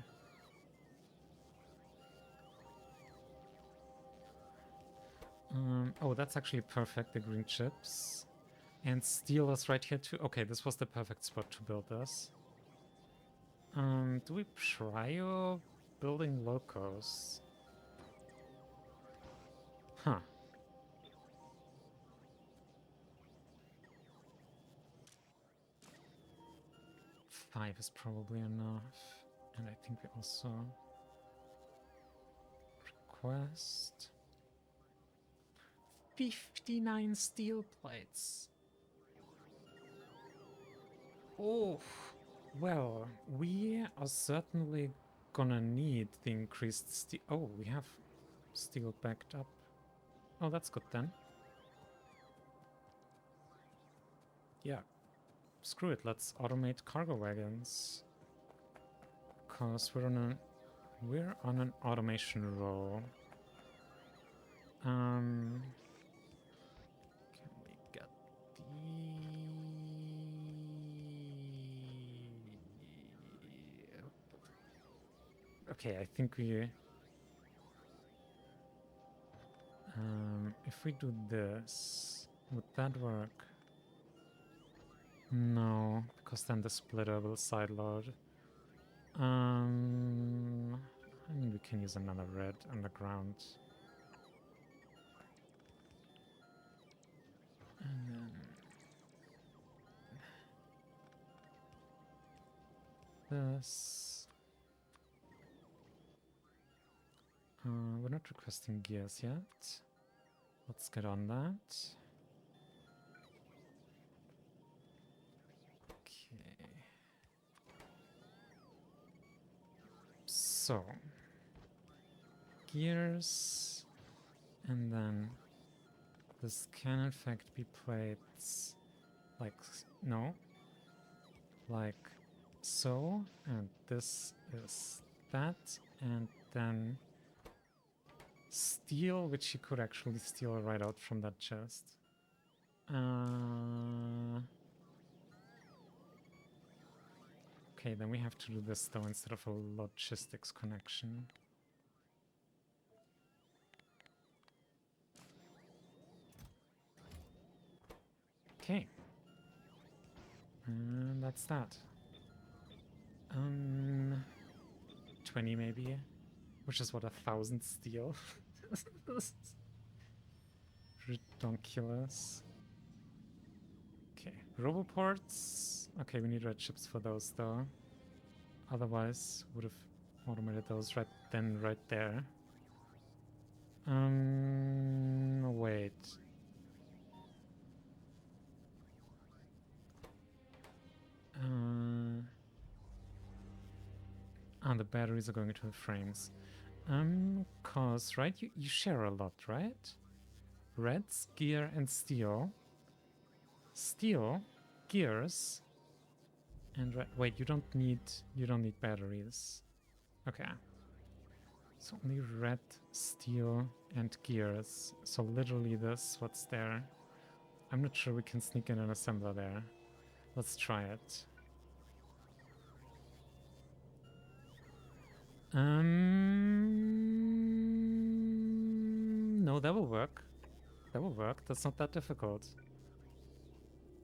Oh, that's actually perfect, the green chips. And steel is right here too. Okay, this was the perfect spot to build this. Do we prio building locos? Huh. Five is probably enough. And I think we also request 59 steel plates. Oh, well, we are certainly gonna need the increased steel. Oh, we have steel backed up. Oh, that's good then. Yeah. Screw it, let's automate cargo wagons. Cause we're on an automation roll. Can we get the... Okay, I think we... if we do this, would that work? No, because then the splitter will sideload. I mean, we can use another red underground. And then this. We're not requesting gears yet. Let's get on that. Okay. So, gears, and then this can in fact be plates like, no, like so, and this is that, and then steel, which you could actually steal right out from that chest. Okay, then we have to do this though instead of a logistics connection. Okay. And that's that. 20 maybe, which is what, 1,000 steel? Ridiculous. Okay, roboports. Okay, we need red chips for those though. Otherwise, would have automated those right then, right there. Wait. The batteries are going into the frames. Cause, right, you share a lot, right? Reds, gear, and steel. Steel, gears, and wait, you don't need batteries. Okay. So only red, steel, and gears. So literally this, what's there? I'm not sure we can sneak in an assembler there. Let's try it. No, that will work. That will work. That's not that difficult.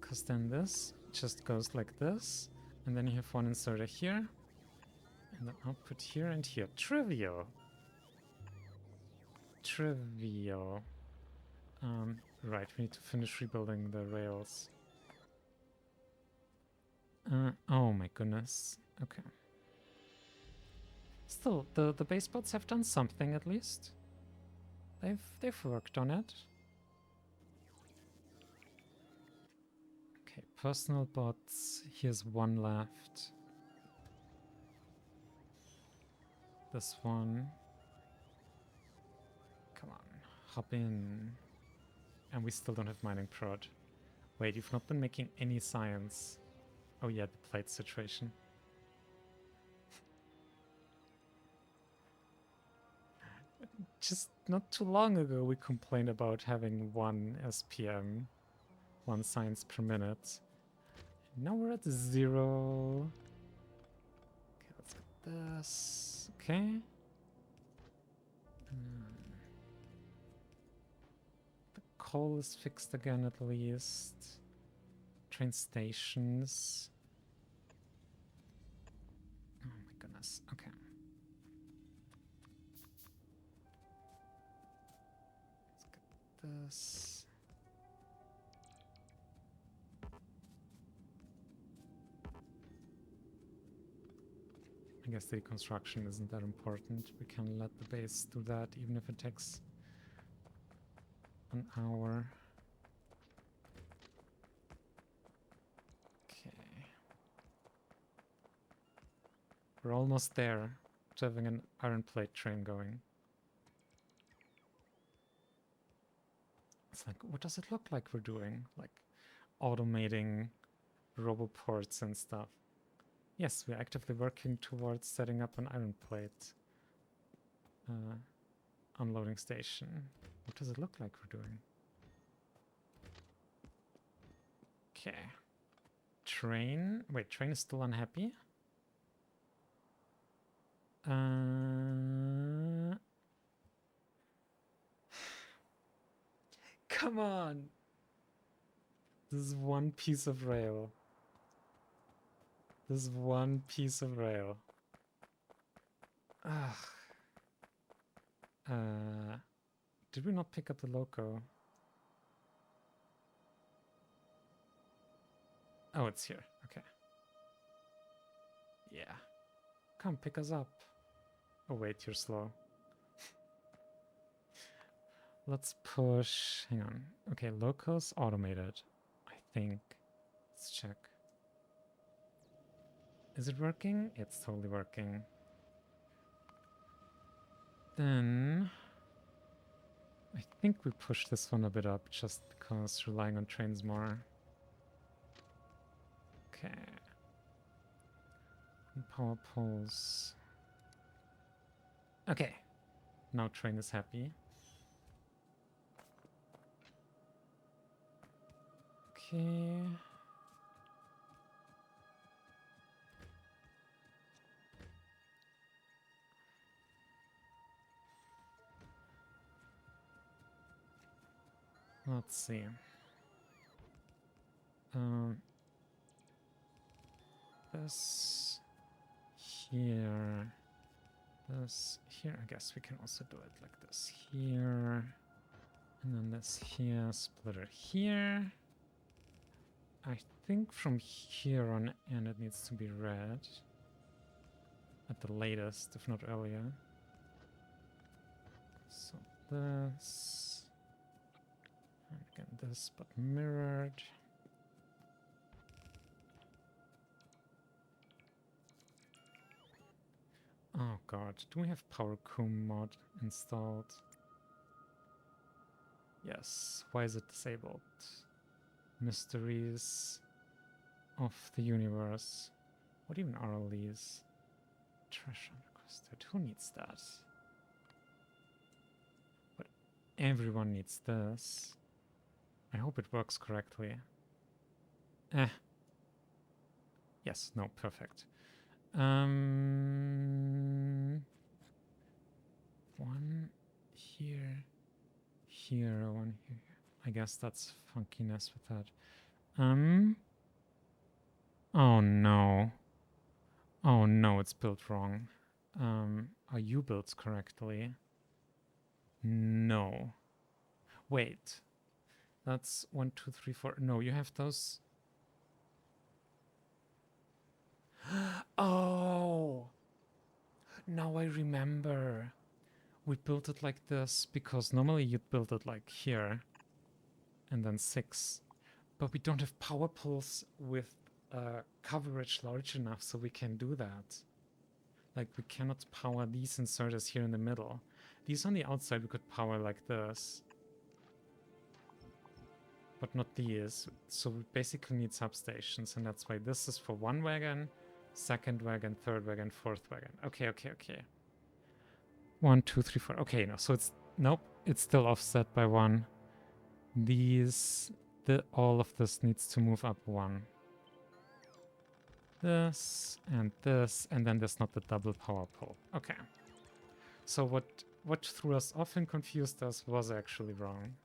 Because then this just goes like this. And then you have one inserter here. And then output here and here. Trivial. Trivial. Right, we need to finish rebuilding the rails. Oh my goodness. Okay. Still, the base bots have done something at least. They've worked on it. Okay, personal bots. Here's one left. This one. Come on, hop in. And we still don't have mining prod. Wait, you've not been making any science. Oh yeah, the plate situation. Just not too long ago we complained about having one SPM, one science per minute. Now we're at 0. Okay, let's get this. Okay. The coal is fixed again at least. Train stations. Oh my goodness. Okay. Let's get this. I guess the construction isn't that important. We can let the base do that even if it takes an hour. Okay. We're almost there to having an iron plate train going. It's like, what does it look like we're doing? Like automating roboports and stuff. Yes, we're actively working towards setting up an iron plate unloading station. What does it look like we're doing? Okay. Train. Wait, train is still unhappy? Come on! This is one piece of rail. This is one piece of rail. Ugh. Did we not pick up the loco? Oh, it's here. Okay. Yeah. Come, pick us up. Oh, wait, you're slow. Let's push... Hang on. Okay, locos automated. I think. Let's check. Is it working? It's totally working. Then I think we push this one a bit up just because relying on trains more. Okay. And power poles. Okay. Now train is happy. Okay. Let's see. This here. This here. I guess we can also do it like this here. And then this here. Splitter here. I think from here on in it needs to be red. At the latest, if not earlier. So this. And again this, but mirrored. Oh god, do we have Power Coom mod installed? Yes. Why is it disabled? Mysteries of the universe. What even are all these? Trash unrequested. Who needs that? But everyone needs this. I hope it works correctly. Yes, no, perfect. One here, here, one here. I guess that's funkiness with that. Oh no. Oh no, it's built wrong. Are you built correctly? No. Wait. That's 1, 2, 3, 4. No, you have those. Oh! Now I remember. We built it like this because normally you'd build it like here. And then 6. But we don't have power poles with coverage large enough so we can do that. Like, we cannot power these inserters here in the middle. These on the outside we could power like this. But not these. So we basically need substations, and that's why this is for one wagon, second wagon, third wagon, fourth wagon. Okay, okay, okay. 1, 2, 3, 4. Okay, no, so it's... Nope, it's still offset by 1. These... all of this needs to move up 1. This, and then there's not the double power pole. Okay. So what threw us off and confused us was actually wrong.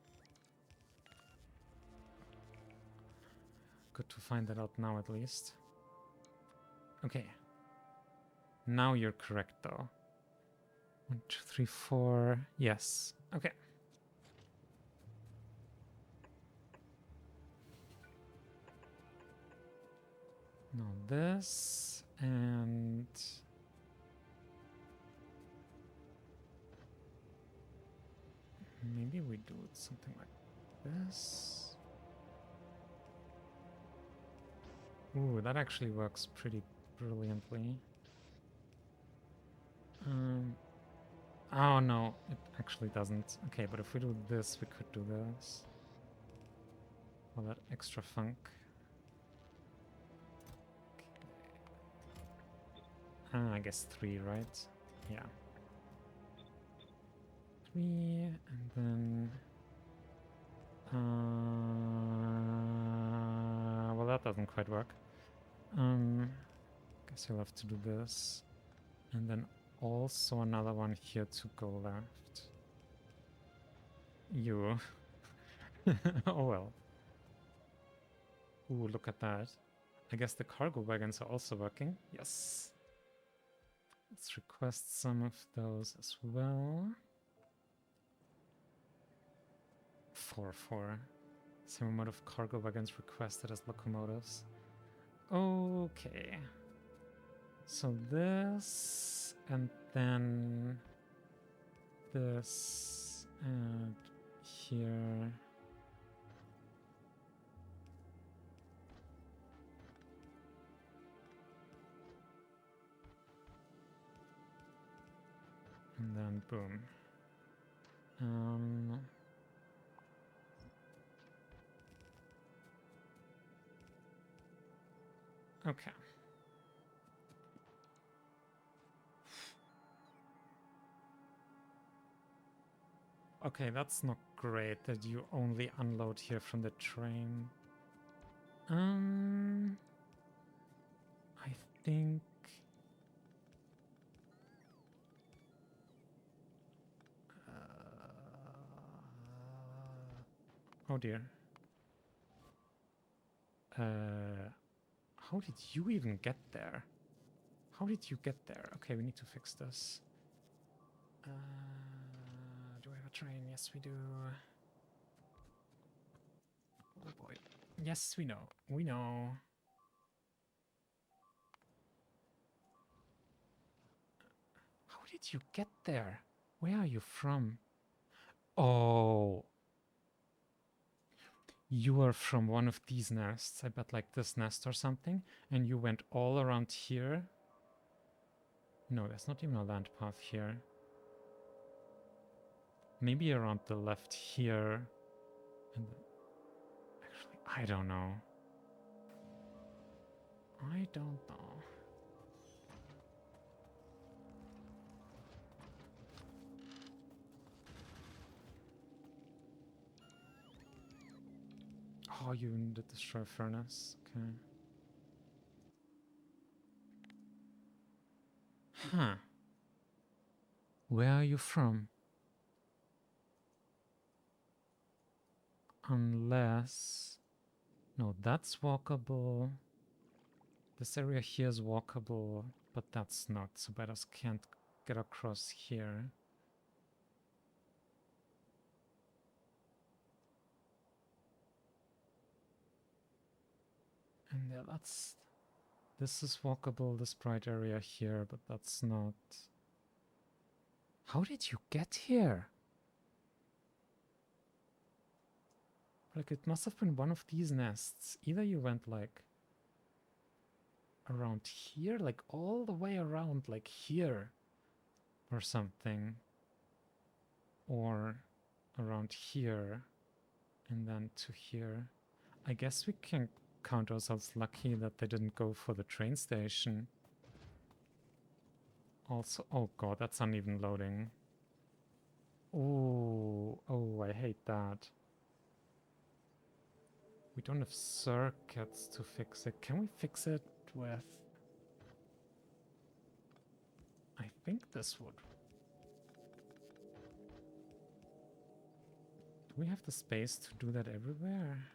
Good to find that out now, at least. Okay. Now you're correct, though. 1, 2, 3, 4. Yes. Okay. Now this, and... maybe we do it something like this. Ooh, that actually works pretty brilliantly. Oh no, it actually doesn't. Okay, but if we do this, we could do this. All that extra funk. I guess 3, right? Yeah. 3, and then... well, that doesn't quite work. Guess you'll have to do this. And then also another one here to go left. You. Oh well. Ooh, look at that. I guess the cargo wagons are also working. Yes. Let's request some of those as well. 4, 4. Same amount of cargo wagons requested as locomotives. Okay. So this, and then this, and here. And then boom. Okay. Okay, that's not great that you only unload here from the train. I think... oh dear. How did you even get there? How did you get there? Okay, we need to fix this. Do we have a train? Yes, we do. Oh boy. Yes, we know. We know. How did you get there? Where are you from? Oh. You are from one of these nests. I bet like this nest or something. And you went all around here. No, there's not even a land path here. Maybe around the left here. And actually, I don't know. I don't know. Oh, you did destroy a furnace. Okay. Huh. Where are you from? Unless... no, that's walkable. This area here is walkable, but that's not. So Batters can't get across here. And yeah, that's... this is walkable, this bright area here, but that's not... how did you get here? Like, it must have been one of these nests. Either you went, like, around here, like, all the way around, like, here, or something. Or around here, and then to here. I guess we can count ourselves lucky that they didn't go for the train station. Also, oh god, that's uneven loading. Oh, I hate that. We don't have circuits to fix it. Can we fix it with... I think this would. Do we have the space to do that everywhere?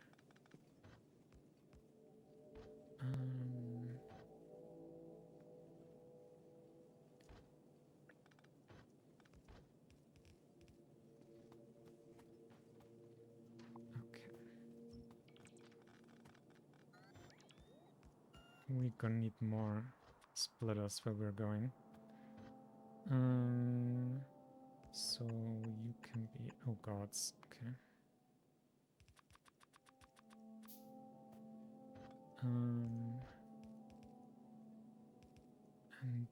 Okay. We're gonna need more splitters where we're going. So you can be... oh gods, okay. And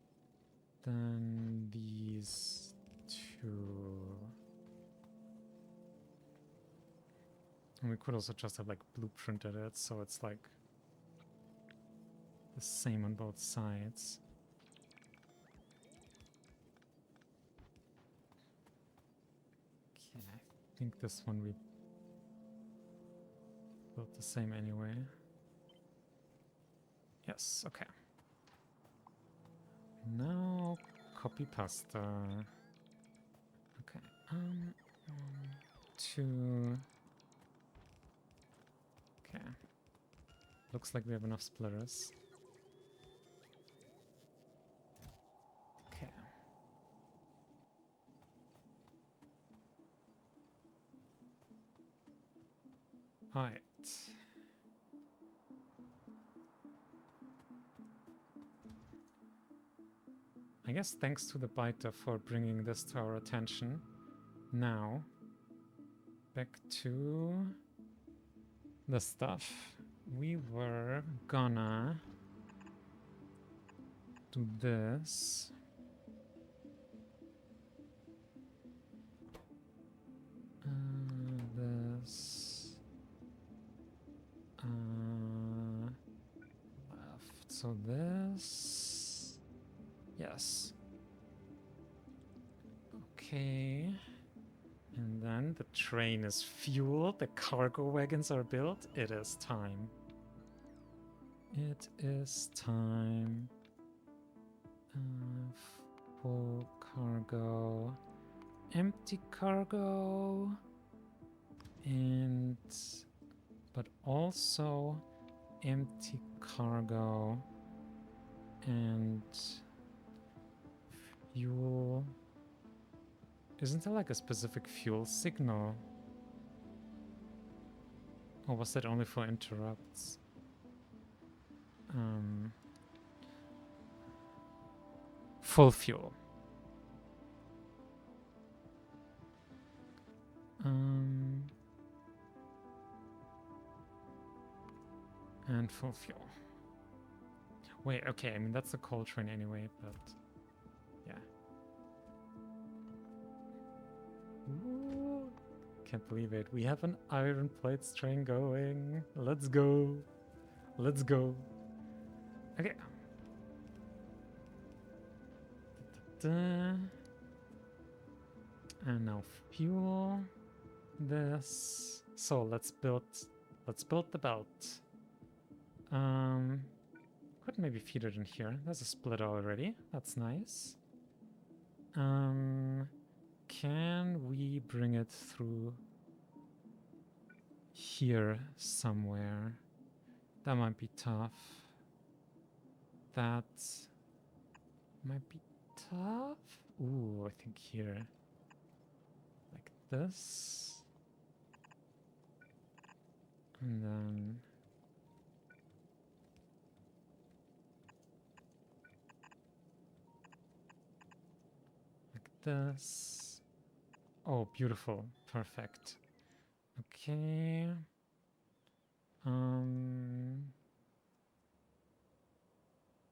then these two. And we could also just have like blueprinted it, so it's like the same on both sides. Okay, I think this one we built the same anyway. Yes, okay. Now copy pasta. Okay, 1, 2. Okay. Looks like we have enough splitters. Okay. Alright. I guess thanks to the biter for bringing this to our attention. Now, back to the stuff. We were gonna do this. So this... Yes. Okay. And then the train is fueled, the cargo wagons are built. It is time. It is time. Full cargo. Empty cargo. And... But also empty cargo. And... Fuel... Isn't there like a specific fuel signal? Or was that only for interrupts? Full fuel. And full fuel. Wait, okay, I mean that's the coal train anyway, but yeah. Ooh, can't believe it. We have an iron plates train going. Let's go. Let's go. Okay. And now fuel this. So let's build the belt. Could maybe feed it in here. There's a split already. That's nice. Can we bring it through here somewhere? That might be tough. That might be tough. Ooh, I think here. Like this. And then... like this. Oh, beautiful. Perfect. Okay.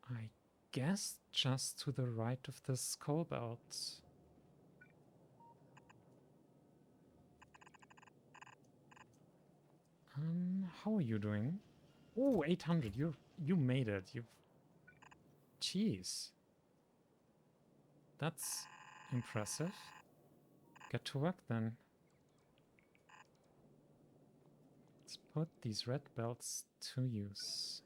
I guess just to the right of the skull belt. How are you doing? Oh, 800. You made it. You've... Jeez. That's impressive. Get to work then. Let's put these red belts to use.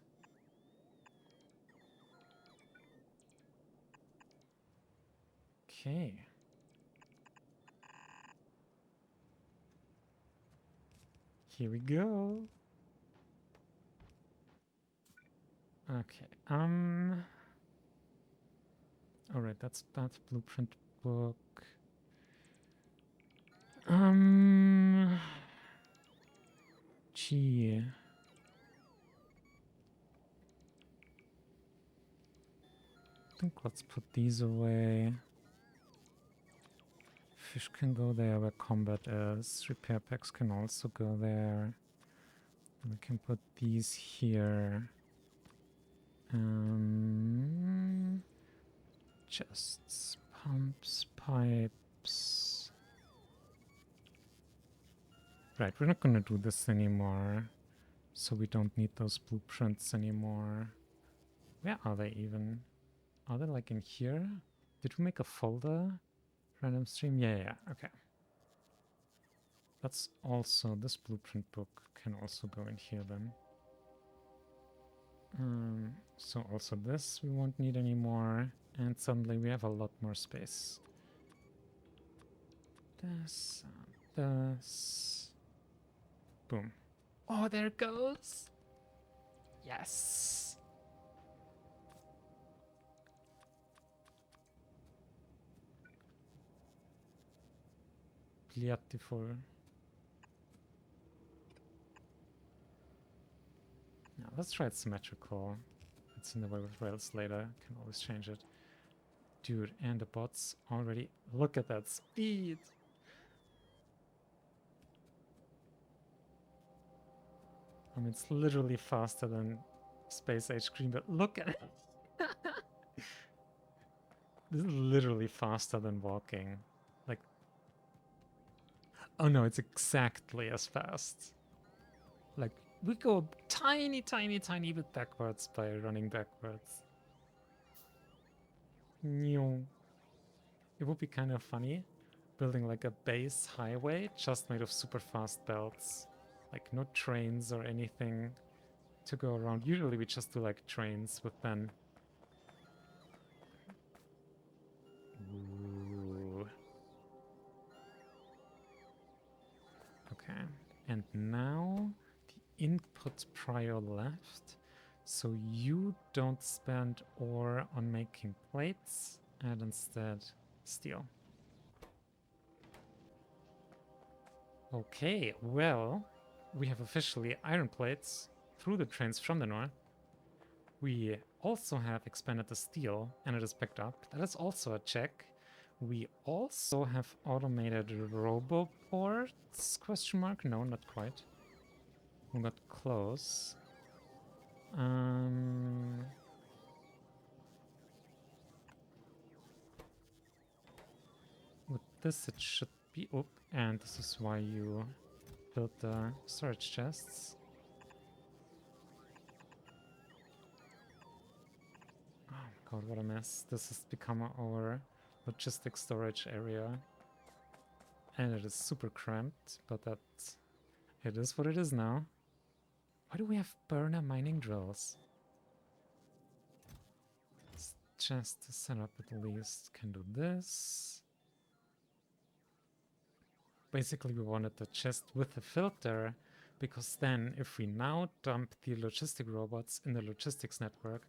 Okay. Here we go. Okay. All right, that's that blueprint book. Gee. I think let's put these away. Fish can go there where combat is. Repair packs can also go there. We can put these here. Chests, pumps, pipes. Right, we're not gonna do this anymore. So we don't need those blueprints anymore. Where are they even? Are they like in here? Did we make a folder? Random stream? Yeah, okay. That's also, this blueprint book can also go in here then. So also this we won't need anymore. And suddenly we have a lot more space. This, this. Boom. Oh, there it goes. Yes. Beautiful. Now let's try it symmetrical. It's in the way with rails later. Can always change it. Dude, and the bots already... Look at that speed! I mean, it's literally faster than Space Age Green, but look at it! This is literally faster than walking. Like... Oh no, it's exactly as fast. Like, We go tiny, tiny, tiny bit backwards by running backwards. It would be kind of funny building like a base highway just made of super fast belts. Like no trains or anything to go around. Usually we just do like trains with then. Ooh. Okay. And now the input prior left. So you don't spend ore on making plates and instead steel. Okay, well, we have officially iron plates through the trains from the north. We also have expanded the steel and it is picked up. That is also a check. We also have automated roboports? Question mark? No, not quite. We got close. With this, it should be. Oh, and this is why you built the storage chests. Oh god, what a mess. This has become our logistic storage area. And it is super cramped, but it is what it is now. Why do we have burner mining drills? This chest to set up at least can do this. Basically, we wanted the chest with the filter, because then if we now dump the logistic robots in the logistics network,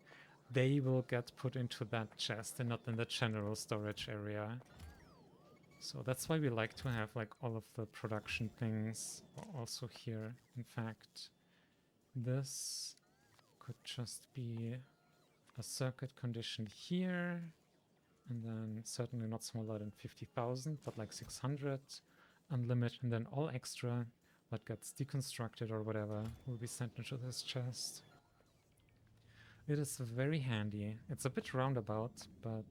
they will get put into that chest and not in the general storage area. So that's why we like to have like all of the production things also here. In fact, this could just be a circuit condition here, and then certainly not smaller than 50,000, but like 600, unlimited, and then all extra that gets deconstructed or whatever will be sent into this chest. It is very handy. It's a bit roundabout, but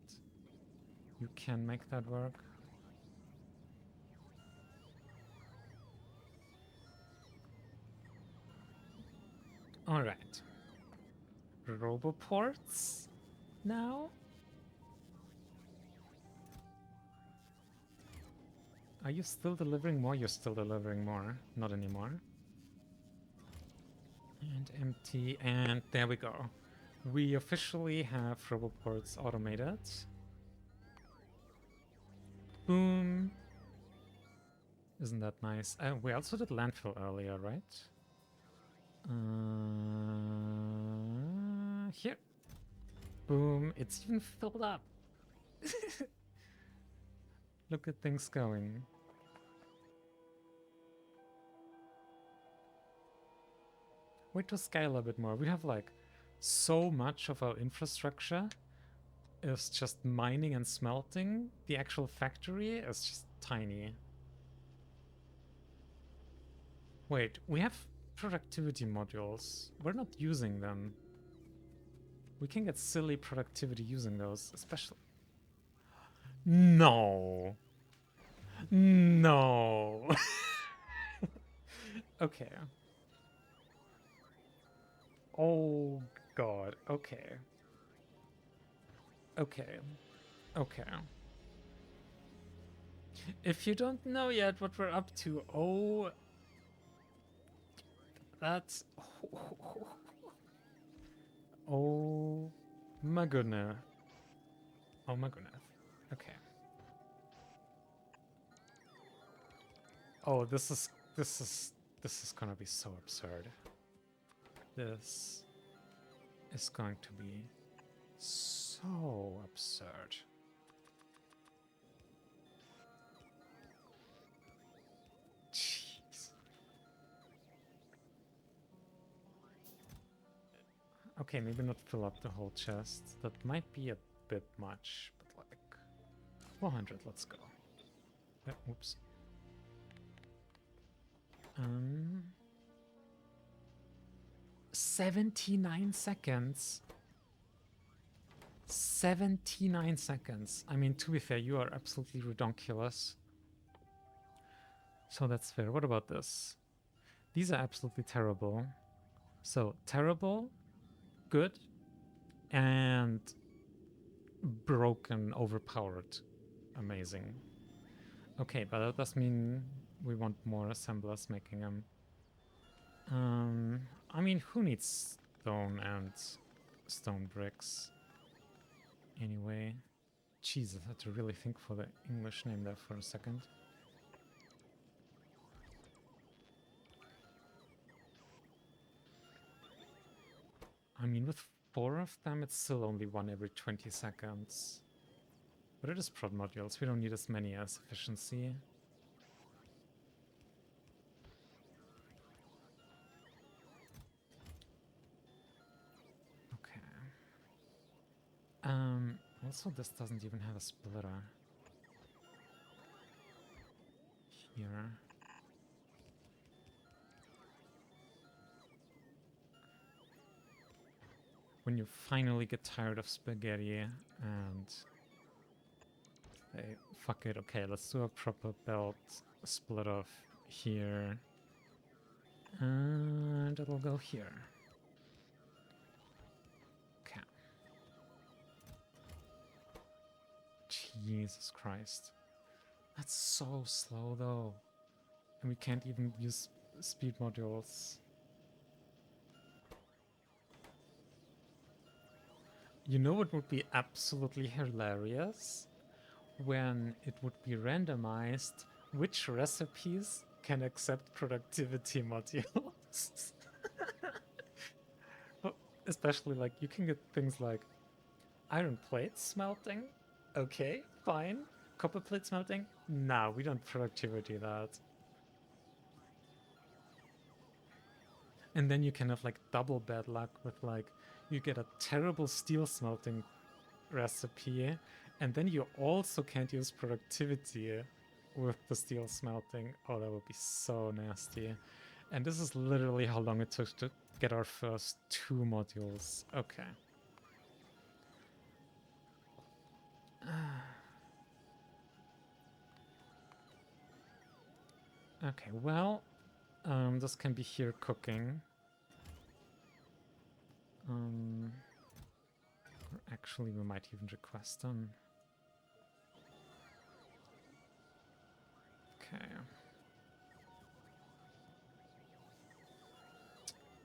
you can make that work. All right. Roboports now? Are you still delivering more? You're still delivering more. Not anymore. And empty. And there we go. We officially have roboports automated. Boom. Isn't that nice? We also did landfill earlier, right? Here. Boom. It's even filled up. Look at things going. Wait to scale a bit more. We have like so much of our infrastructure is just mining and smelting. The actual factory is just tiny. Wait, we have productivity modules. We're not using them. We can get silly productivity using those, especially. No. No. Okay. Oh god. Okay. Okay. Okay. If you don't know yet what we're up to, oh, that's... Oh my goodness. Oh my goodness. Okay. Oh, this is gonna be so absurd. This is going to be so absurd. Jeez. Okay, maybe not fill up the whole chest. That might be a bit much, but like 400, let's go. Oops. 79 seconds. 79 seconds. I mean, to be fair, you are absolutely redonkulous. So that's fair. What about this? These are absolutely terrible. So terrible, good, and broken, overpowered. Amazing. Okay, but that does mean we want more assemblers making them. I mean, who needs stone and stone bricks? Anyway. Jesus, I had to really think for the English name there for a second. I mean, with 4 of them, it's still only one every 20 seconds. But it is prod modules. We don't need as many as efficiency. Okay. Also, this doesn't even have a splitter. Here. When you finally get tired of spaghetti and say, fuck it, okay, let's do a proper belt split off here. And it'll go here. Okay. Jesus Christ. That's so slow though. And we can't even use speed modules. You know what would be absolutely hilarious? When it would be randomized which recipes can accept productivity modules. Especially like you can get things like iron plate smelting. Okay, fine. Copper plate smelting? Nah, we don't productivity that. And then you can have like double bad luck with like you get a terrible steel smelting recipe, and then you also can't use productivity with the steel smelting. Oh, that would be so nasty. And this is literally how long it took to get our first 2 modules. Okay. Okay, well, this can be here cooking. Or actually, we might even request them. Okay.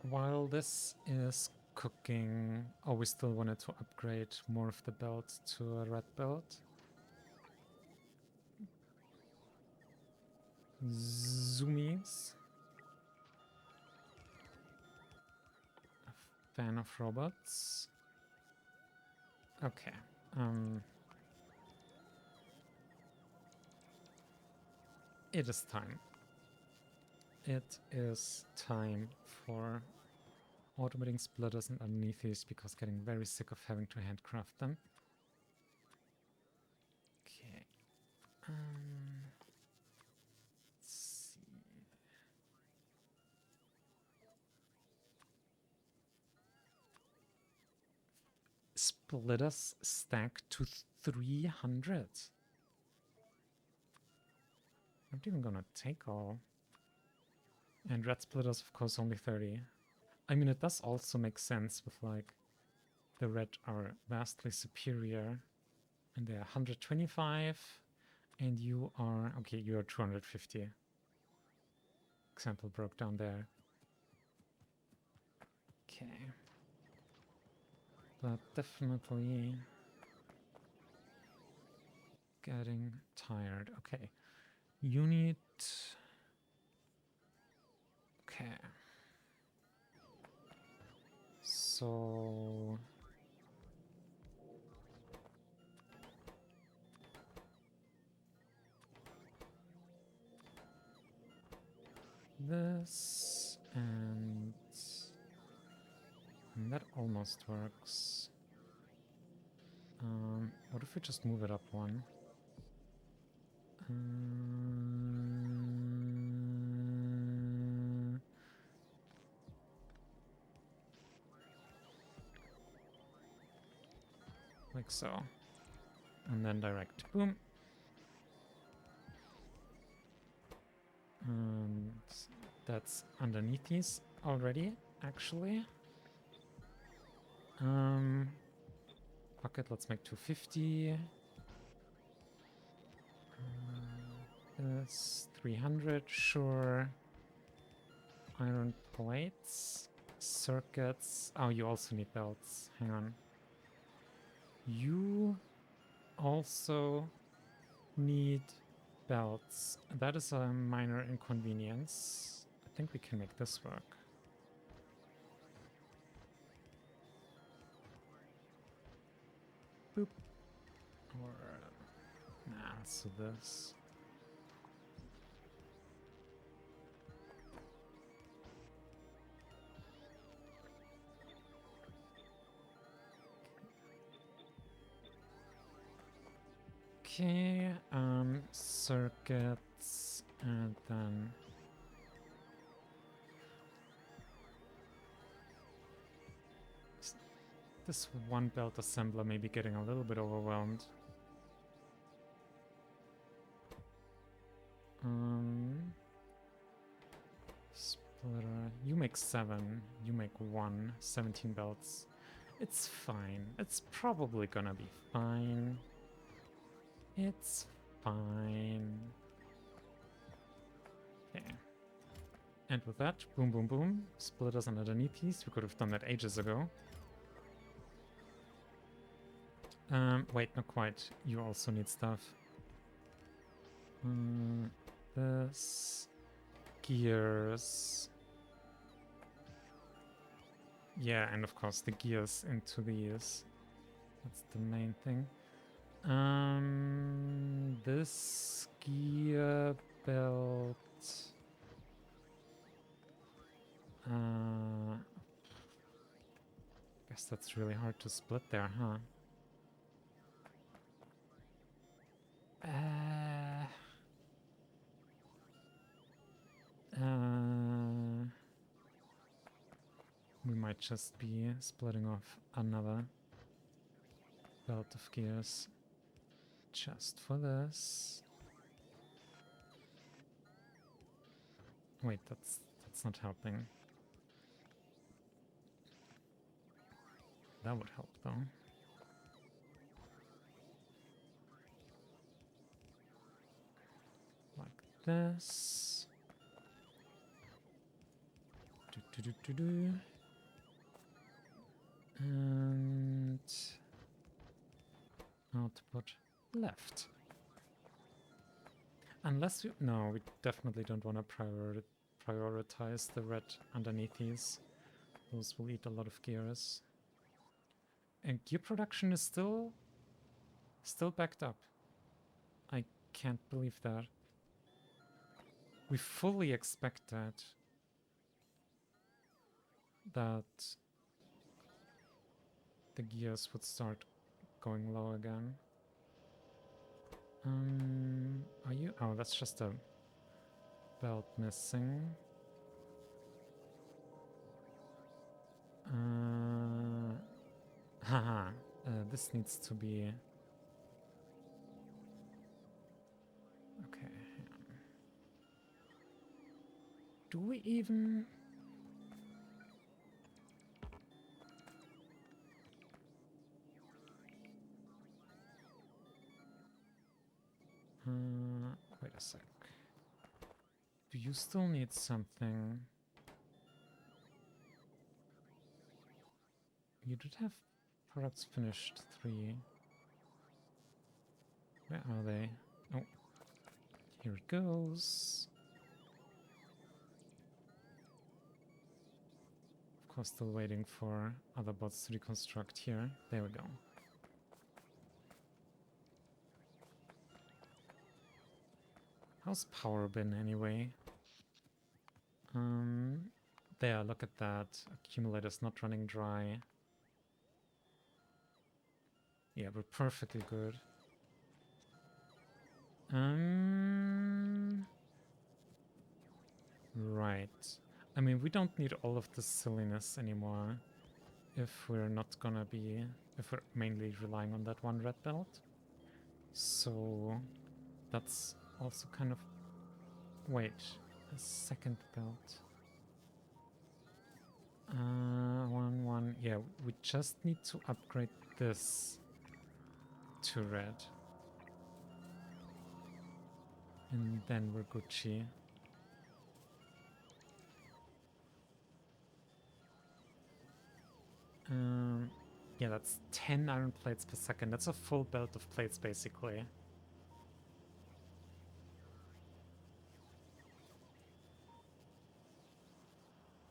While this is cooking, oh, we still wanted to upgrade more of the belt to a red belt. Zoomies. A fan of robots. Okay. It is time. It is time for automating splitters and underneath because getting very sick of having to handcraft them. Okay. Let's see. Splitters stack to 300. I'm not even gonna take all. And red splitters, of course, only 30. I mean, it does also make sense with, like, the red are vastly superior. And they're 125. And you are... Okay, you are 250. Example broke down there. Okay. But definitely... getting tired. Okay. Unit... Okay. So... this and that almost works. What if we just move it up one? Like so. And then direct. Boom. And that's underneath these already. actually. Fuck it, let's make 250. This 300, sure. Iron plates, circuits. Oh, you also need belts. Hang on. You also need belts. That is a minor inconvenience. I think we can make this work. Boop. Or, nah, let's do this. Okay, circuits, and then this one belt assembler may be getting a little bit overwhelmed. Splitter, you make 7, you make 1, 17 belts. It's fine. It's probably gonna be fine. It's fine. Okay. And with that, boom, boom, boom. Splitters underneath these. We could have done that ages ago. Wait, not quite. You also need stuff. This. Gears. Yeah, and of course the gears into these. That's the main thing. This gear belt. Guess that's really hard to split there, huh? We might just be splitting off another belt of gears just for this. Wait, that's not helping. That would help though. Like this. Do. And output left. Unless we... No, we definitely don't want to prioritize the red underneath these. Those will eat a lot of gears. And gear production is still backed up. I can't believe that. We fully expected that the gears would start going low again. Are you? Oh, that's just a belt missing. Haha. This needs to be... Okay. Do we even... Wait a sec. Do you still need something? You did have products finished 3. Where are they? Oh, here it goes. Of course, still waiting for other bots to deconstruct here. There we go. How's power been anyway? There, look at that. Accumulator's not running dry. Yeah, we're perfectly good. Right. I mean, we don't need all of this silliness anymore if we're not gonna be... if we're mainly relying on that one red belt. So that's also kind of... Wait, a second belt. One. Yeah, we just need to upgrade this to red. And then we're Gucci. Yeah, that's 10 iron plates per second. That's a full belt of plates, basically.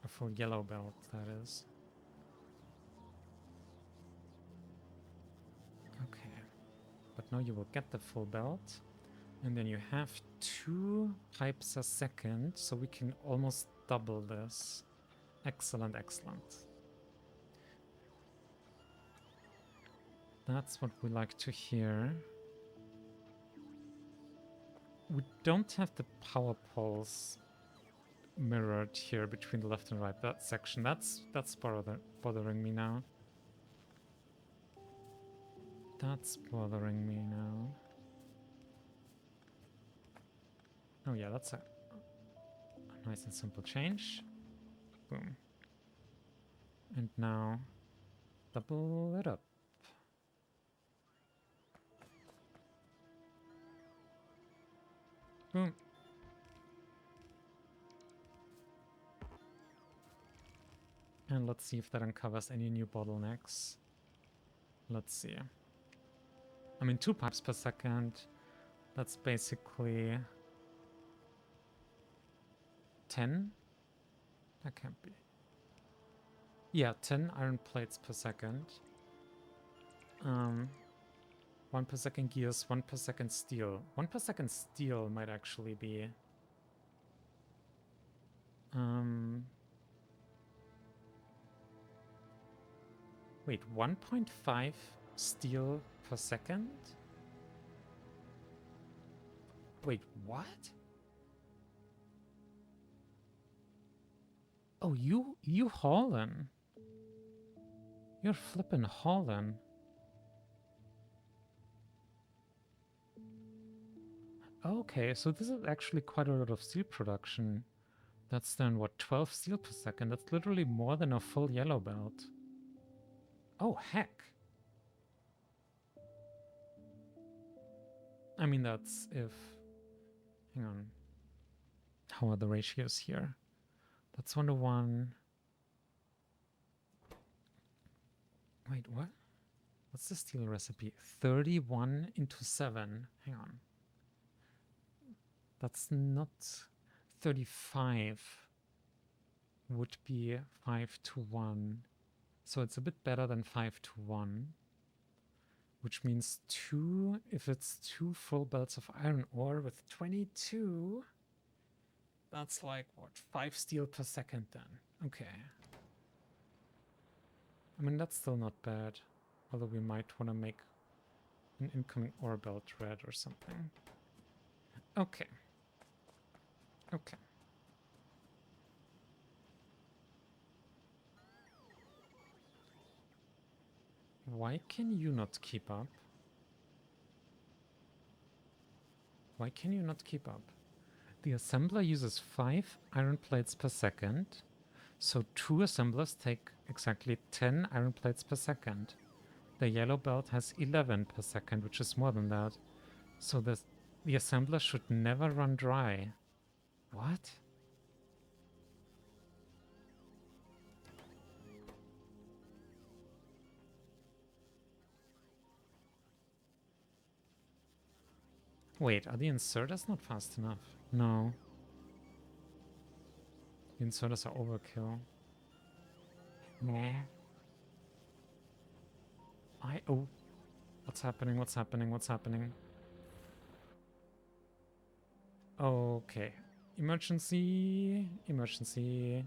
A full yellow belt, that is. Okay. But now you will get the full belt. And then you have 2 pipes a second, so we can almost double this. Excellent, excellent. That's what we like to hear. We don't have the power poles mirrored here between the left and right. That section, that's bothering me now. That's bothering me now. Oh yeah, that's a nice and simple change. Boom. And now double it up. Boom. And let's see if that uncovers any new bottlenecks. Let's see. I mean, 2 pipes per second. That's basically 10? That can't be. Yeah, 10 iron plates per second. 1 per second gears, 1 per second steel. 1 per second steel might actually be... Wait, 1.5 steel per second? Wait, what? Oh, you haulin'. You're flippin' haulin'. Okay, so this is actually quite a lot of steel production. That's then, what, 12 steel per second? That's literally more than a full yellow belt. Oh, heck. I mean, that's if... Hang on. How are the ratios here? That's 1 to 1. Wait, what? What's the steel recipe? 31 into 7. Hang on. That's not 35. Would be 5 to 1. So it's a bit better than 5 to 1. Which means 2, if it's 2 full belts of iron ore with 22, that's like, what, 5 steel per second then. Okay. I mean, that's still not bad. Although we might want to make an incoming ore belt red or something. Okay. Okay. Why can you not keep up? Why can you not keep up? The assembler uses 5 iron plates per second, so 2 assemblers take exactly 10 iron plates per second. The yellow belt has 11 per second, which is more than that. So the assembler should never run dry. What? Wait, are the inserters not fast enough? No. The inserters are overkill. Nah. Oh. What's happening? What's happening? What's happening? Okay. Emergency. Emergency.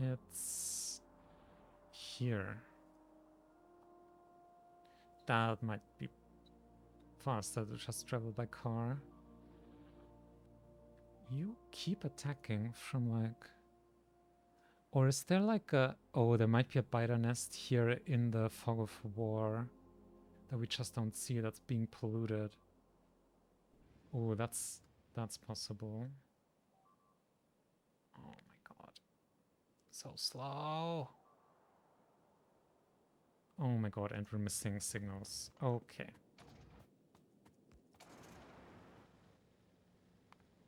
It's here. That might be faster to just travel by car. You keep attacking from like... Or is there like a... Oh, there might be a biter nest here in the fog of war that we just don't see, that's being polluted. Oh, that's possible. Oh my god. So slow. Oh my god, and we're missing signals. Okay.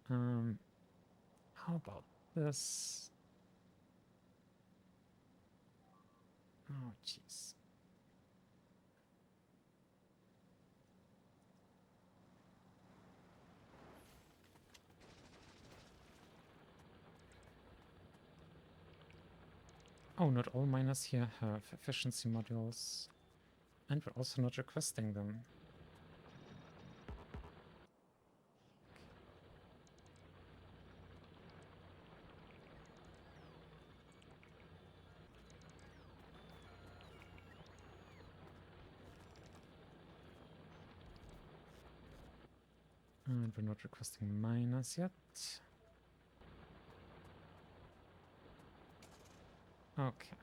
How about this? Oh, jeez. Oh, not all miners here have efficiency modules. And we're also not requesting them. And we're not requesting miners yet. Okay.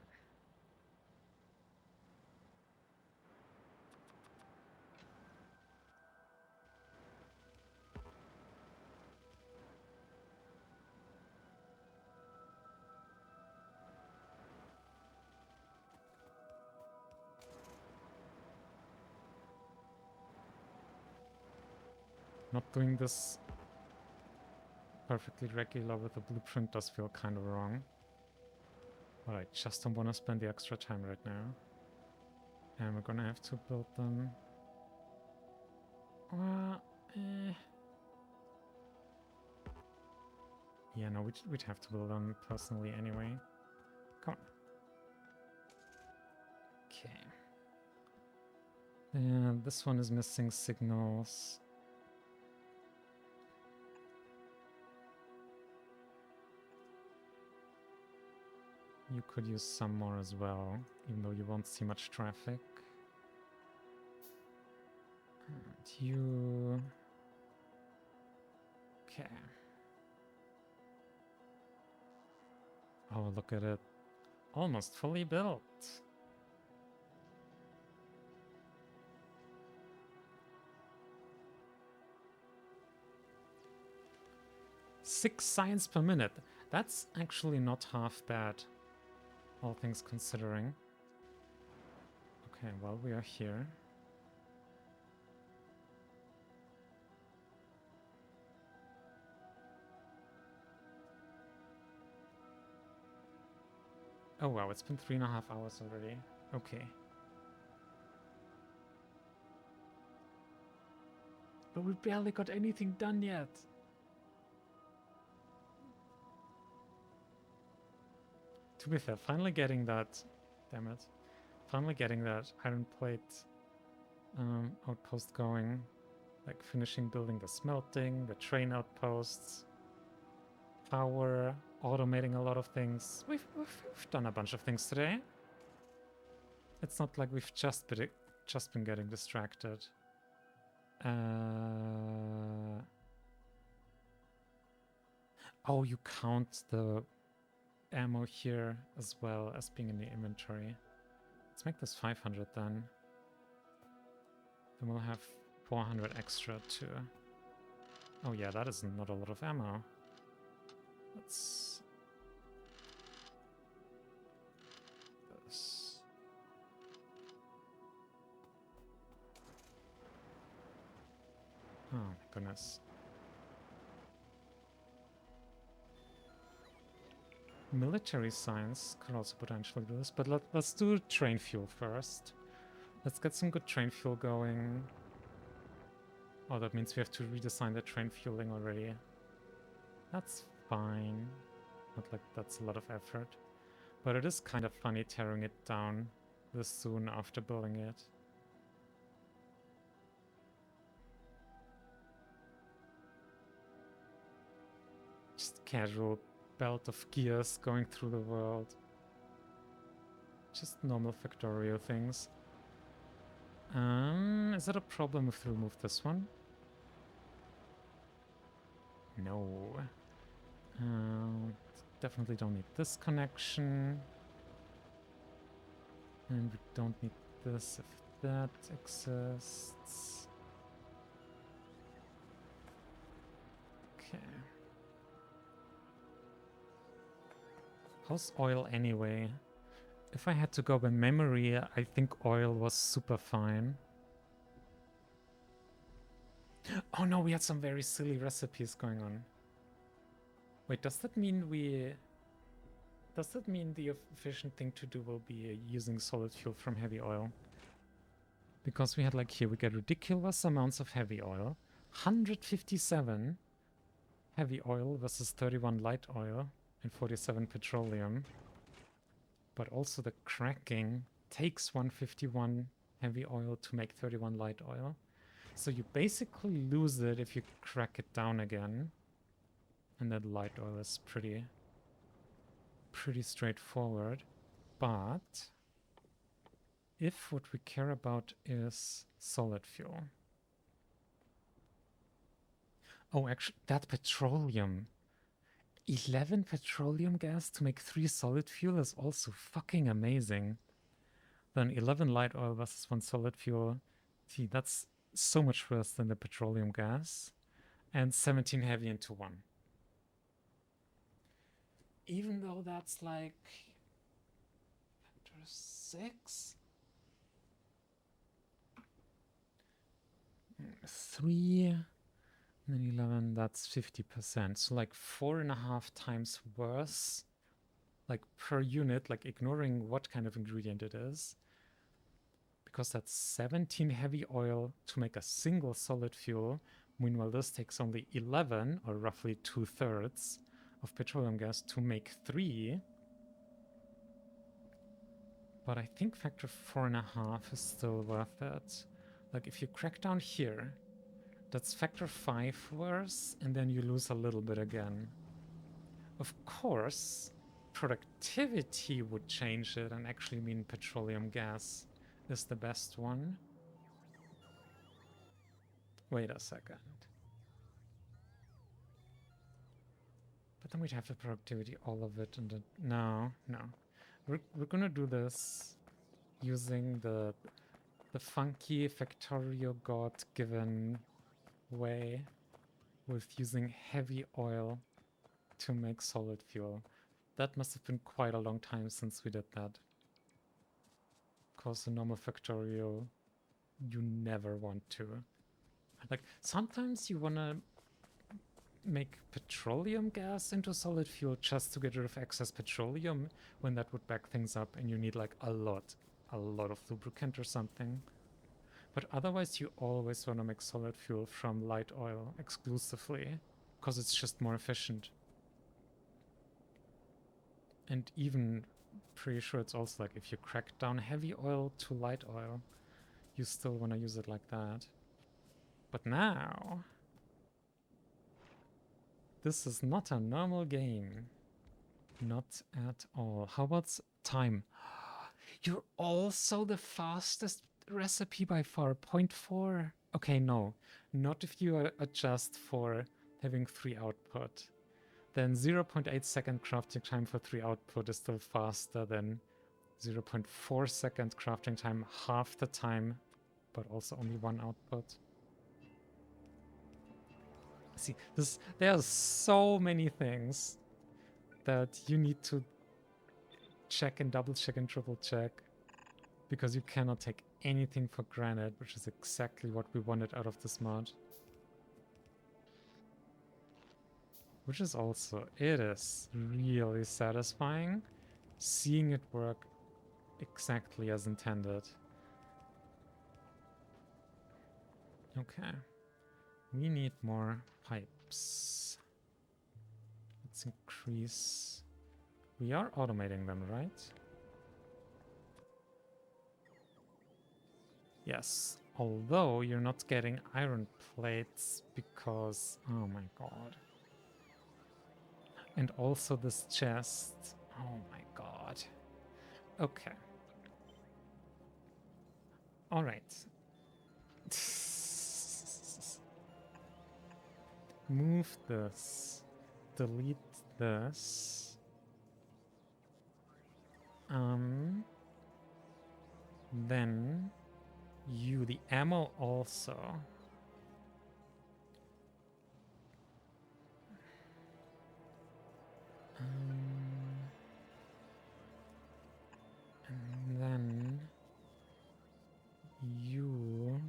Not doing this perfectly regular with the blueprint does feel kind of wrong. But I just don't want to spend the extra time right now. And we're gonna have to build them. Yeah, no, we'd have to build them personally anyway. Come on. Okay. And this one is missing signals. You could use some more as well, even though you won't see much traffic. And you... Okay. Oh, look at it. Almost fully built. Six science per minute. That's actually not half bad, all things considering. Okay, well, we are here. Oh wow, it's been 3.5 hours already. Okay. But we barely got anything done yet. To be fair, finally getting that... Damn it. Finally getting that iron plate outpost going. Like finishing building the smelting, the train outposts, power, automating a lot of things. We've done a bunch of things today. It's not like we've just been getting distracted. Oh, you count the ammo here as well as being in the inventory. Let's make this 500 then. Then we'll have 400 extra too. Oh yeah, that is not a lot of ammo. Let's... this. Oh my goodness. Military science could also potentially do this, but let's do train fuel first. Let's get some good train fuel going. Oh, that means we have to redesign the train fueling already. That's fine. Not like that's a lot of effort. But it is kind of funny tearing it down this soon after building it. Just casual belt of gears going through the world. Just normal Factorio things. Is it a problem if we remove this one? No. definitely don't need this connection. And we don't need this if that exists. Okay. How's oil anyway? If I had to go by memory, I think oil was super fine. Oh no, we had some very silly recipes going on. Wait, does that mean we... Does that mean the efficient thing to do will be using solid fuel from heavy oil? Because we had like here, we get ridiculous amounts of heavy oil. 157 heavy oil versus 31 light oil and 47 petroleum. But also the cracking takes 151 heavy oil to make 31 light oil. So you basically lose it if you crack it down again. And that light oil is pretty straightforward. But if what we care about is solid fuel. Oh, actually, that petroleum. 11 petroleum gas to make 3 solid fuel is also fucking amazing. Then 11 light oil versus 1 solid fuel. See, that's so much worse than the petroleum gas. And 17 heavy into 1. Even though that's like... factor 6? 3... and then 11, that's 50%. So like 4.5 times worse, like per unit, like ignoring what kind of ingredient it is. Because that's 17 heavy oil to make a single solid fuel. Meanwhile, this takes only 11, or roughly 2/3 of petroleum gas to make 3. But I think factor 4.5 is still worth it. Like if you crack down here, that's factor 5 worse, and then you lose a little bit again. Of course, productivity would change it and actually mean petroleum gas is the best one. Wait a second. But then we'd have the productivity, all of it, and the... No. We're gonna do this using the funky Factorio God-given way with using heavy oil to make solid fuel. That must have been quite a long time since we did that. Because the normal Factorio, you never want to. Like, sometimes you want to make petroleum gas into solid fuel just to get rid of excess petroleum when that would back things up and you need like a lot of lubricant or something. But otherwise you always want to make solid fuel from light oil exclusively because it's just more efficient. And even pretty sure it's also like if you crack down heavy oil to light oil, you still want to use it like that. But now, this is not a normal game. Not at all. How about time? You're also the fastest recipe by far. 0.4. Okay, no. Not if you adjust for having 3 output. Then 0.8 second crafting time for 3 output is still faster than 0.4 second crafting time half the time, but also only 1 output. See, there are so many things that you need to check and double check and triple check because you cannot take anything for granted, which is exactly what we wanted out of this mod. Which is also, it is really satisfying seeing it work exactly as intended. Okay. We need more pipes. Let's increase. We are automating them, right? Yes. Although you're not getting iron plates because... Oh my god. And also this chest. Oh my god. Okay. Alright. Move this. Delete this. Then you, the ammo also. And then you.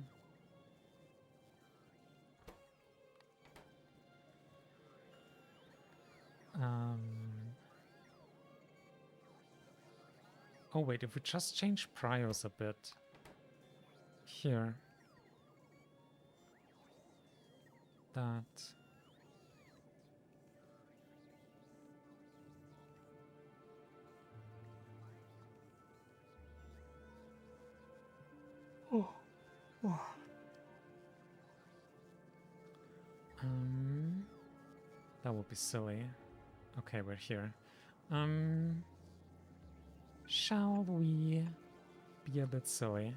Oh wait, if we just change priors a bit. Here. That. Oh. That would be silly. Okay, we're here. Shall we be a bit silly?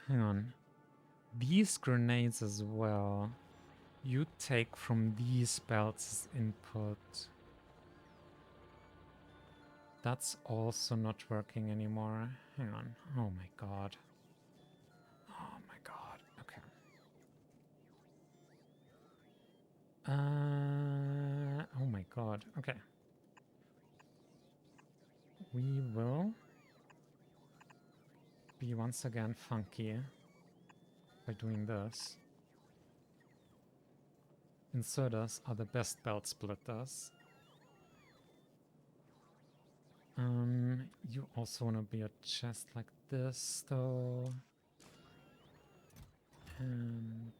Hang on. These grenades as well. You take from these belts as input. That's also not working anymore. Hang on. Oh my god. Oh my god. Okay. Oh my god. Okay. We will be once again funky by doing this. Inserters are the best belt splitters. You also want to be a chest like this, though. And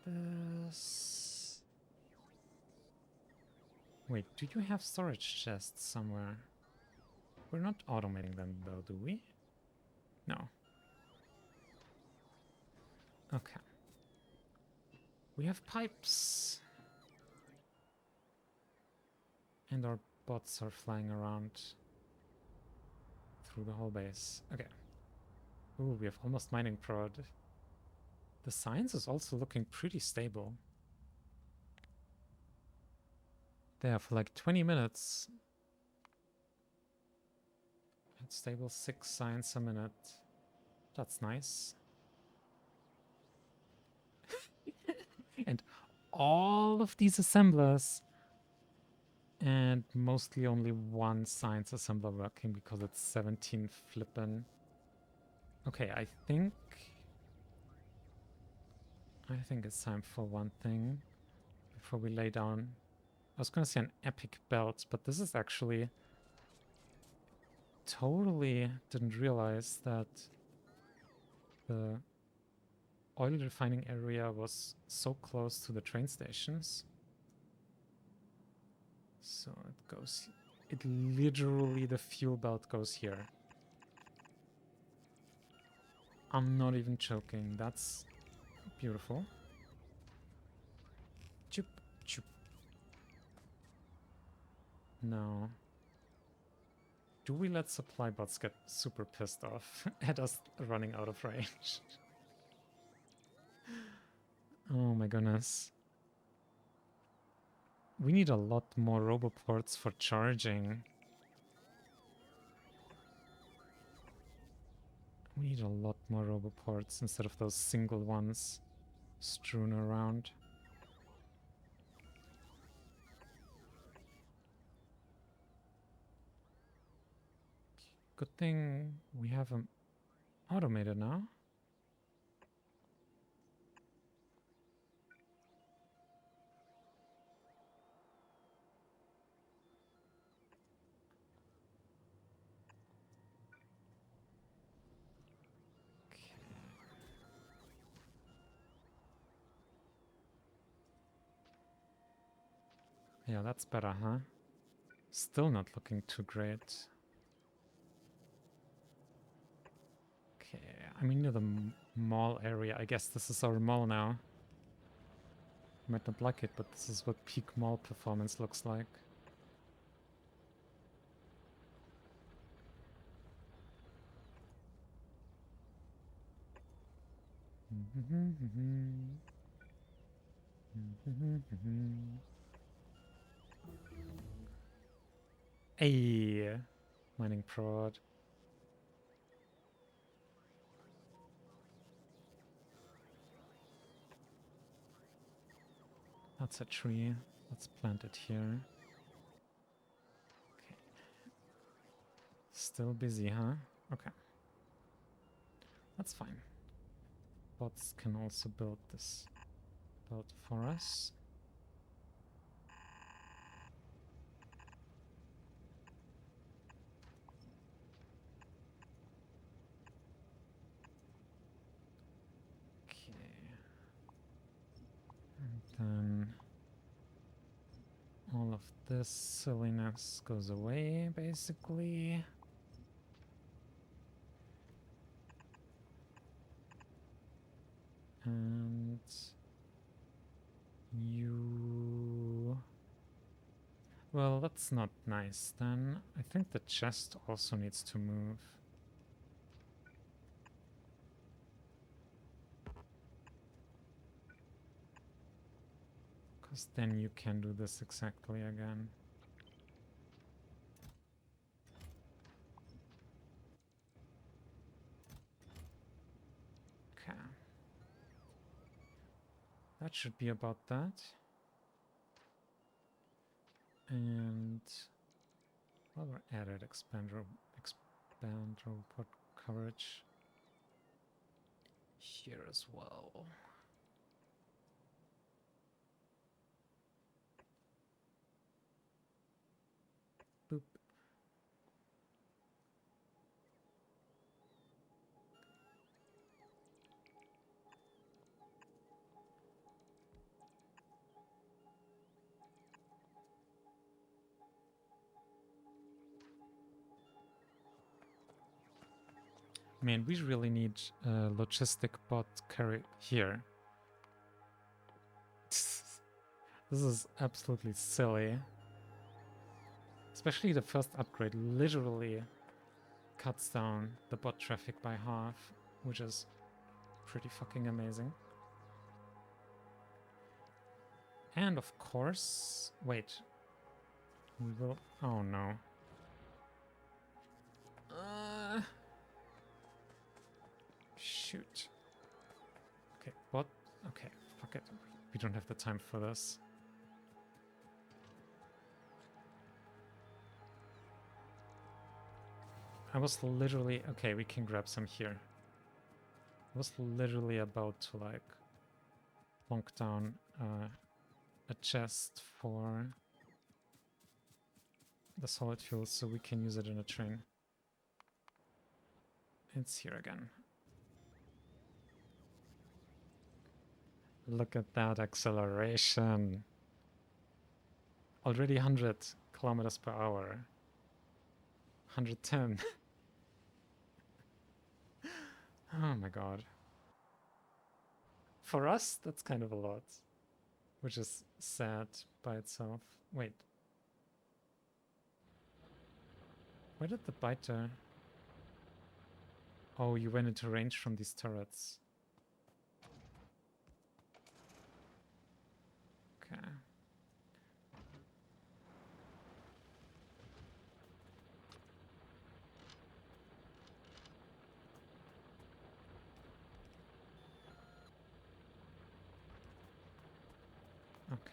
this. Wait, do you have storage chests somewhere? We're not automating them, though, do we? No. Okay. We have pipes. And our bots are flying around through the whole base. Okay. Ooh, we have almost mining prod. The science is also looking pretty stable. There for like 20 minutes. It's stable 6 science a minute. That's nice. And all of these assemblers and mostly only one science assembler working because it's 17 flippin'. Okay, I think it's time for one thing before we lay down. I was gonna say an epic belt, but this is actually totally didn't realize that the oil refining area was so close to the train stations. So it literally, the fuel belt goes here. I'm not even joking. That's beautiful. Choop, choop. No. Do we let supply bots get super pissed off at us running out of range? Oh my goodness. We need a lot more roboports for charging. We need a lot more roboports instead of those single ones strewn around. Good thing we have them automated now. Yeah, that's better, huh? Still not looking too great. Okay, I'm near the mall area. I guess this is our mall now. You might not like it, but this is what peak mall performance looks like. Hey, mining prod. That's a tree. Let's plant it here. Okay. Still busy, huh? Okay. That's fine. Bots can also build this belt for us. Okay. And then all of this silliness goes away, basically. And you... Well, that's not nice then. I think the chest also needs to move. Because then you can do this exactly again. Okay. That should be about that. And well, we're added expand robot coverage here as well. Boop. Man, we really need a logistic bot carry here. This is absolutely silly. Especially the first upgrade literally cuts down the bot traffic by half, which is pretty fucking amazing. And of course, wait, we will, oh no. Shoot. Okay, bot, okay, fuck it. We don't have the time for this. I was literally, okay, we can grab some here. I was literally about to like plonk down a chest for the solid fuel so we can use it in a train. It's here again. Look at that acceleration. Already 100 kilometers per hour. 110. Oh my god. For us, that's kind of a lot. Which is sad by itself. Wait. Where did the biter... Oh, you went into range from these turrets. Okay. Okay.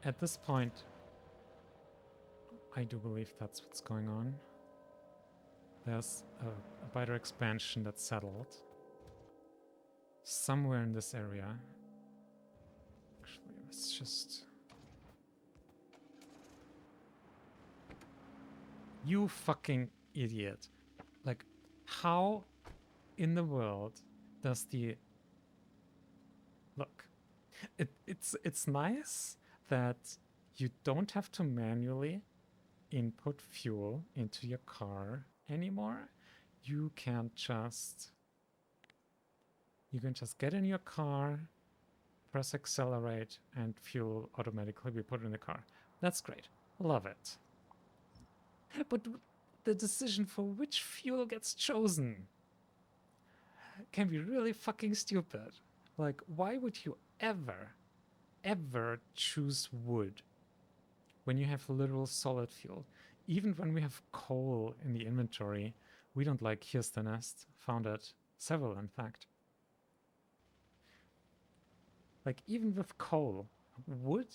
At this point, I do believe that's what's going on. There's a biter expansion that's settled. Somewhere in this area. Actually, let's just... You fucking idiot. Like, how in the world does the... Look, it's nice that you don't have to manually input fuel into your car anymore. You can just get in your car, press accelerate, and fuel automatically be put in the car. That's great. Love it. But the decision for which fuel gets chosen can be really fucking stupid. Like, why would you ever choose wood when you have literal solid fuel? Even when we have coal in the inventory, we don't like here's the nest. Found it. Several, in fact. Like, even with coal, wood?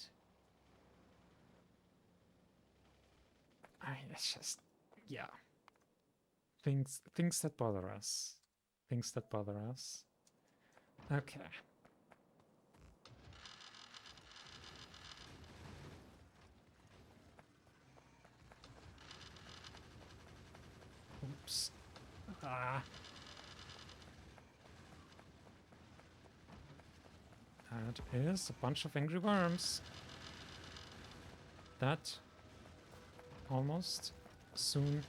It's just, yeah. Things that bother us. Things that bother us. Okay. Oops. Ah. That is a bunch of angry worms. That almost soon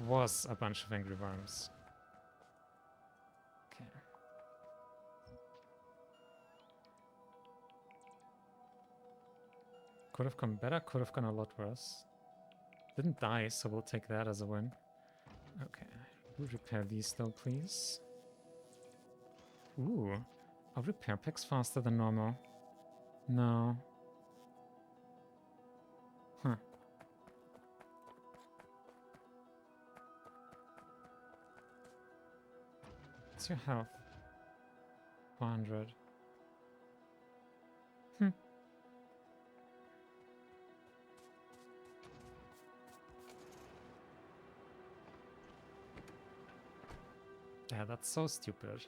was a bunch of angry worms. Okay. Could have gone better, could have gone a lot worse. Didn't die, so we'll take that as a win. Okay. We'll repair these though, please. Ooh. Are repair packs faster than normal? No. Huh. What's your health? 400. Yeah, that's so stupid.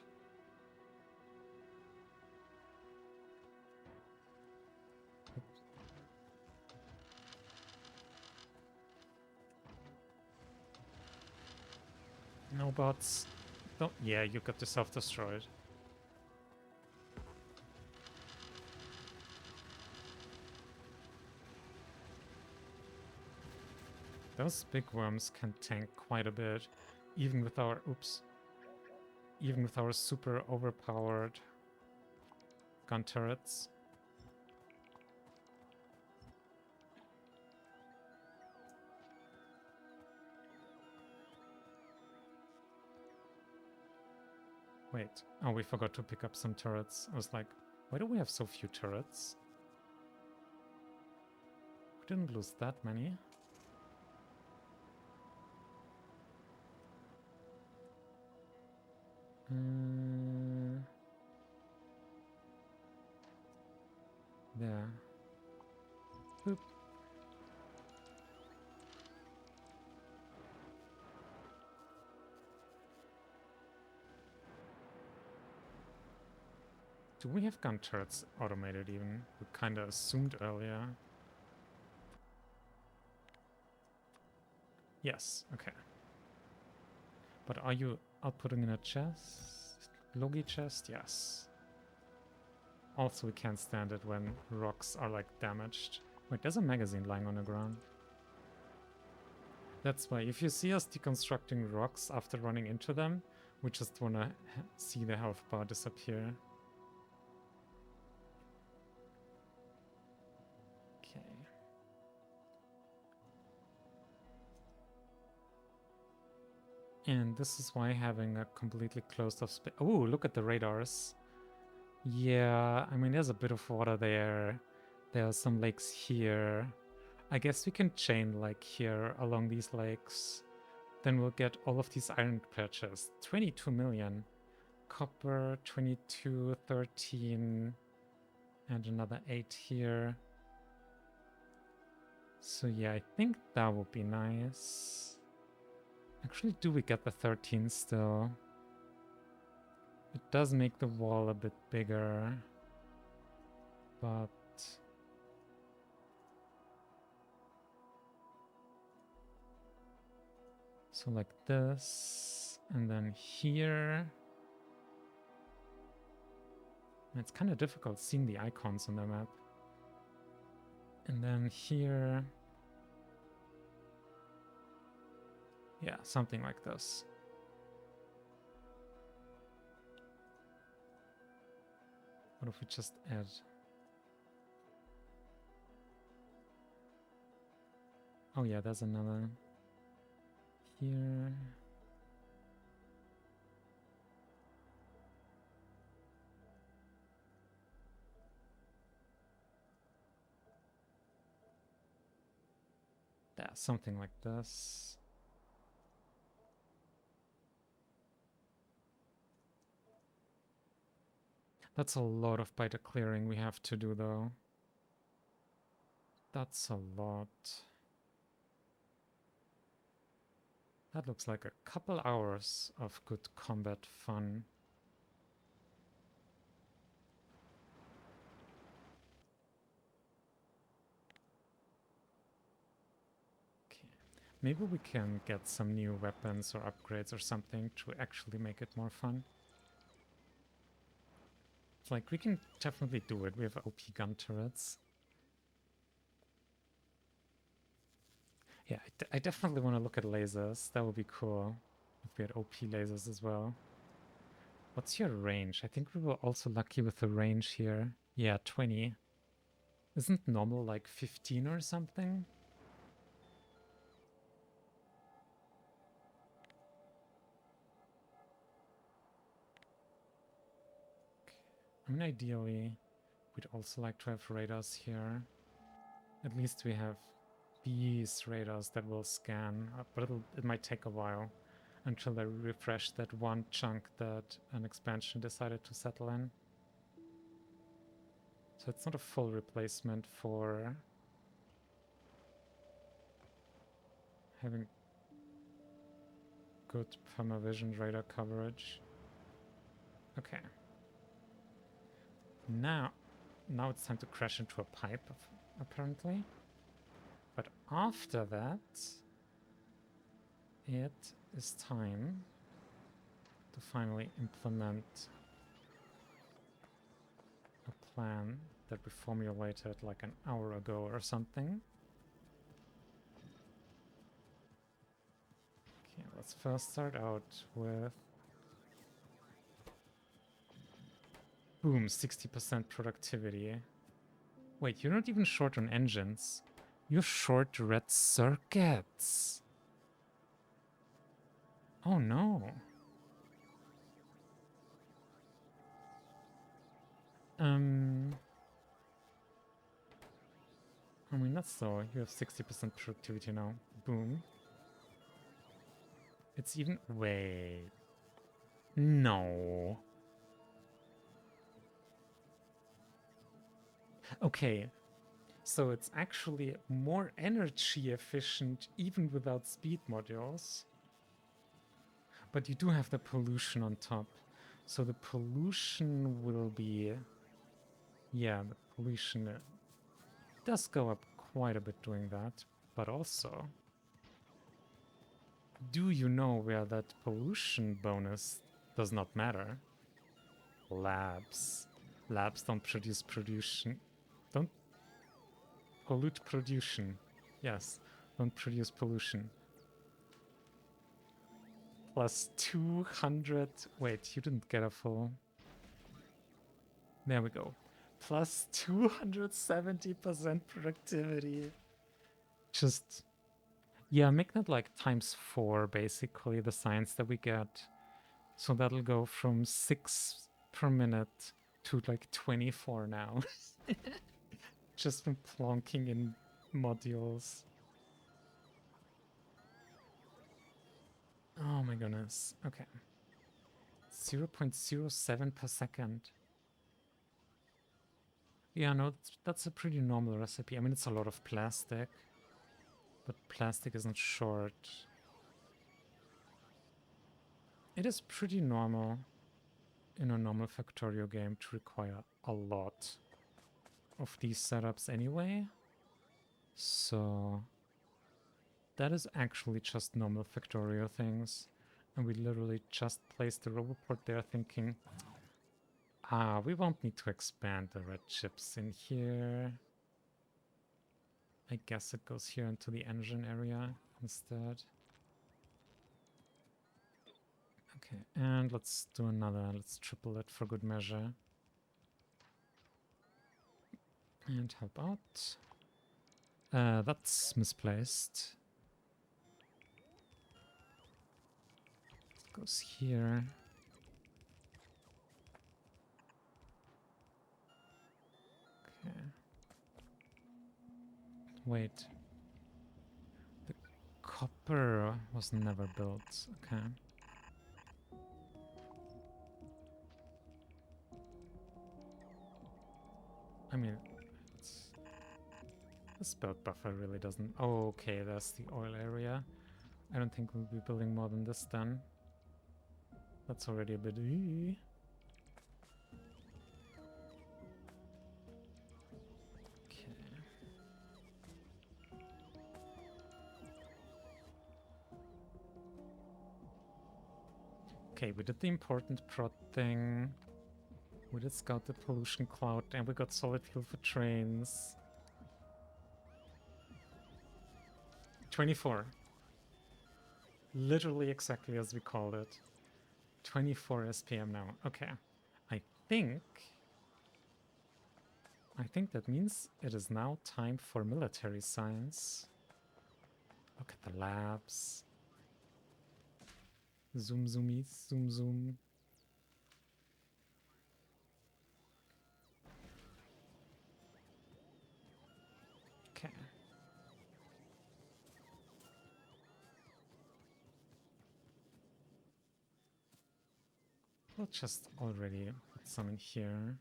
No bots. Don't. Yeah, you got yourself destroyed. Those big worms can tank quite a bit, even with our even with our super overpowered gun turrets. Wait, oh, we forgot to pick up some turrets. I was like, why do we have so few turrets? We didn't lose that many. There. Boop. Do we have gun turrets automated even? We kinda assumed earlier. Yes, okay. But are you outputting in a chest? Logi chest? Yes. Also, we can't stand it when rocks are like damaged. Wait, there's a magazine lying on the ground. That's why if you see us deconstructing rocks after running into them, we just wanna see the health bar disappear. Okay. And this is why having a completely closed off space. Oh, look at the radars. Yeah, I mean, there's a bit of water there. There are some lakes here. I guess we can chain like here along these lakes. Then we'll get all of these iron patches. 22 million. Copper, 22, 13. And another 8 here. So yeah, I think that would be nice. Actually, do we get the 13 still? It does make the wall a bit bigger. But... so like this. And then here. It's kind of difficult seeing the icons on the map. And then here. Yeah, something like this. What if we just add... oh yeah, there's another... here. There, something like this. That's a lot of biter clearing we have to do, though. That's a lot. That looks like a couple hours of good combat fun. Okay. Maybe we can get some new weapons or upgrades or something to actually make it more fun. Like, we can definitely do it. We have OP gun turrets. Yeah, I definitely want to look at lasers. That would be cool if we had OP lasers as well. What's your range? I think we were also lucky with the range here. Yeah, 20. Isn't normal like 15 or something? I mean, ideally, we'd also like to have radars here. At least we have these radars that will scan, but it might take a while until they refresh that one chunk that an expansion decided to settle in. So it's not a full replacement for having good permavision radar coverage. Okay. Now it's time to crash into a pipe, apparently. But after that, it is time to finally implement a plan that we formulated like an hour ago or something. Okay, let's first start out with boom, 60% productivity. Wait, you're not even short on engines. You're short red circuits. Oh no. I mean, that's so. You have 60% productivity now. Boom. It's even... Wait. No. Okay. So it's actually more energy efficient even without speed modules. But you do have the pollution on top. So the pollution will be... Yeah, the pollution does go up quite a bit doing that. But also... Do you know where that pollution bonus does not matter? Labs. Labs don't produce pollution. Don't pollute pollution. Yes, don't produce pollution. Plus 200. Wait, you didn't get a full. There we go. Plus 270% productivity. Just, yeah, make that like ×4 basically, the science that we get. So that'll go from 6 per minute to like 24 now. Just from plonking in modules. Oh my goodness. Okay. 0.07 per second. Yeah, no, that's a pretty normal recipe. I mean, it's a lot of plastic, but plastic isn't short. It is pretty normal in a normal Factorio game to require a lot of these setups anyway. So that is actually just normal Factorio things. And we literally just placed the Roboport there thinking, we won't need to expand the red chips in here. I guess it goes here into the engine area instead. Okay, and let's do another. Let's triple it for good measure. And help out. That's misplaced. goes here. Okay. Wait. The copper was never built. Okay. I mean, this build buffer really doesn't... Oh, okay, that's the oil area. I don't think we'll be building more than this then. That's already a bit... Okay, we did the important prod thing. We did scout the pollution cloud, and we got solid fuel for trains. 24. Literally exactly as we called it. 24 SPM now. Okay. I think that means it is now time for military science. Look at the labs. Zoom zoomies, zoom zoom. Okay. We'll just already put some in here.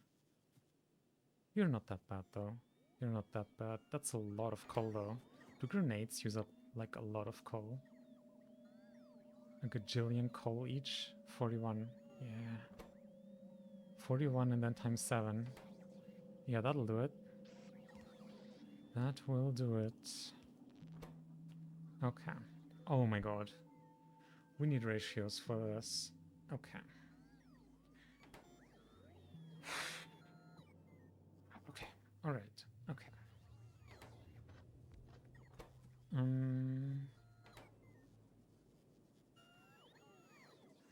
You're not that bad though. You're not that bad. That's a lot of coal though. Do grenades use up like a lot of coal? A gajillion coal each? 41. Yeah. 41 and then times 7. Yeah, that'll do it. That will do it. Okay. Oh my god. We need ratios for this. Okay. Okay. Alright. Okay.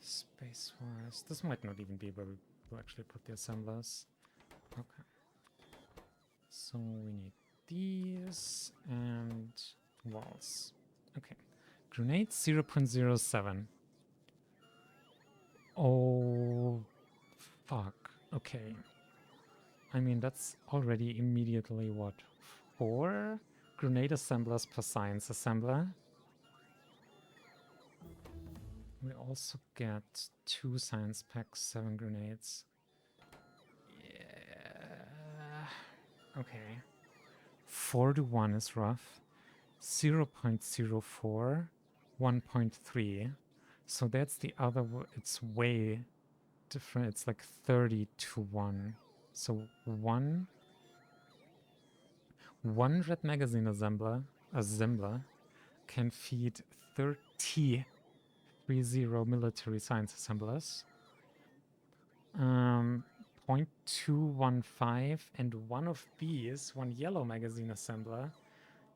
Space-wise, this might not even be where we will actually put the assemblers. Okay. So we need these and walls. Okay. Grenades 0.07. Oh, fuck. Okay. I mean, that's already immediately what? 4 grenade assemblers per science assembler. We also get 2 science packs, 7 grenades. Yeah. Okay. 4 to 1 is rough. 0.04, 1.3. So that's the other, it's way different. It's like 30 to 1. So one red magazine assembler can feed 30 military science assemblers. 0.215, and one of these, one yellow magazine assembler,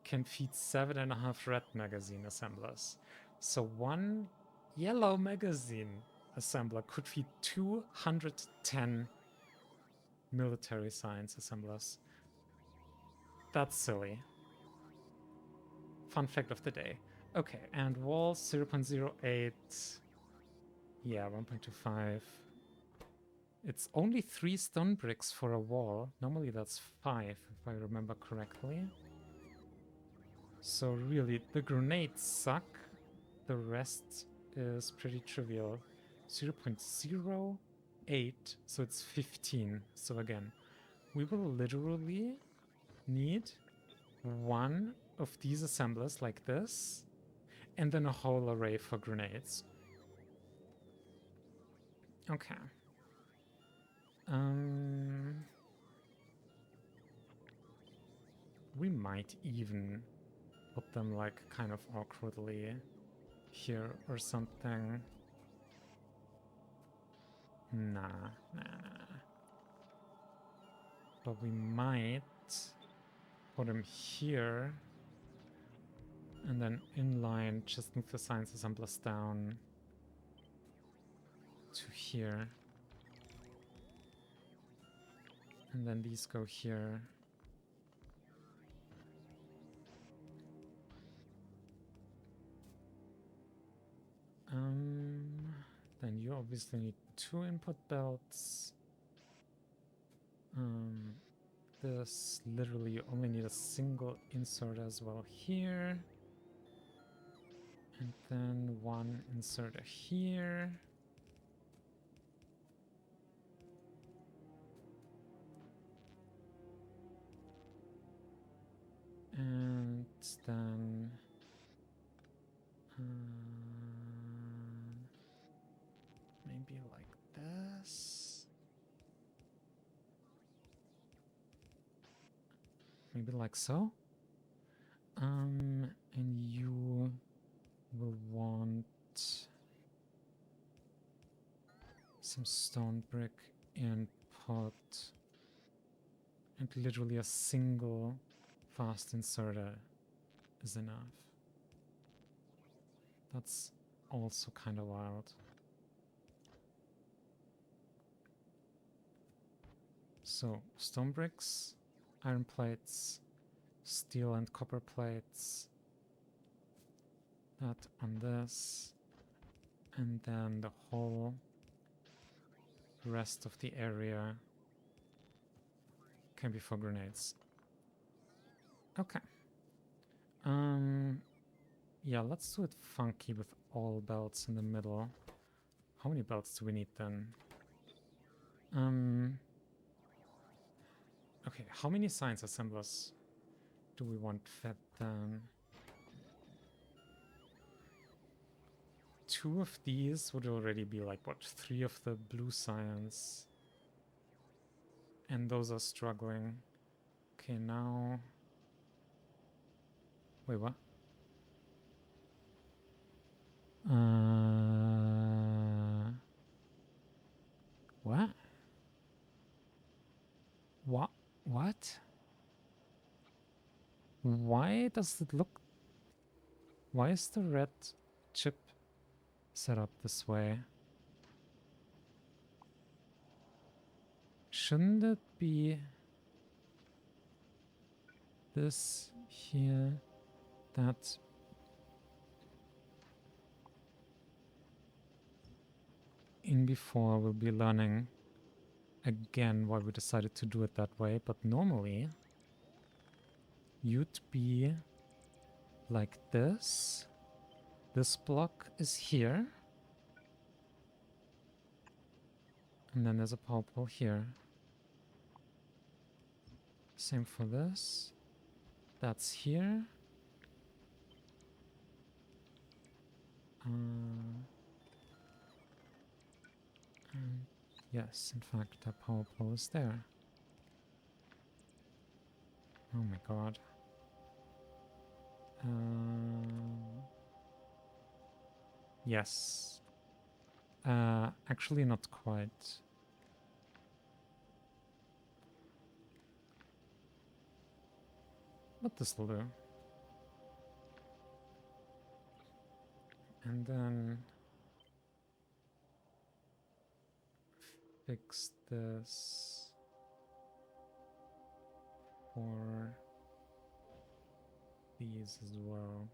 can feed 7.5 red magazine assemblers. So one yellow magazine assembler could feed 210 military science assemblers. That's silly. Fun fact of the day. Okay, and walls 0.08. Yeah, 1.25. It's only 3 stone bricks for a wall. Normally that's 5, if I remember correctly. So really, the grenades suck. The rest is pretty trivial. 0.08, so it's 15. So again, we will literally need one of these assemblers like this, and then a whole array for grenades. Okay. We might even put them like kind of awkwardly here or something. Nah. But we might put them here and then inline just move the science assemblers down to here. And then these go here. obviously need 2 input belts. This literally you only need a single insert as well here. And then 1 inserter here. And then maybe like this. Maybe like so. And you will want some stone brick input. And literally a single fast inserter is enough. That's also kind of wild. So, stone bricks, iron plates, steel and copper plates. That on this. And then the whole rest of the area can be for grenades. Okay. Yeah, let's do it funky with all belts in the middle. How many belts do we need then? Okay, how many science assemblers do we want fed then? 2 of these would already be like, what, 3 of the blue science. And those are struggling. Okay, now... Wait, what? What? What? What? Why does it look... Why is the red chip set up this way? Shouldn't it be this here, that? In before we'll be learning again why we decided to do it that way, but normally you'd be like this. This block is here. And then there's a power pole here. Same for this. That's here. And yes, in fact, that power pole is there. Oh my god. Yes. Actually not quite. But this'll do. And then fix this for these as well.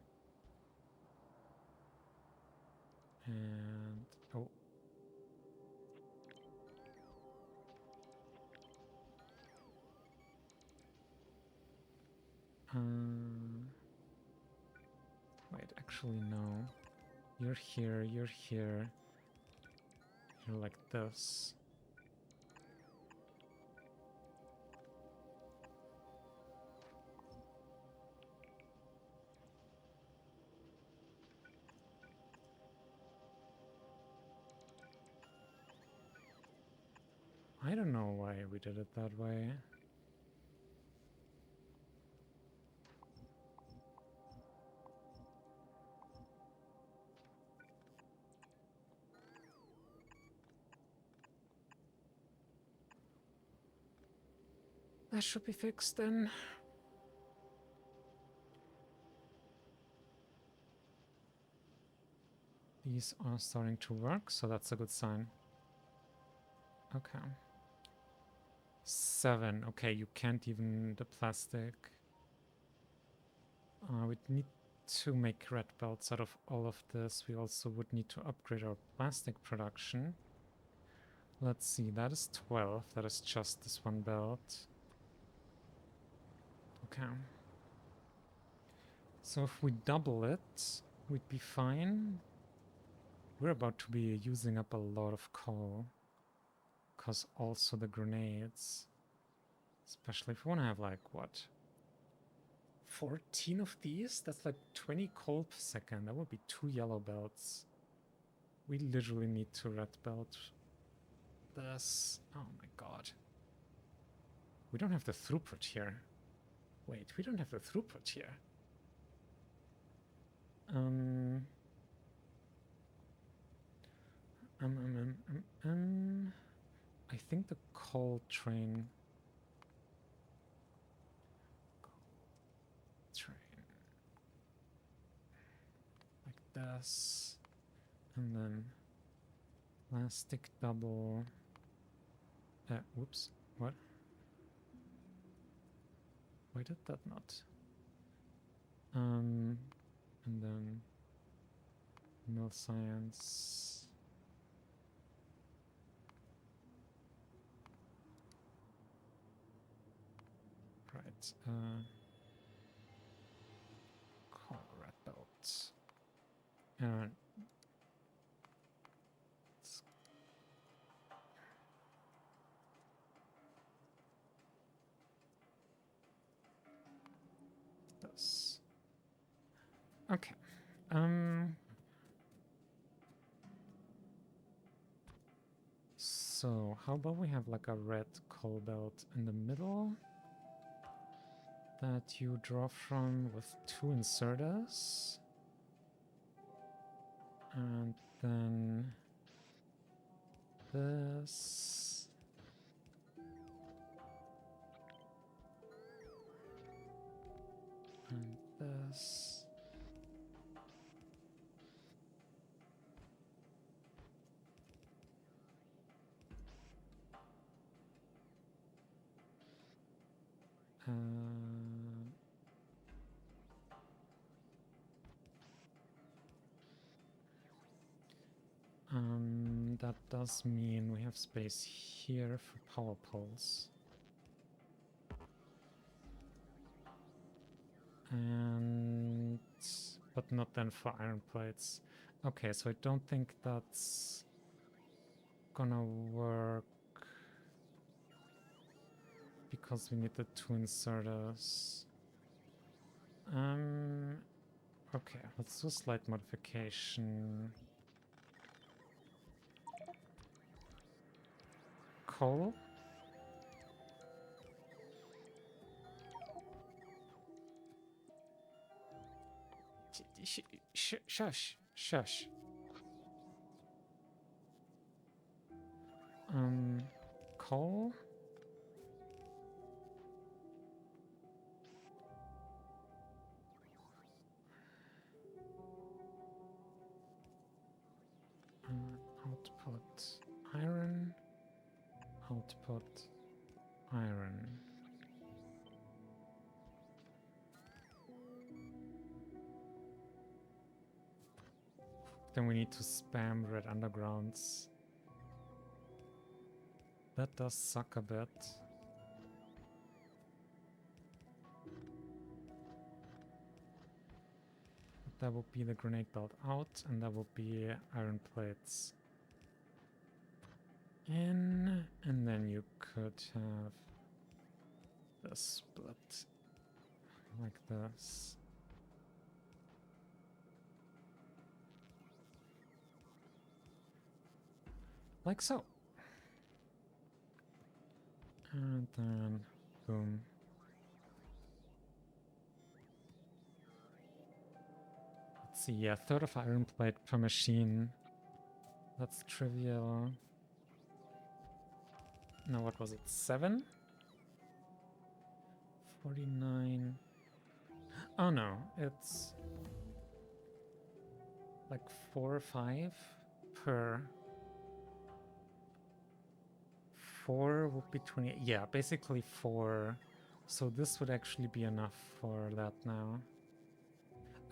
And oh. Wait, actually no. You're here, you're here. You're like this. I don't know why we did it that way. That should be fixed then. These are starting to work, so that's a good sign. Okay. 7. Okay, you can't even the plastic. We need to make red belts out of all of this, we also would need to upgrade our plastic production. Let's see, that is 12. That is just this one belt. Okay. So if we double it, we'd be fine. We're about to be using up a lot of coal. Because also the grenades. Especially if we want to have like, what? 14 of these? That's like 20 coal per second. That would be 2 yellow belts. We literally need to red belt this. Oh my god. We don't have the throughput here. Wait, we don't have the throughput here. I think the coal train. Like this. And then plastic double. Whoops. What? Why did that not? And then mill science. Right. Coal red belt. This. Okay. So how about we have like a red coal belt in the middle that you draw from with 2 inserters, and then this. And this. That does mean we have space here for power poles. But not then for iron plates. Okay, so I don't think that's gonna work because we need the 2 inserters. Okay, let's do a slight modification. Coal. Shush. Coal. Output iron. Output iron. Then we need to spam red undergrounds. That does suck a bit. That would be the grenade belt out, and that would be iron plates in, and then you could have the split like this. Like so. And then, boom. Let's see, yeah, 1/3 of iron plate per machine. That's trivial. No, what was it? 7? 49. Oh no, it's like 4 or 5 per. 4 would be 20. Yeah, basically 4. So this would actually be enough for that now.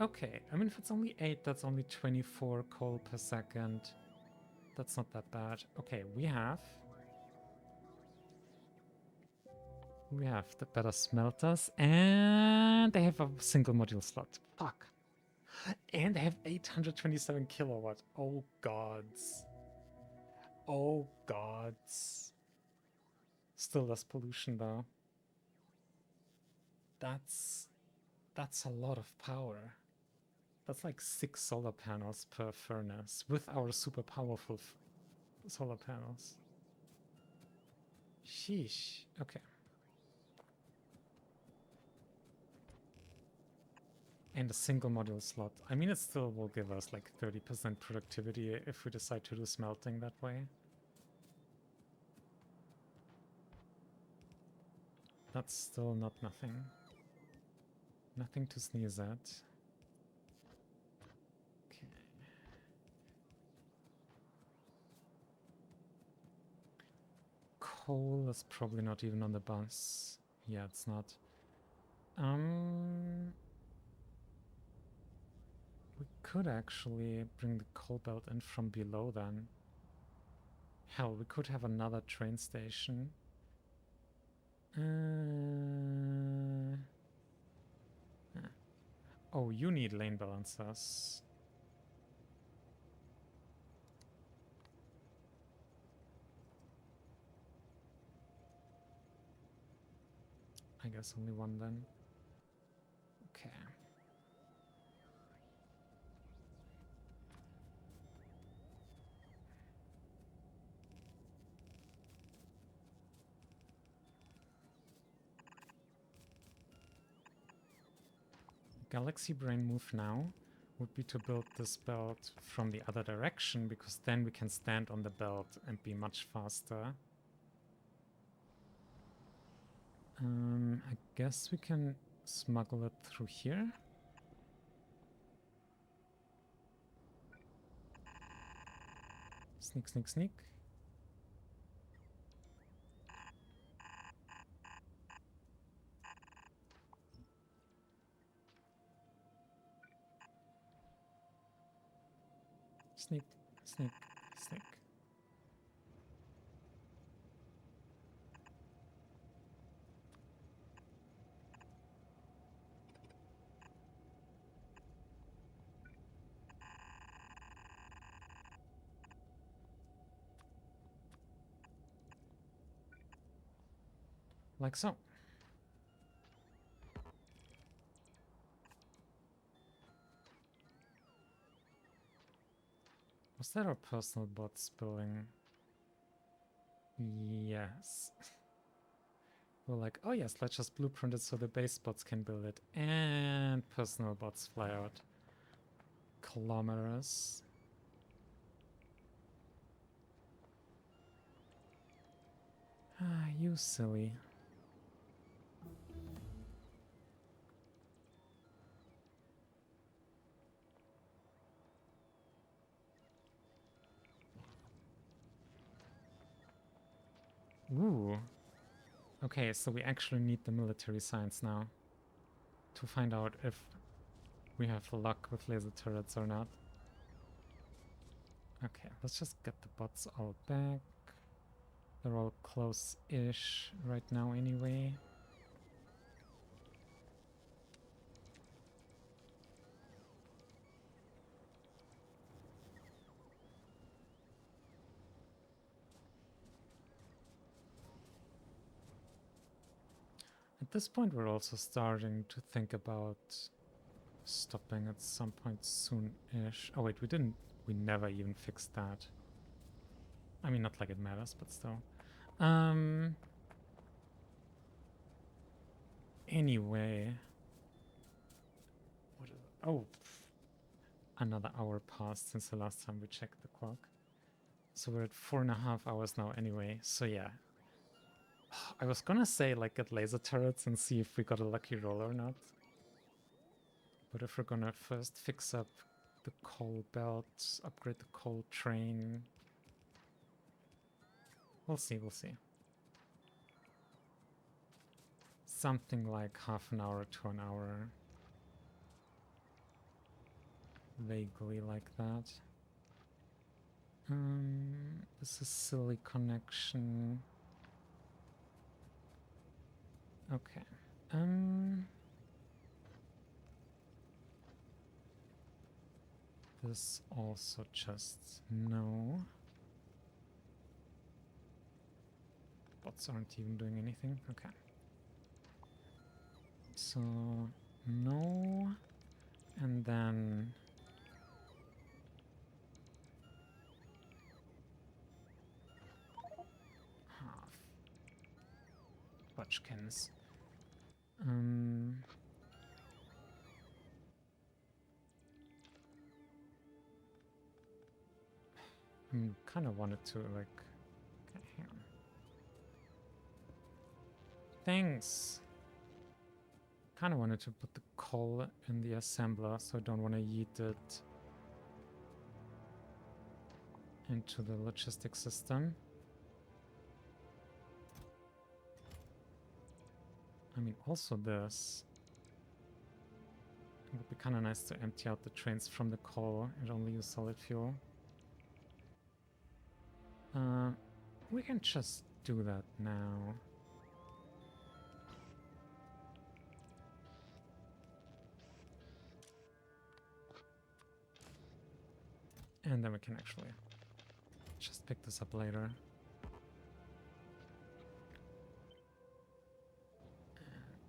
Okay, I mean, if it's only 8, that's only 24 coal per second. That's not that bad. Okay, we have the better smelters, and they have a single module slot. Fuck. And they have 827 kilowatt. Oh gods. Oh gods. Still less pollution though. That's a lot of power. That's like 6 solar panels per furnace with our super powerful solar panels. Sheesh. Okay. And a single module slot. I mean, it still will give us like 30% productivity if we decide to do smelting that way. That's still not nothing. Nothing to sneeze at. Okay. Coal is probably not even on the bus. Yeah, it's not. We could actually bring the coal belt in from below then. Hell, we could have another train station. Oh, you need lane balancers. I guess only one then. Okay. Galaxy Brain move now would be to build this belt from the other direction, because then we can stand on the belt and be much faster. I guess we can smuggle it through here. Sneak, sneak, sneak. Sneak, sneak, sneak. Like so. Was that our personal bot spilling? Yes. We're like, oh yes, let's just blueprint it so the base bots can build it. And personal bots fly out kilometers. Ah, you silly. Ooh. Okay, so we actually need the military science now to find out if we have luck with laser turrets or not. Okay, let's just get the bots all back. They're all close-ish right now anyway. At this point, we're also starting to think about stopping at some point soon-ish. Oh wait, we never even fixed that. I mean, not like it matters, but still. Anyway. What is it? Oh, another hour passed since the last time we checked the clock. So we're at 4.5 hours now anyway, so yeah. I was gonna say, like, get laser turrets and see if we got a lucky roll or not. But if we're gonna first fix up the coal belt, upgrade the coal train... We'll see, we'll see. Something like half an hour to an hour. vaguely like that. This is silly connection. Okay. This also just no. Bots aren't even doing anything. Okay. So no, and then half Butchkins. I kind of wanted to like. Okay, hang on. Thanks. Kind of wanted to put the coal in the assembler, so I don't want to yeet it into the logistic system. I mean, also this. It would be kind of nice to empty out the trains from the coal and only use solid fuel. We can just do that now. And then we can actually just pick this up later.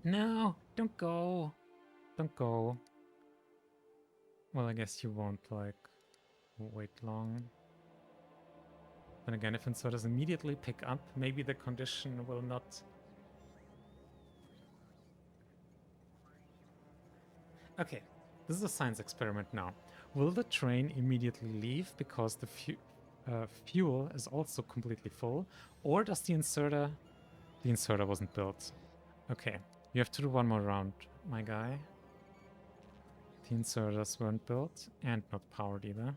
No, don't go. Don't go. Well, I guess you won't, like, wait long. Then again, if inserters immediately pick up, maybe the condition will not... Okay, this is a science experiment now. Will the train immediately leave because the fuel is also completely full? Or does the inserter... The inserter wasn't built. Okay, you have to do one more round, my guy. The inserters weren't built and not powered either.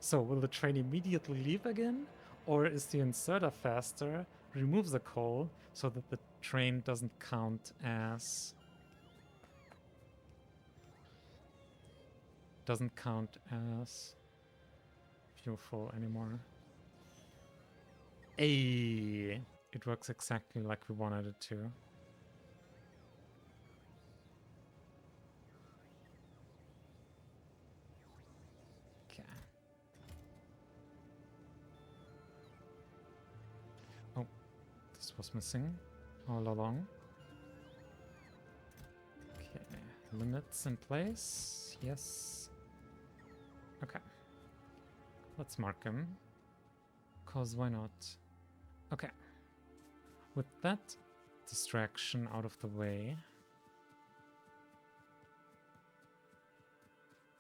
So will the train immediately leave again? Or is the inserter faster, removes the coal, so that the train doesn't count as... Doesn't count as fuel full anymore. Ayy! It works exactly like we wanted it to. Okay. Oh, this was missing all along. Okay, limits in place. Yes. Okay. Let's mark him. Cause why not? Okay. With that distraction out of the way.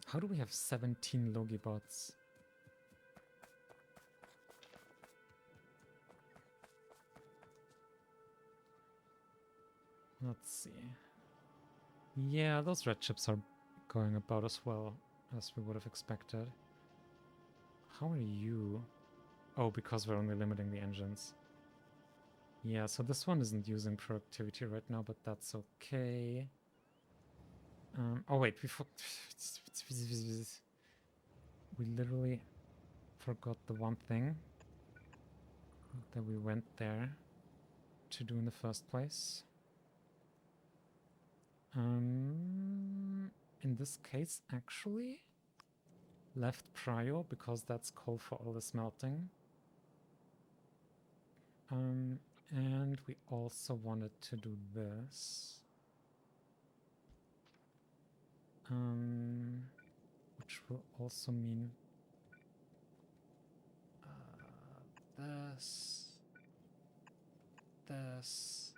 How do we have 17 Logi bots? Let's see. Yeah, those red chips are going about as well as we would have expected. How are you? Oh, because we're only limiting the engines. Yeah, so this one isn't using productivity right now, but that's okay. Oh wait, we literally forgot the one thing that we went there to do in the first place. In this case, actually, left prio because that's coal for all the smelting. And we also wanted to do this. Which will also mean this, this,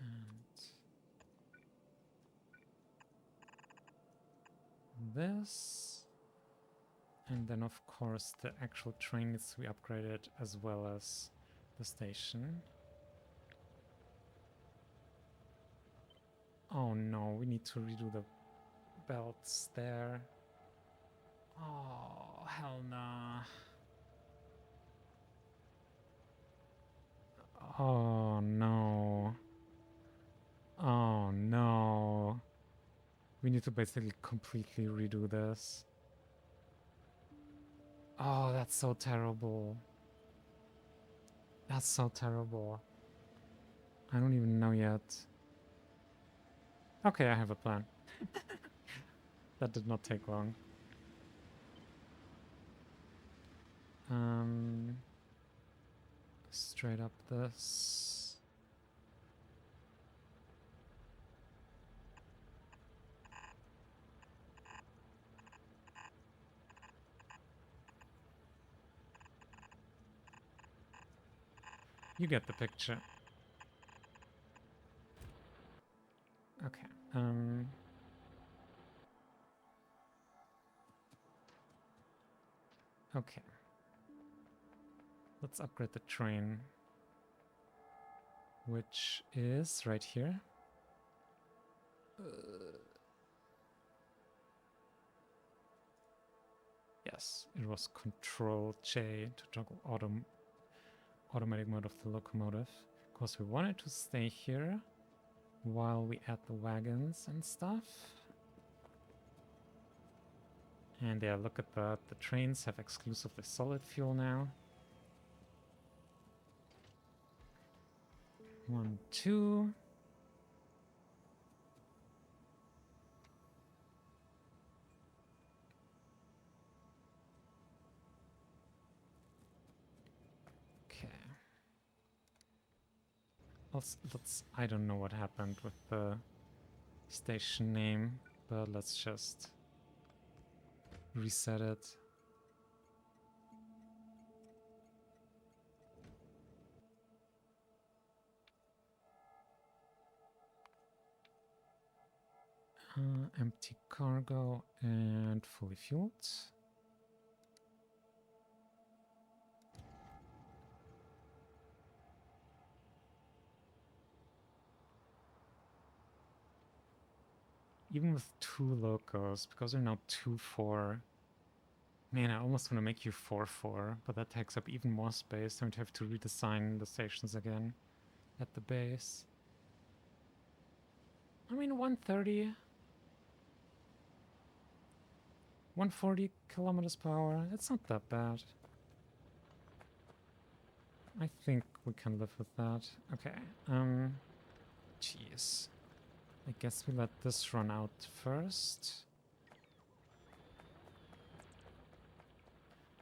and this. And then, of course, the actual train needs to be upgraded as well as the station. Oh no, we need to redo the belts there. Oh, hell nah. Oh no. Oh no. We need to basically completely redo this. Oh, that's so terrible. That's so terrible. I don't even know yet. Okay, I have a plan. That did not take long. Straight up this. You get the picture. Okay. Okay. Let's upgrade the train, which is right here. Yes, it was Control J to toggle automatic mode of the locomotive. Because we wanted to stay here while we add the wagons and stuff. And yeah, look at that. The trains have exclusively solid fuel now. 1, 2. Okay. I don't know what happened with the station name, but let's just reset it. Empty cargo and fully fueled. Even with 2 locos, because they're now 2-4. Man, I almost want to make you 4-4, but that takes up even more space. I would have to redesign the stations again at the base. I mean, 130. 140 kilometers per hour. It's not that bad. I think we can live with that. Okay. Jeez. I guess we let this run out first.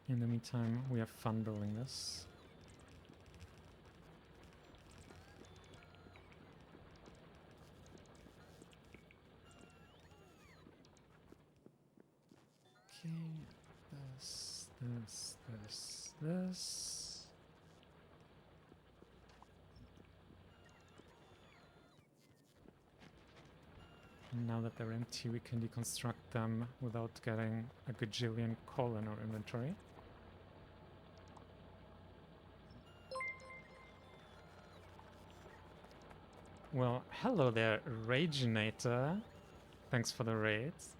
In the meantime, we have fun building this. Okay, this. And now that they're empty, we can deconstruct them without getting a gajillion coal in our inventory. Well, hello there, Raginator. Thanks for the raids.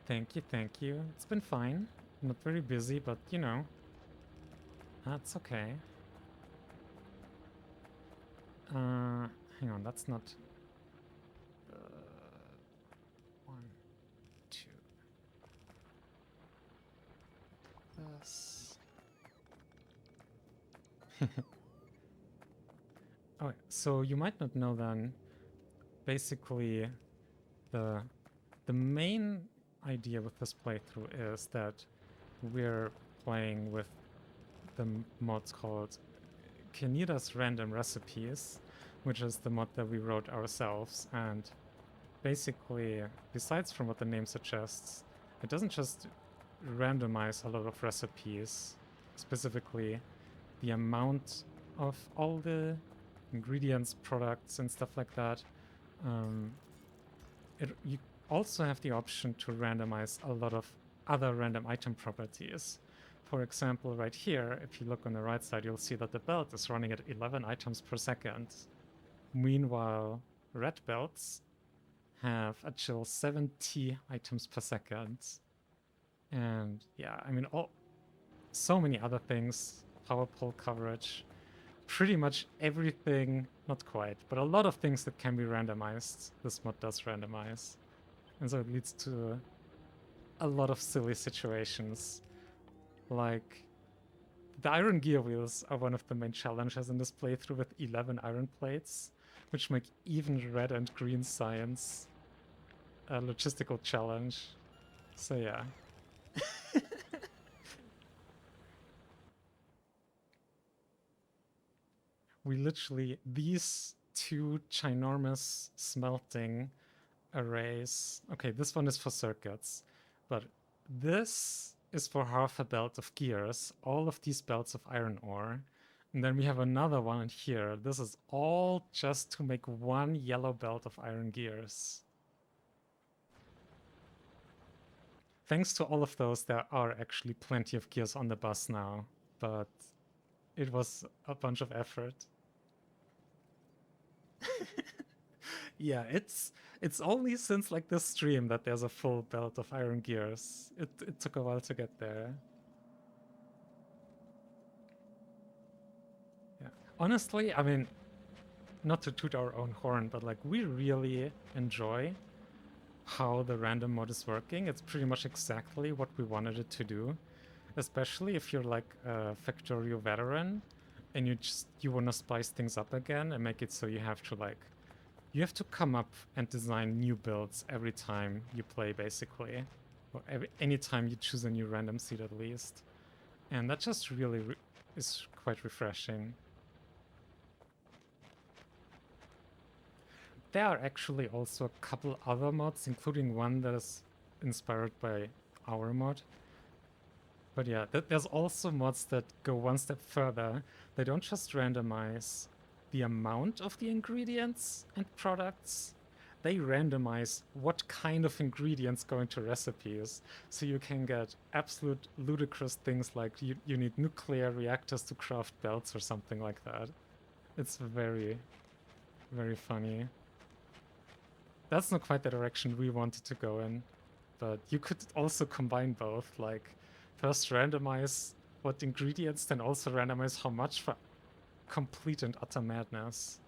Thank you, thank you. It's been fine. Not very busy, but you know, that's okay. Hang on, that's not... 1, 2. This. Okay, so you might not know then, basically the main idea with this playthrough is that we're playing with the mods called Kenira's Random Recipes, which is the mod that we wrote ourselves. And basically, besides from what the name suggests, it doesn't just randomize a lot of recipes, specifically the amount of all the ingredients, products, and stuff like that. You also have the option to randomize a lot of other random item properties. For example, right here, if you look on the right side, you'll see that the belt is running at 11 items per second. Meanwhile, red belts have a chill 70 items per second. And yeah, I mean, so many other things, power pole coverage, pretty much everything, not quite, but a lot of things that can be randomized, this mod does randomize. And so it leads to a lot of silly situations. Like, the iron gear wheels are one of the main challenges in this playthrough with 11 iron plates, which make even red and green science a logistical challenge. So yeah. We literally, these two ginormous smelting arrays. Okay, this one is for circuits, but this is for half a belt of gears, all of these belts of iron ore. And then we have another one in here. This is all just to make one yellow belt of iron gears. Thanks to all of those, there are actually plenty of gears on the bus now, but it was a bunch of effort. Yeah, it's only since like this stream that there's a full belt of iron gears. It took a while to get there. Yeah. Honestly, I mean, not to toot our own horn, but like we really enjoy how the random mod is working. It's pretty much exactly what we wanted it to do. Especially if you're like a Factorio veteran and you want to spice things up again and make it so you have to come up and design new builds every time you play, basically, or any time you choose a new random seed at least, and that just really is quite refreshing. There are actually also a couple other mods, including one that is inspired by our mod. But yeah, there's also mods that go one step further. They don't just randomize the amount of the ingredients and products, they randomize what kind of ingredients go into recipes. So you can get absolute ludicrous things like you need nuclear reactors to craft belts or something like that. It's very, very funny. That's not quite the direction we wanted to go in, but you could also combine both, like first randomize what ingredients, then also randomize how much for complete and utter madness.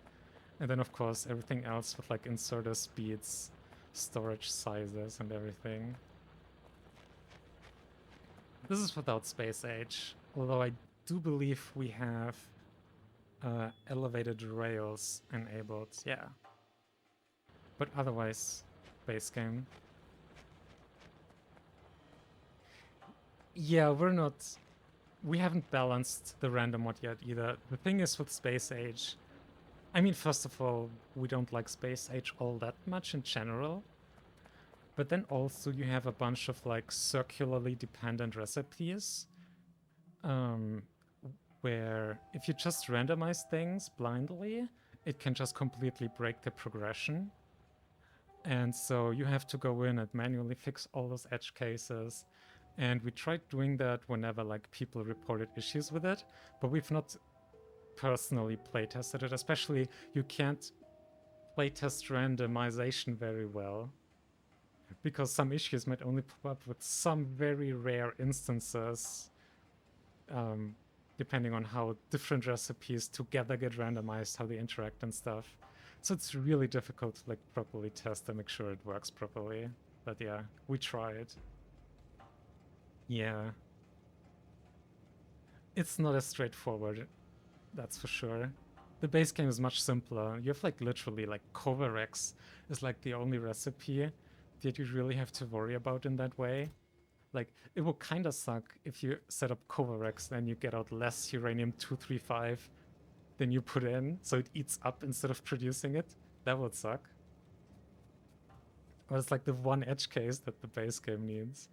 And then of course everything else with like inserter speeds, storage sizes and everything. This is without space age, although I do believe we have elevated rails enabled, yeah. But otherwise, base game. Yeah, we haven't balanced the random mod yet either. The thing is with Space Age, I mean, first of all, we don't like Space Age all that much in general. But then also you have a bunch of like circularly dependent recipes, where if you just randomize things blindly, it can just completely break the progression. And so you have to go in and manually fix all those edge cases. And we tried doing that whenever like people reported issues with it, but we've not personally playtested it. Especially you can't playtest randomization very well, because some issues might only pop up with some very rare instances, depending on how different recipes together get randomized, how they interact and stuff. So it's really difficult to like properly test and make sure it works properly. But yeah, we tried. Yeah. It's not as straightforward, that's for sure. The base game is much simpler. You have like literally like Kovarex is like the only recipe that you really have to worry about in that way. Like, it will kind of suck if you set up Kovarex and you get out less uranium-235 than you put in, so it eats up instead of producing it. That would suck. But it's like the one edge case that the base game needs.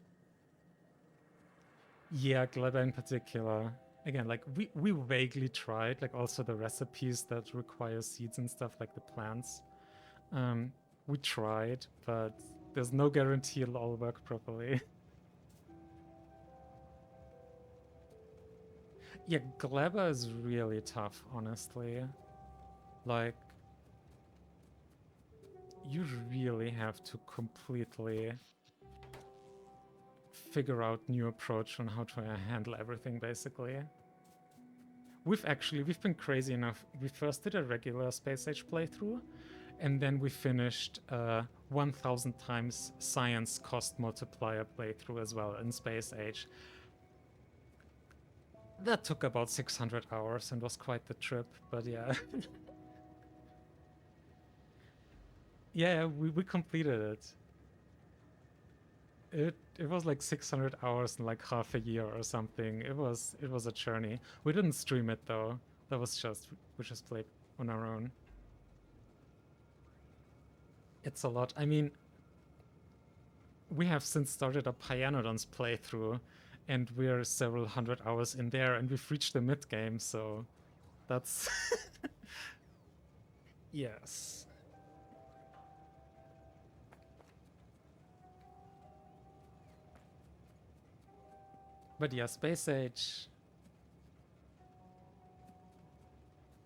Yeah, Gleba in particular. Again, like we vaguely tried, like also the recipes that require seeds and stuff, like the plants. We tried, but there's no guarantee it'll all work properly. Yeah, Gleba is really tough, honestly. Like, you really have to completely figure out new approach on how to handle everything, basically. We've been crazy enough. We first did a regular Space Age playthrough, and then we finished 1000 times science cost multiplier playthrough as well in Space Age. That took about 600 hours and was quite the trip, but yeah. Yeah, we completed it. It was like 600 hours in like half a year or something. It was a journey. We didn't stream it though. That was just we just played on our own. It's a lot. I mean, we have since started a Pyanodon's playthrough, and we're several hundred hours in there, and we've reached the mid game. So that's yes. But yeah, Space Age.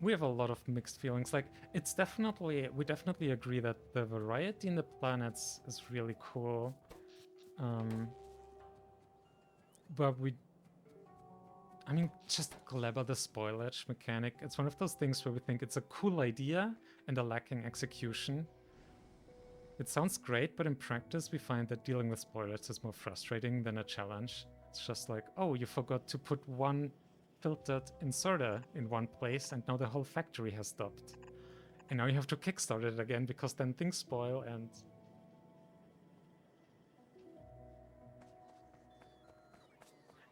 We have a lot of mixed feelings. Like, we definitely agree that the variety in the planets is really cool. But I mean, just Kleber the spoilage mechanic. It's one of those things where we think it's a cool idea and a lacking execution. It sounds great, but in practice, we find that dealing with spoilage is more frustrating than a challenge. It's just like, oh, you forgot to put one filtered inserter in one place, and now the whole factory has stopped. And now you have to kickstart it again because then things spoil and...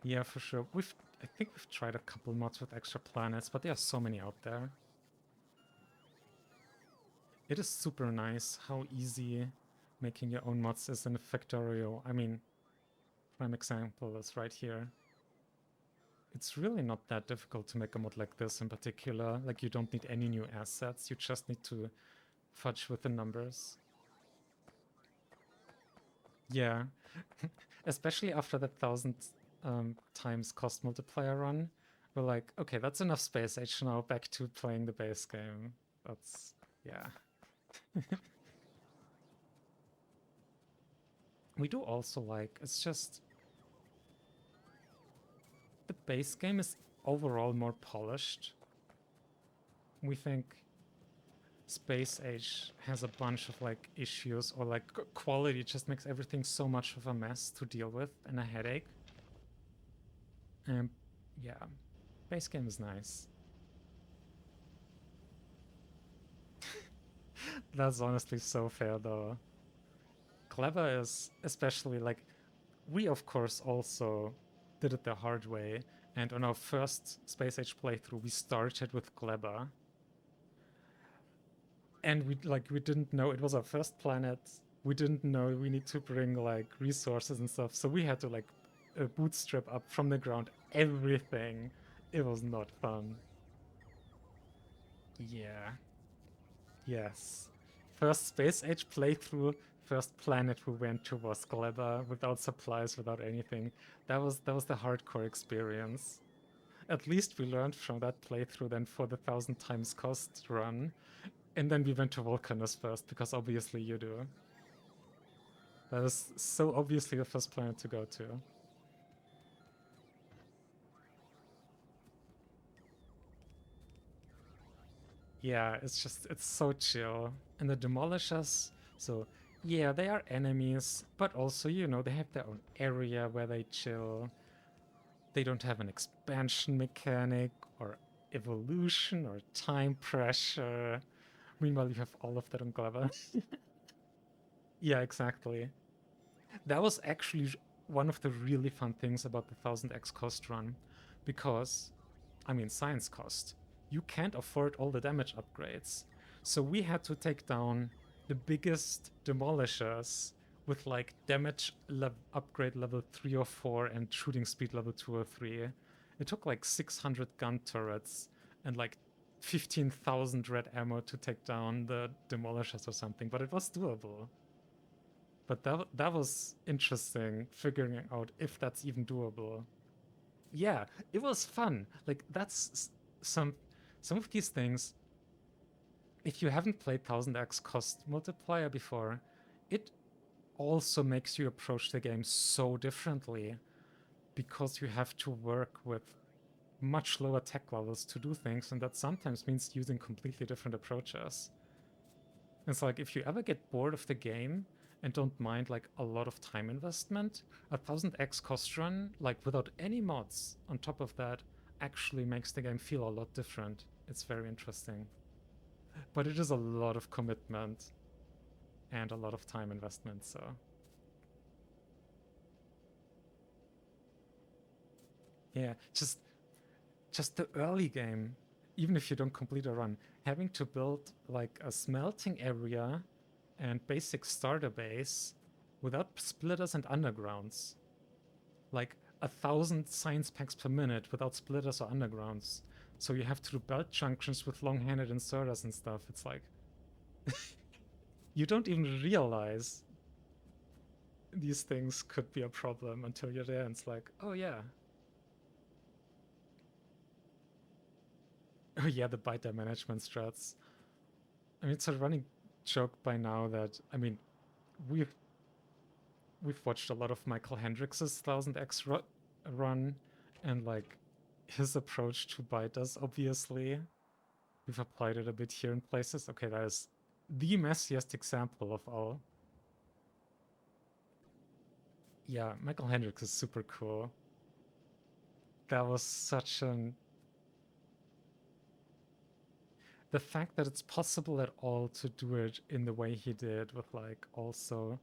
Yeah, for sure. I think we've tried a couple mods with extra planets, but there are so many out there. It is super nice how easy making your own mods is in Factorio. I mean, prime example is right here. It's really not that difficult to make a mod like this in particular. Like, you don't need any new assets, you just need to fudge with the numbers. Yeah, especially after that 1000 times cost multiplier run, we're like, okay, that's enough Space Age now, back to playing the base game. That's, yeah. We do also like, it's just, the base game is overall more polished. We think Space Age has a bunch of like issues, or like quality just makes everything so much of a mess to deal with and a headache. And yeah, base game is nice. That's honestly so fair though. Clever is especially like, we of course also did it the hard way, and on our first Space Age playthrough we started with Gleba, and we didn't know it was our first planet. We didn't know we need to bring like resources and stuff, so we had to like bootstrap up from the ground everything. It was not fun. Yeah. Yes. First Space Age playthrough, first planet we went to was Gleba, without supplies, without anything. That was the hardcore experience. At least we learned from that playthrough then for the 1000 times cost run. And then we went to Volcanus first, because obviously you do. That is so obviously the first planet to go to. Yeah, it's so chill. And the Demolishers, so yeah, they are enemies, but also, you know, they have their own area where they chill. They don't have an expansion mechanic or evolution or time pressure. Meanwhile, you have all of that on Glover. Yeah, exactly. That was actually one of the really fun things about the 1000x cost run, because, I mean, science cost. You can't afford all the damage upgrades. So we had to take down the biggest demolishers with like damage upgrade level 3 or 4 and shooting speed level 2 or 3. It took like 600 gun turrets and like 15,000 red ammo to take down the demolishers or something, but it was doable. But that was interesting, figuring out if that's even doable. Yeah, it was fun. Like, that's some of these things. if you haven't played 1000x cost multiplier before, it also makes you approach the game so differently because you have to work with much lower tech levels to do things, and that sometimes means using completely different approaches. It's like if you ever get bored of the game and don't mind like a lot of time investment, a 1000x cost run, like without any mods on top of that, actually makes the game feel a lot different. It's very interesting. But it is a lot of commitment and a lot of time investment, so. Yeah, just the early game, even if you don't complete a run, having to build like a smelting area and basic starter base without splitters and undergrounds. Like 1,000 science packs per minute without splitters or undergrounds. So you have to do belt junctions with long-handed inserters and stuff. It's like you don't even realize these things could be a problem until you're there and it's like, oh yeah. Oh yeah, the biter management strats. I mean, it's a running joke by now that, I mean, we've watched a lot of Michael Hendricks's 1000x run, and like his approach to biters, obviously, we've applied it a bit here in places. Okay, that is the messiest example of all. Yeah, Michael Hendricks is super cool. That was such an... The fact that it's possible at all to do it in the way he did, with like also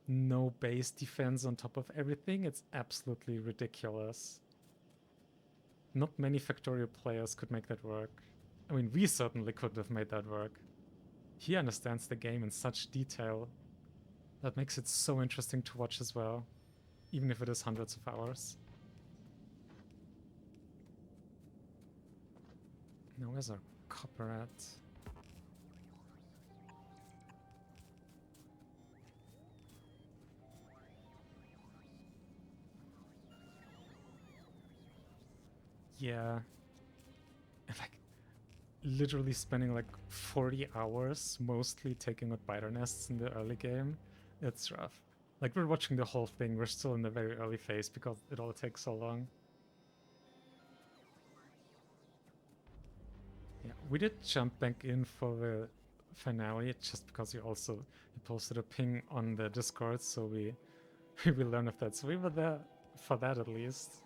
no base defense on top of everything, it's absolutely ridiculous. Not many Factorio players could make that work. I mean, we certainly couldn't have made that work. He understands the game in such detail. That makes it so interesting to watch as well, even if it is hundreds of hours. Now where's our copper at? Yeah. And like literally spending like 40 hours mostly taking out biter nests in the early game. It's rough. Like we're watching the whole thing, we're still in the very early phase because it all takes so long. Yeah, we did jump back in for the finale just because you posted a ping on the Discord, so we we learned of that. So we were there for that at least.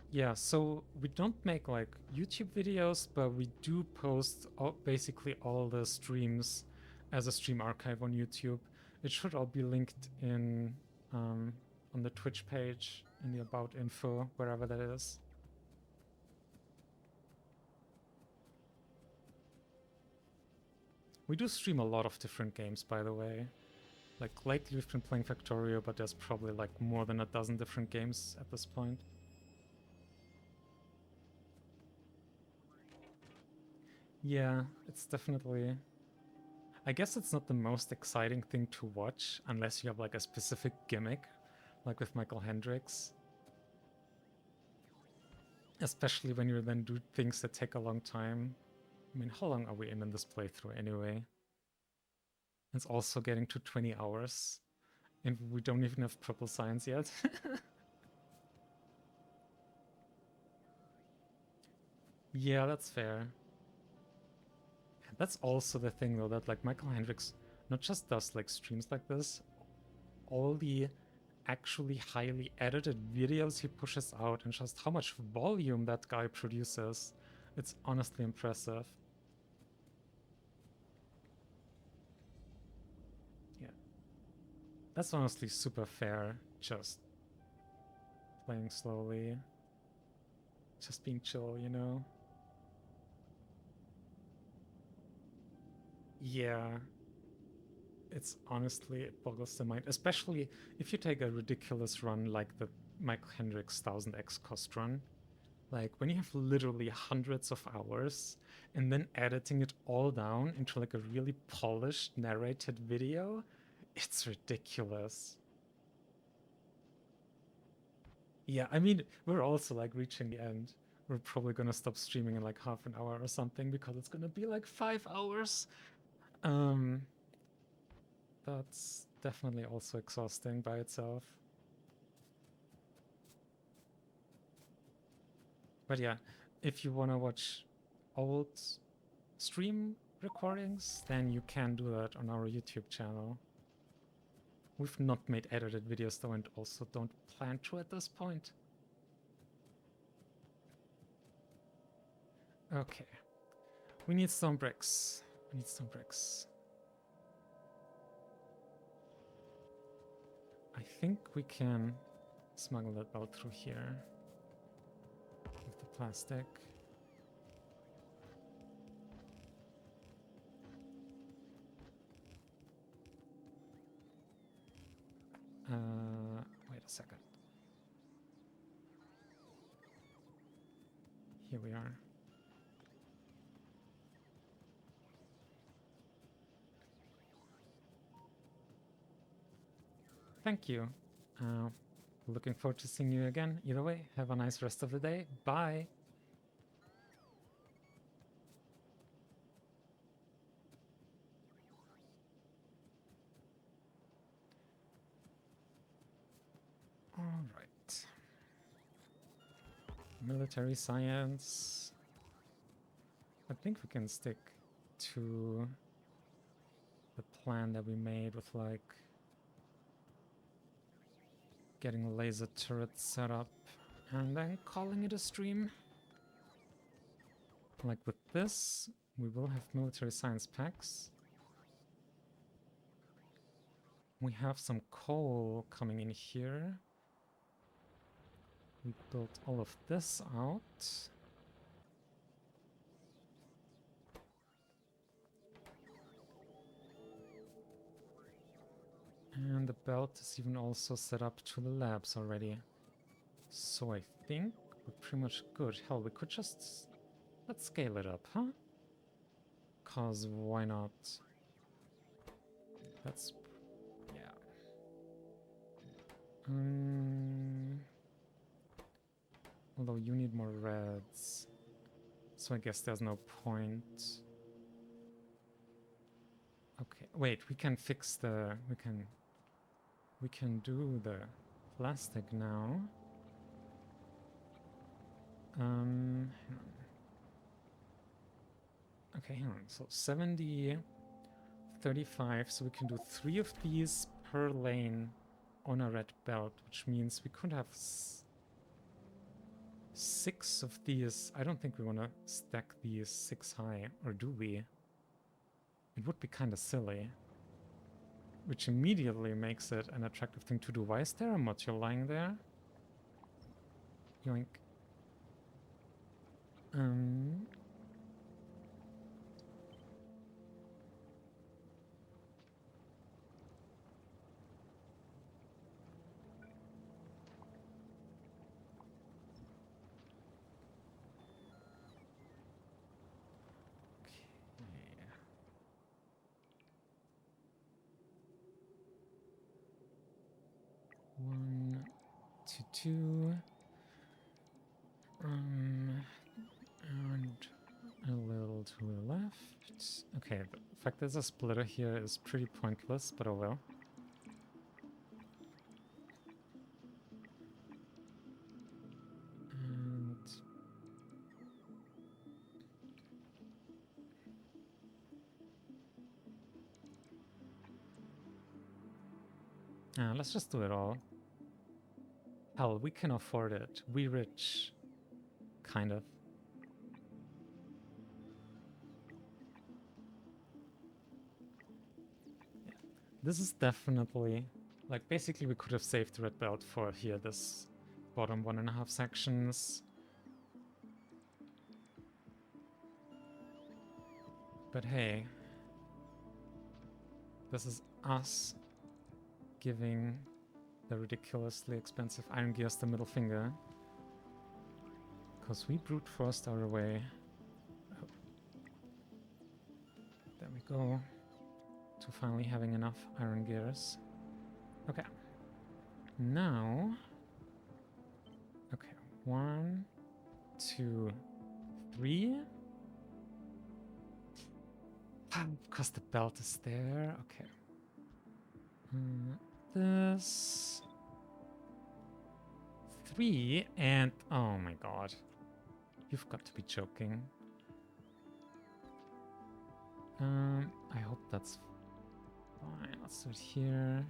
Yeah, so we don't make like YouTube videos, but we do post basically all the streams as a stream archive on YouTube. It should all be linked in on the Twitch page in the about info, wherever that is. We do stream a lot of different games, by the way. Like lately we've been playing Factorio, but there's probably like more than a dozen different games at this point. Yeah, it's definitely... I guess it's not the most exciting thing to watch unless you have like a specific gimmick, like with Michael Hendricks. Especially when you then do things that take a long time. I mean, how long are we in this playthrough anyway? It's also getting to 20 hours, and we don't even have purple signs yet. Yeah, that's fair. That's also the thing though, that like Michael Hendricks not just does like streams like this, all the actually highly edited videos he pushes out and just how much volume that guy produces. It's honestly impressive. Yeah. That's honestly super fair. Just playing slowly. Just being chill, you know? Yeah. It's honestly, it boggles the mind. Especially if you take a ridiculous run like the Michael Hendricks 1000x cost run. Like when you have literally hundreds of hours and then editing it all down into like a really polished narrated video, It's ridiculous. Yeah, I mean, we're also like reaching the end. We're probably gonna stop streaming in like half an hour or something because it's gonna be like 5 hours. That's definitely also exhausting by itself. But yeah, if you wanna watch old stream recordings, then you can do that on our YouTube channel. We've not made edited videos though, and also don't plan to at this point. Okay. We need some bricks. We need some bricks. I think we can smuggle that belt through here with the plastic. Wait a second. Here we are. Thank you. Looking forward to seeing you again. Either way, have a nice rest of the day. Bye. All right. Military science. I think we can stick to the plan that we made with like getting laser turrets set up and then calling it a stream. Like with this, we will have military science packs. We have some coal coming in here. We built all of this out. And the belt is even also set up to the labs already. So I think we're pretty much good. Hell, we could just... let's scale it up, huh? 'Cause why not? That's... yeah. Although you need more reds. So I guess there's no point. Okay, wait, we can fix the... we can do the plastic now. Hang on. Okay, hang on. So 70, 35. So we can do 3 of these per lane on a red belt, which means we could have 6 of these. I don't think we want to stack these 6 high, or do we? It would be kind of silly. Which immediately makes it an attractive thing to do. Why is there a module lying there? Yoink. One to 2. And a little to the left. Okay, the fact there's a splitter here is pretty pointless, but oh well. And let's just do it all. Hell, we can afford it. We rich. Kind of. Yeah. This is definitely... like, basically we could have saved the red belt for here, this bottom 1.5 sections. But hey, this is us giving the ridiculously expensive iron gears the middle finger. Because we brute forced our way. Oh. There we go. to finally having enough iron gears. Okay. Now... Okay, 1, 2, 3. Because the belt is there. Okay. This... 3 and... Oh my god. You've got to be joking. I hope that's fine. Let's do it here.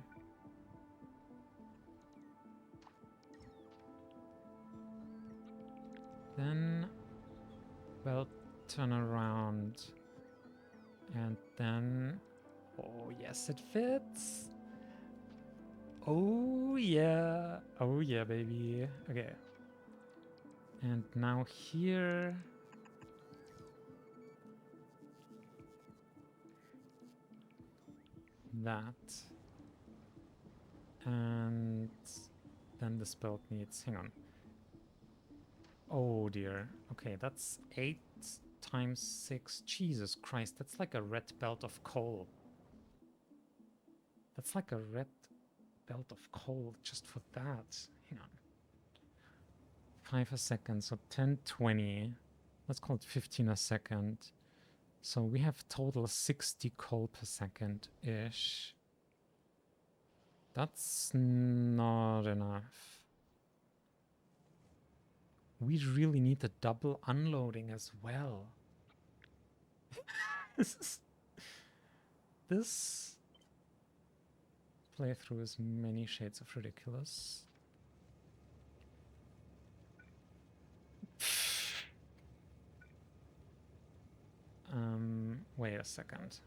Then belt turn around. And then... Oh yes, it fits! Oh yeah! Oh yeah, baby. Okay. And now here... That. And then this belt needs... Hang on. Oh dear. Okay, that's 8 times 6. Jesus Christ, that's like a red belt of coal. That's like a red belt of coal just for that. Hang on. 5 a second, so 10, 20. Let's call it 15 a second. So we have total 60 coal per second-ish. That's not enough. We really need the double unloading as well. This playthrough is many shades of ridiculous. Wait a second.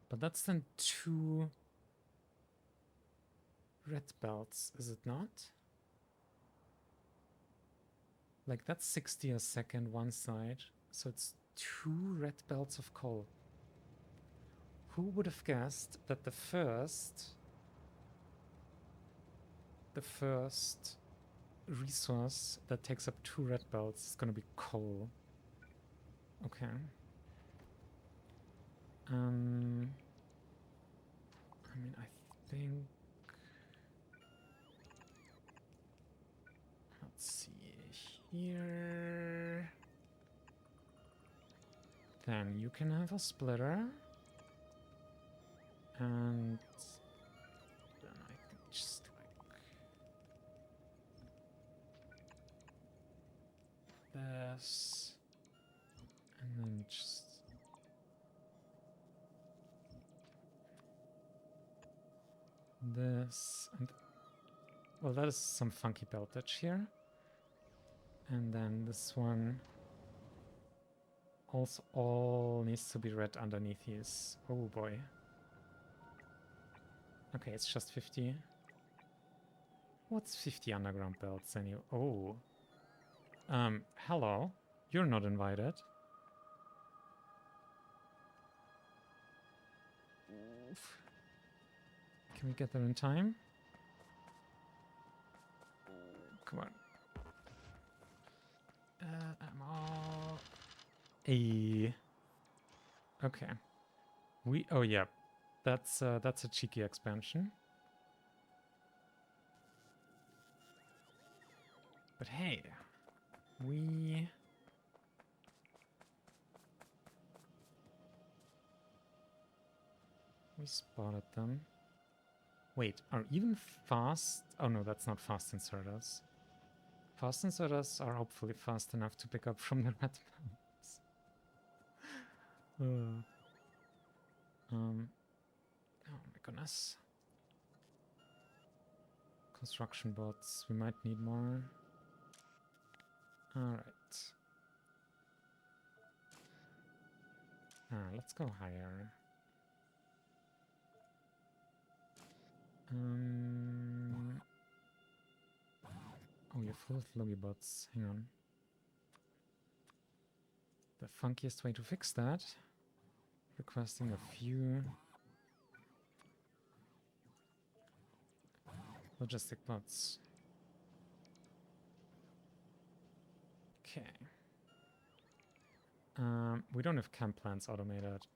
But that's then 2 red belts, is it not? Like that's 60 a second one side, so it's 2 red belts of coal. Who would have guessed that the first resource that takes up 2 red belts is gonna be coal? Okay. I mean, I think... Let's see here. Then you can have a splitter. And then I can just like this. And then just this. And well, that is some funky beltage here. And then this one also all needs to be red underneath these. Oh boy. Okay, it's just 50. What's 50 underground belts anyway? Oh. Hello. You're not invited. Oof. Can we get there in time? Come on. Ammo. Hey. Okay. Oh yeah. That's a cheeky expansion. But hey, we spotted them. Wait, are even fast? Oh no, that's not fast inserters. Fast inserters are hopefully fast enough to pick up from the red belts. Oh my goodness. Construction bots, we might need more. Alright. Let's go higher. Oh, you're full of lobby bots. Hang on. The funkiest way to fix that? Requesting a few logistic bots. Okay. We don't have camp plans automated.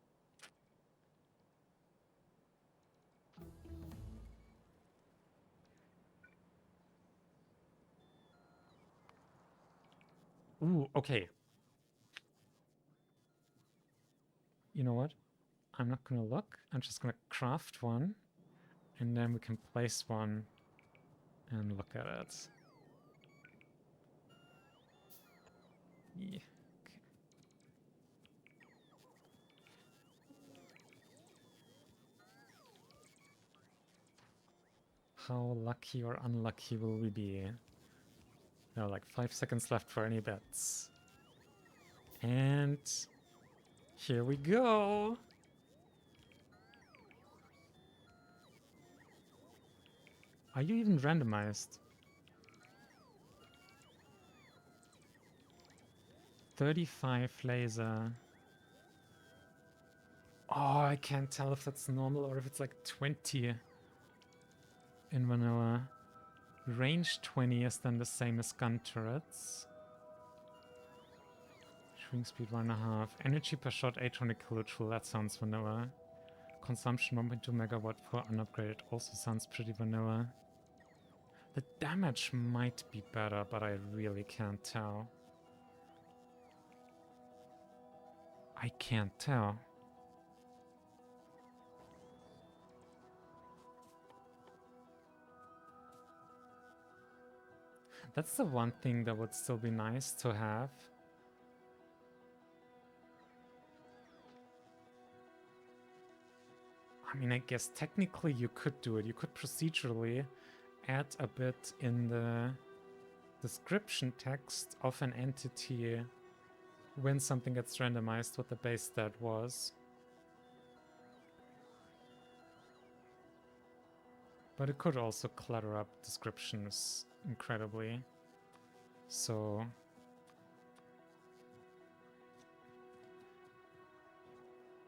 Ooh, okay. You know what? I'm not gonna look. I'm just gonna craft one. And then we can place one and look at it. Yeah. Okay. How lucky or unlucky will we be? There are like 5 seconds left for any bets. And here we go. Are you even randomized? 35 laser. Oh, I can't tell if that's normal or if it's like 20 in vanilla. Range 20 is then the same as gun turrets. Shrink speed 1.5. Energy per shot 800 kilojoule. That sounds vanilla. Consumption 1.2 megawatt for unupgraded also sounds pretty vanilla. The damage might be better, but I really can't tell. I can't tell. That's the one thing that would still be nice to have. I mean, I guess technically you could do it. You could procedurally add a bit in the description text of an entity when something gets randomized what the base stat was. But it could also clutter up descriptions incredibly. So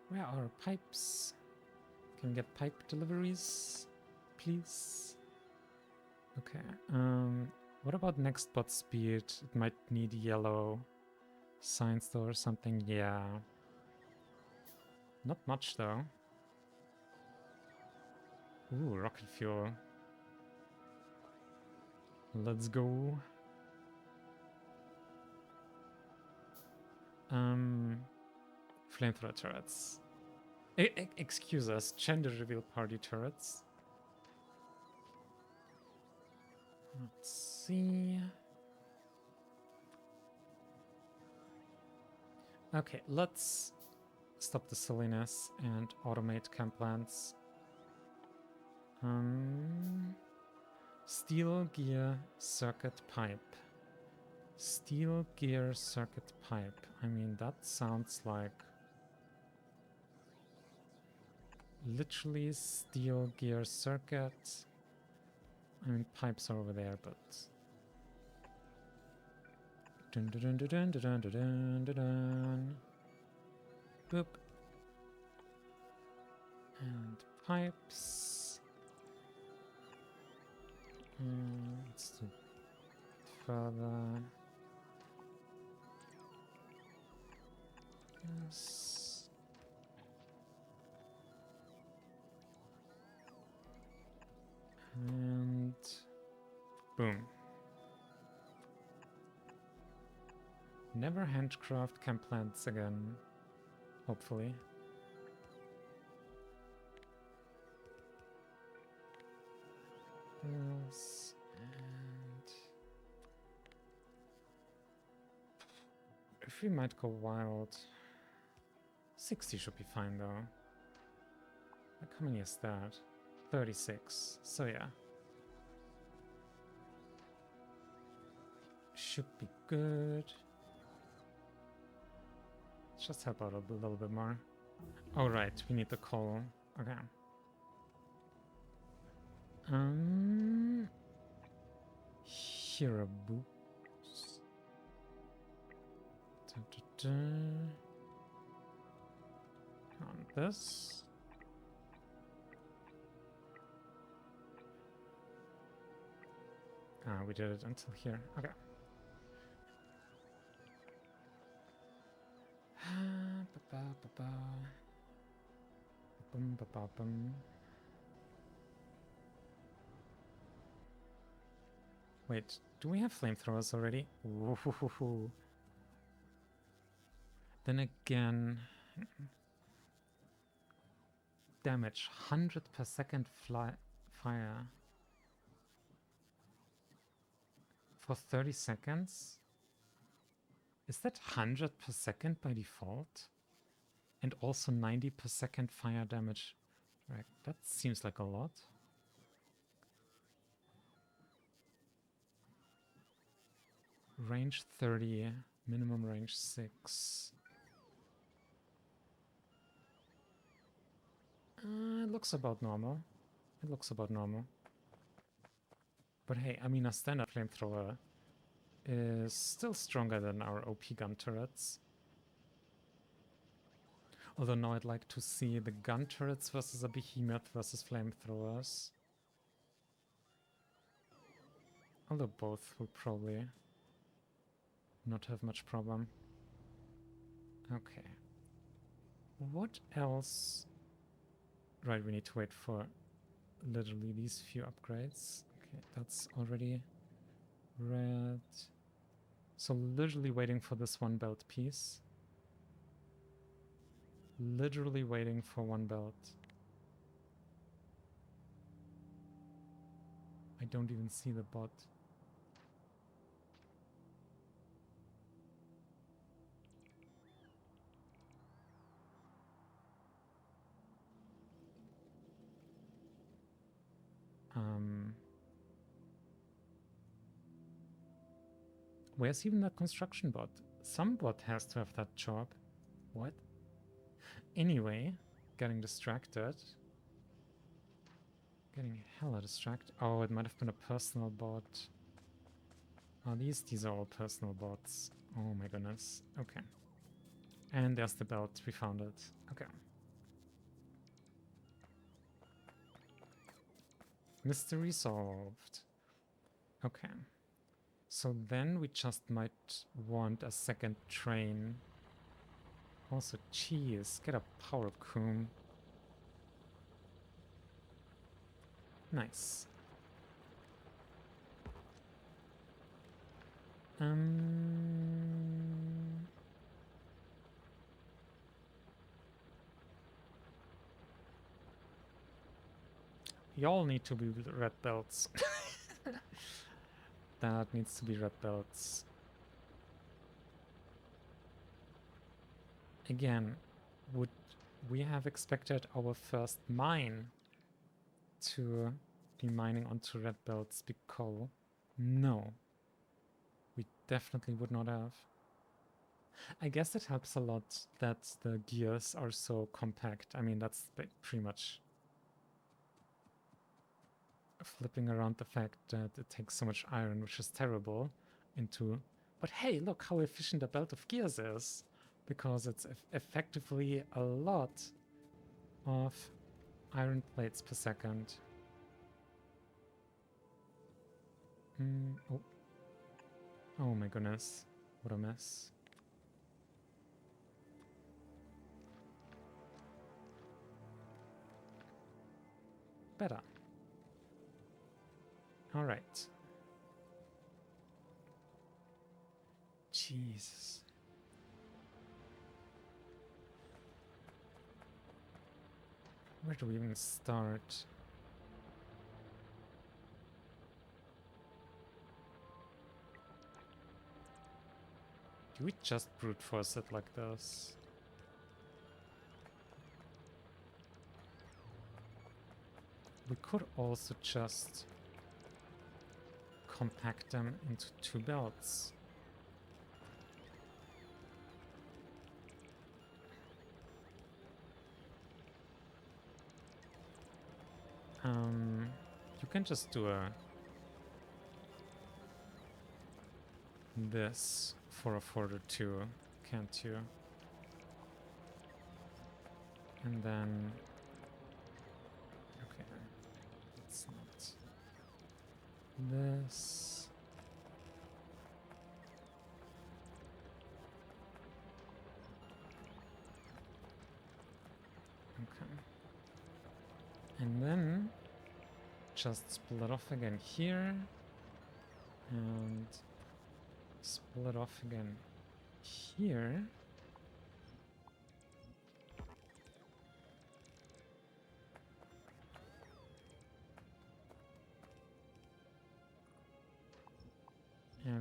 where are pipes? Can we get pipe deliveries, please? Okay. What about next bot speed? It might need yellow signs though or something. Yeah. Not much though. Ooh, rocket fuel. Let's go. Flamethrower turrets. Excuse us, gender reveal party turrets. Let's see. Okay, let's stop the silliness and automate camp plants. Steel gear circuit pipe. Steel gear circuit pipe. I mean, that sounds like literally steel gear circuit. I mean, pipes are over there, but dun dun dun dun dun dun dun dun dun dun. Boop. And pipes. Let's do further. Yes. And boom. Never handcraft camp plants again. Hopefully. Yes. And if we might go wild, 60 should be fine though. Like, how many is that? 36. So yeah. Should be good. Let's just help out a little bit more. Oh right, we need the coal. Okay. Here a boots. On this. Ah, we did it until here. Okay. Wait, do we have flamethrowers already? Ooh. Then again, damage 100 per second fire for 30 seconds. Is that 100 per second by default? And also 90 per second fire damage. Right, that seems like a lot. Range 30, minimum range 6. It looks about normal. It looks about normal. But hey, I mean, a standard flamethrower is still stronger than our OP gun turrets. Although now I'd like to see the gun turrets versus a behemoth versus flamethrowers. Although both will probably not have much problem. Okay. What else? Right, we need to wait for literally these few upgrades. Okay, that's already red. So literally waiting for this one belt piece. Literally waiting for one belt. I don't even see the bot. Where's even that construction bot? Some bot has to have that job. What? Anyway, getting distracted. Getting hella distracted. Oh, it might have been a personal bot. Oh, these are all personal bots. Oh my goodness. Okay. And there's the belt. We found it. Okay. Mystery solved. Okay. So then we just might want a second train. Also, cheese. Get a power coom. Nice. Y'all need to be red belts. That needs to be red belts. Again, would we have expected our first mine to be mining onto red belts because no, we definitely would not have. I guess it helps a lot that the gears are so compact. I mean, that's pretty much flipping around the fact that it takes so much iron, which is terrible, into, but hey, look how efficient a belt of gears is, because it's effectively a lot of iron plates per second. Oh. Oh my goodness, what a mess. Better. All right. Jesus. Where do we even start? Do we just brute force it like this? We could also just compact them into two belts. You can just do this for a 4-2, can't you? And then, okay, it's not this. Okay. And then just split off again here and split off again here.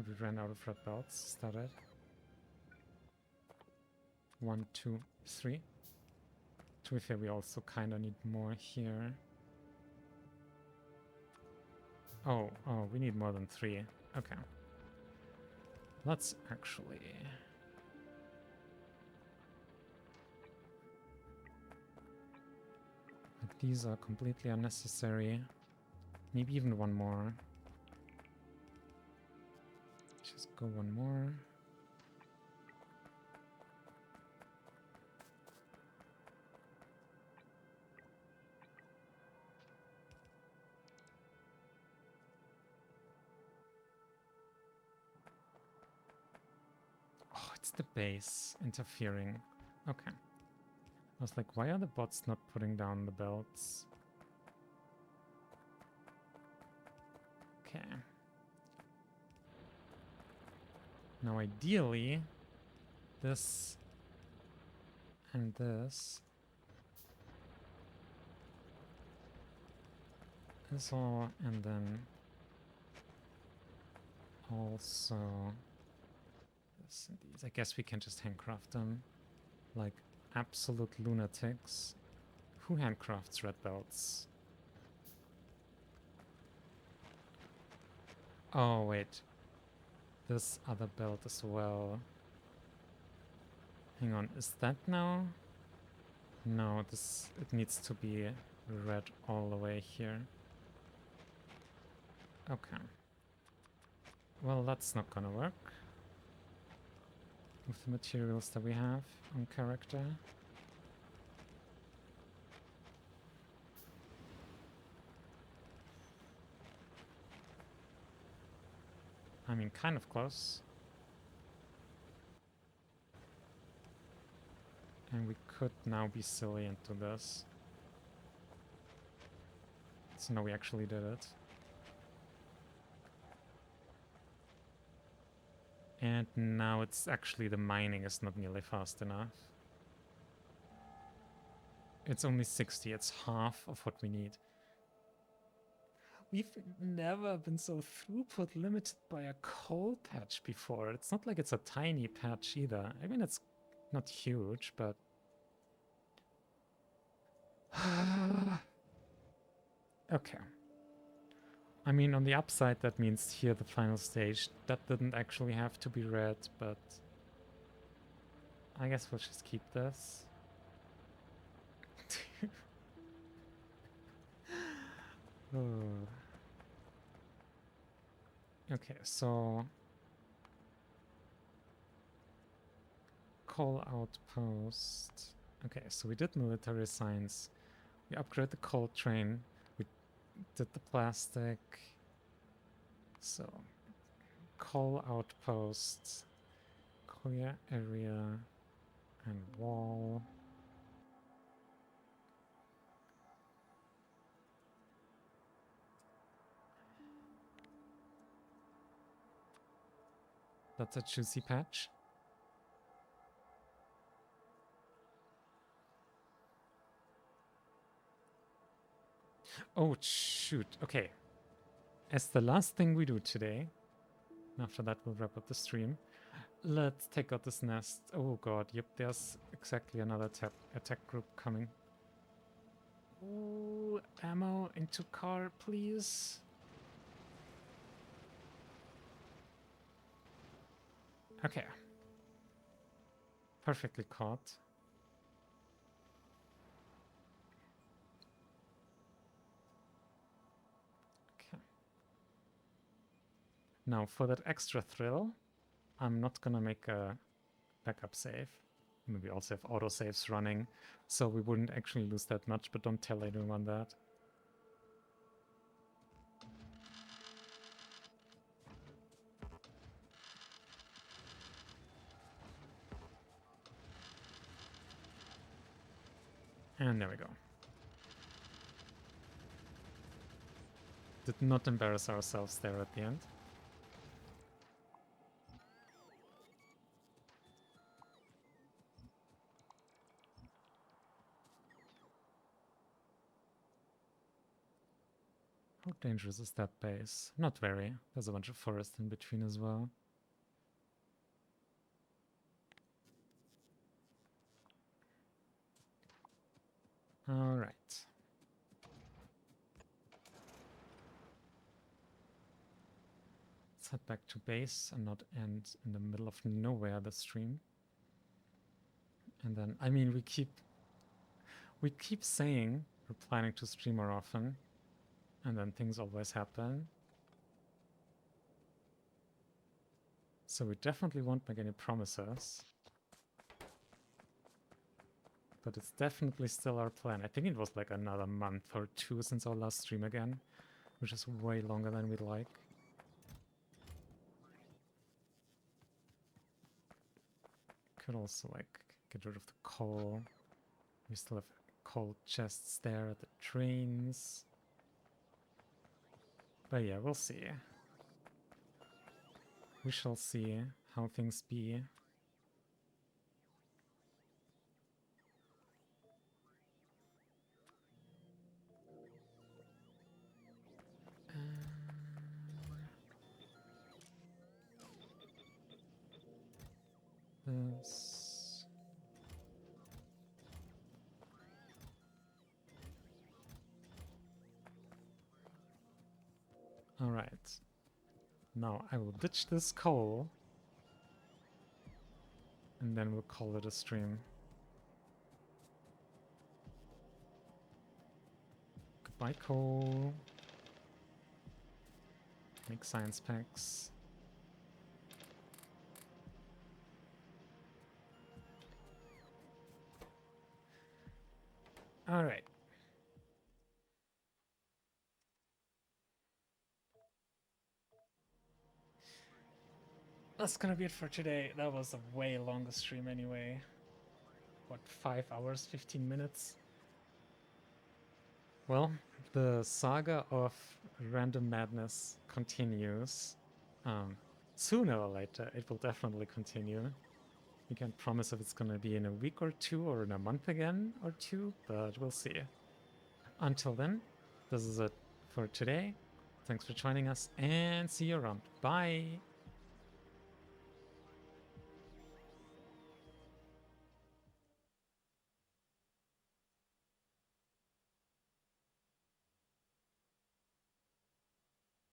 And we ran out of red belts. Is that it? 1, 2, 3. To be fair, we also kind of need more here. Oh, we need more than 3. Okay. Let's actually... Like, these are completely unnecessary. Maybe even one more. Just go one more. Oh, it's the base interfering. Okay. I was like, why are the bots not putting down the belts? Okay. Now ideally, this and this is all, and then also this and these. I guess we can just handcraft them like absolute lunatics. Who handcrafts red belts? Oh, wait. This other belt as well. Hang on, is that now? No, it needs to be red all the way here. Okay. Well, that's not gonna work with the materials that we have on character. I mean, kind of close. And we could now be silly and do this. So now we actually did it. And now it's actually the mining is not nearly fast enough. It's only 60, it's half of what we need. We've never been so throughput limited by a coal patch before. It's not like it's a tiny patch either. I mean, it's not huge, but... Okay. I mean, on the upside, that means here the final stage. That didn't actually have to be red, but... I guess we'll just keep this. Oh. Okay, so... Coal outpost. Okay, so we did military science. We upgraded the coal train. We did the plastic. So, coal outpost. Clear area. And wall. That's a juicy patch. Oh, shoot. Okay. As the last thing we do today, after that we'll wrap up the stream, let's take out this nest. Oh god, yep, there's exactly another attack group coming. Ooh, ammo into car, please. Okay. Perfectly caught. Okay. Now, for that extra thrill, I'm not gonna make a backup save. Maybe also have autosaves running, so we wouldn't actually lose that much, but don't tell anyone that. And there we go. Did not embarrass ourselves there at the end. How dangerous is that base? Not very. There's a bunch of forest in between as well. Alright. Let's head back to base and not end in the middle of nowhere the stream. And then, I mean, we keep saying we're planning to stream more often, and then things always happen. So we definitely won't make any promises. But it's definitely still our plan. I think it was like another month or two since our last stream again, which is way longer than we'd like. Could also like get rid of the coal. We still have coal chests there at the trains. But yeah, we'll see. We shall see how things be. This. Alright. Now I will ditch this coal. And then we'll call it a stream. Goodbye, coal. Make science packs. Alright. That's gonna be it for today. That was a way longer stream anyway. What, 5 hours, 15 minutes? Well, the saga of random madness continues. Sooner or later, it will definitely continue. We can't promise if it's gonna be in a week or two or in a month again or two, but we'll see. Until then, this is it for today. Thanks for joining us and see you around. Bye!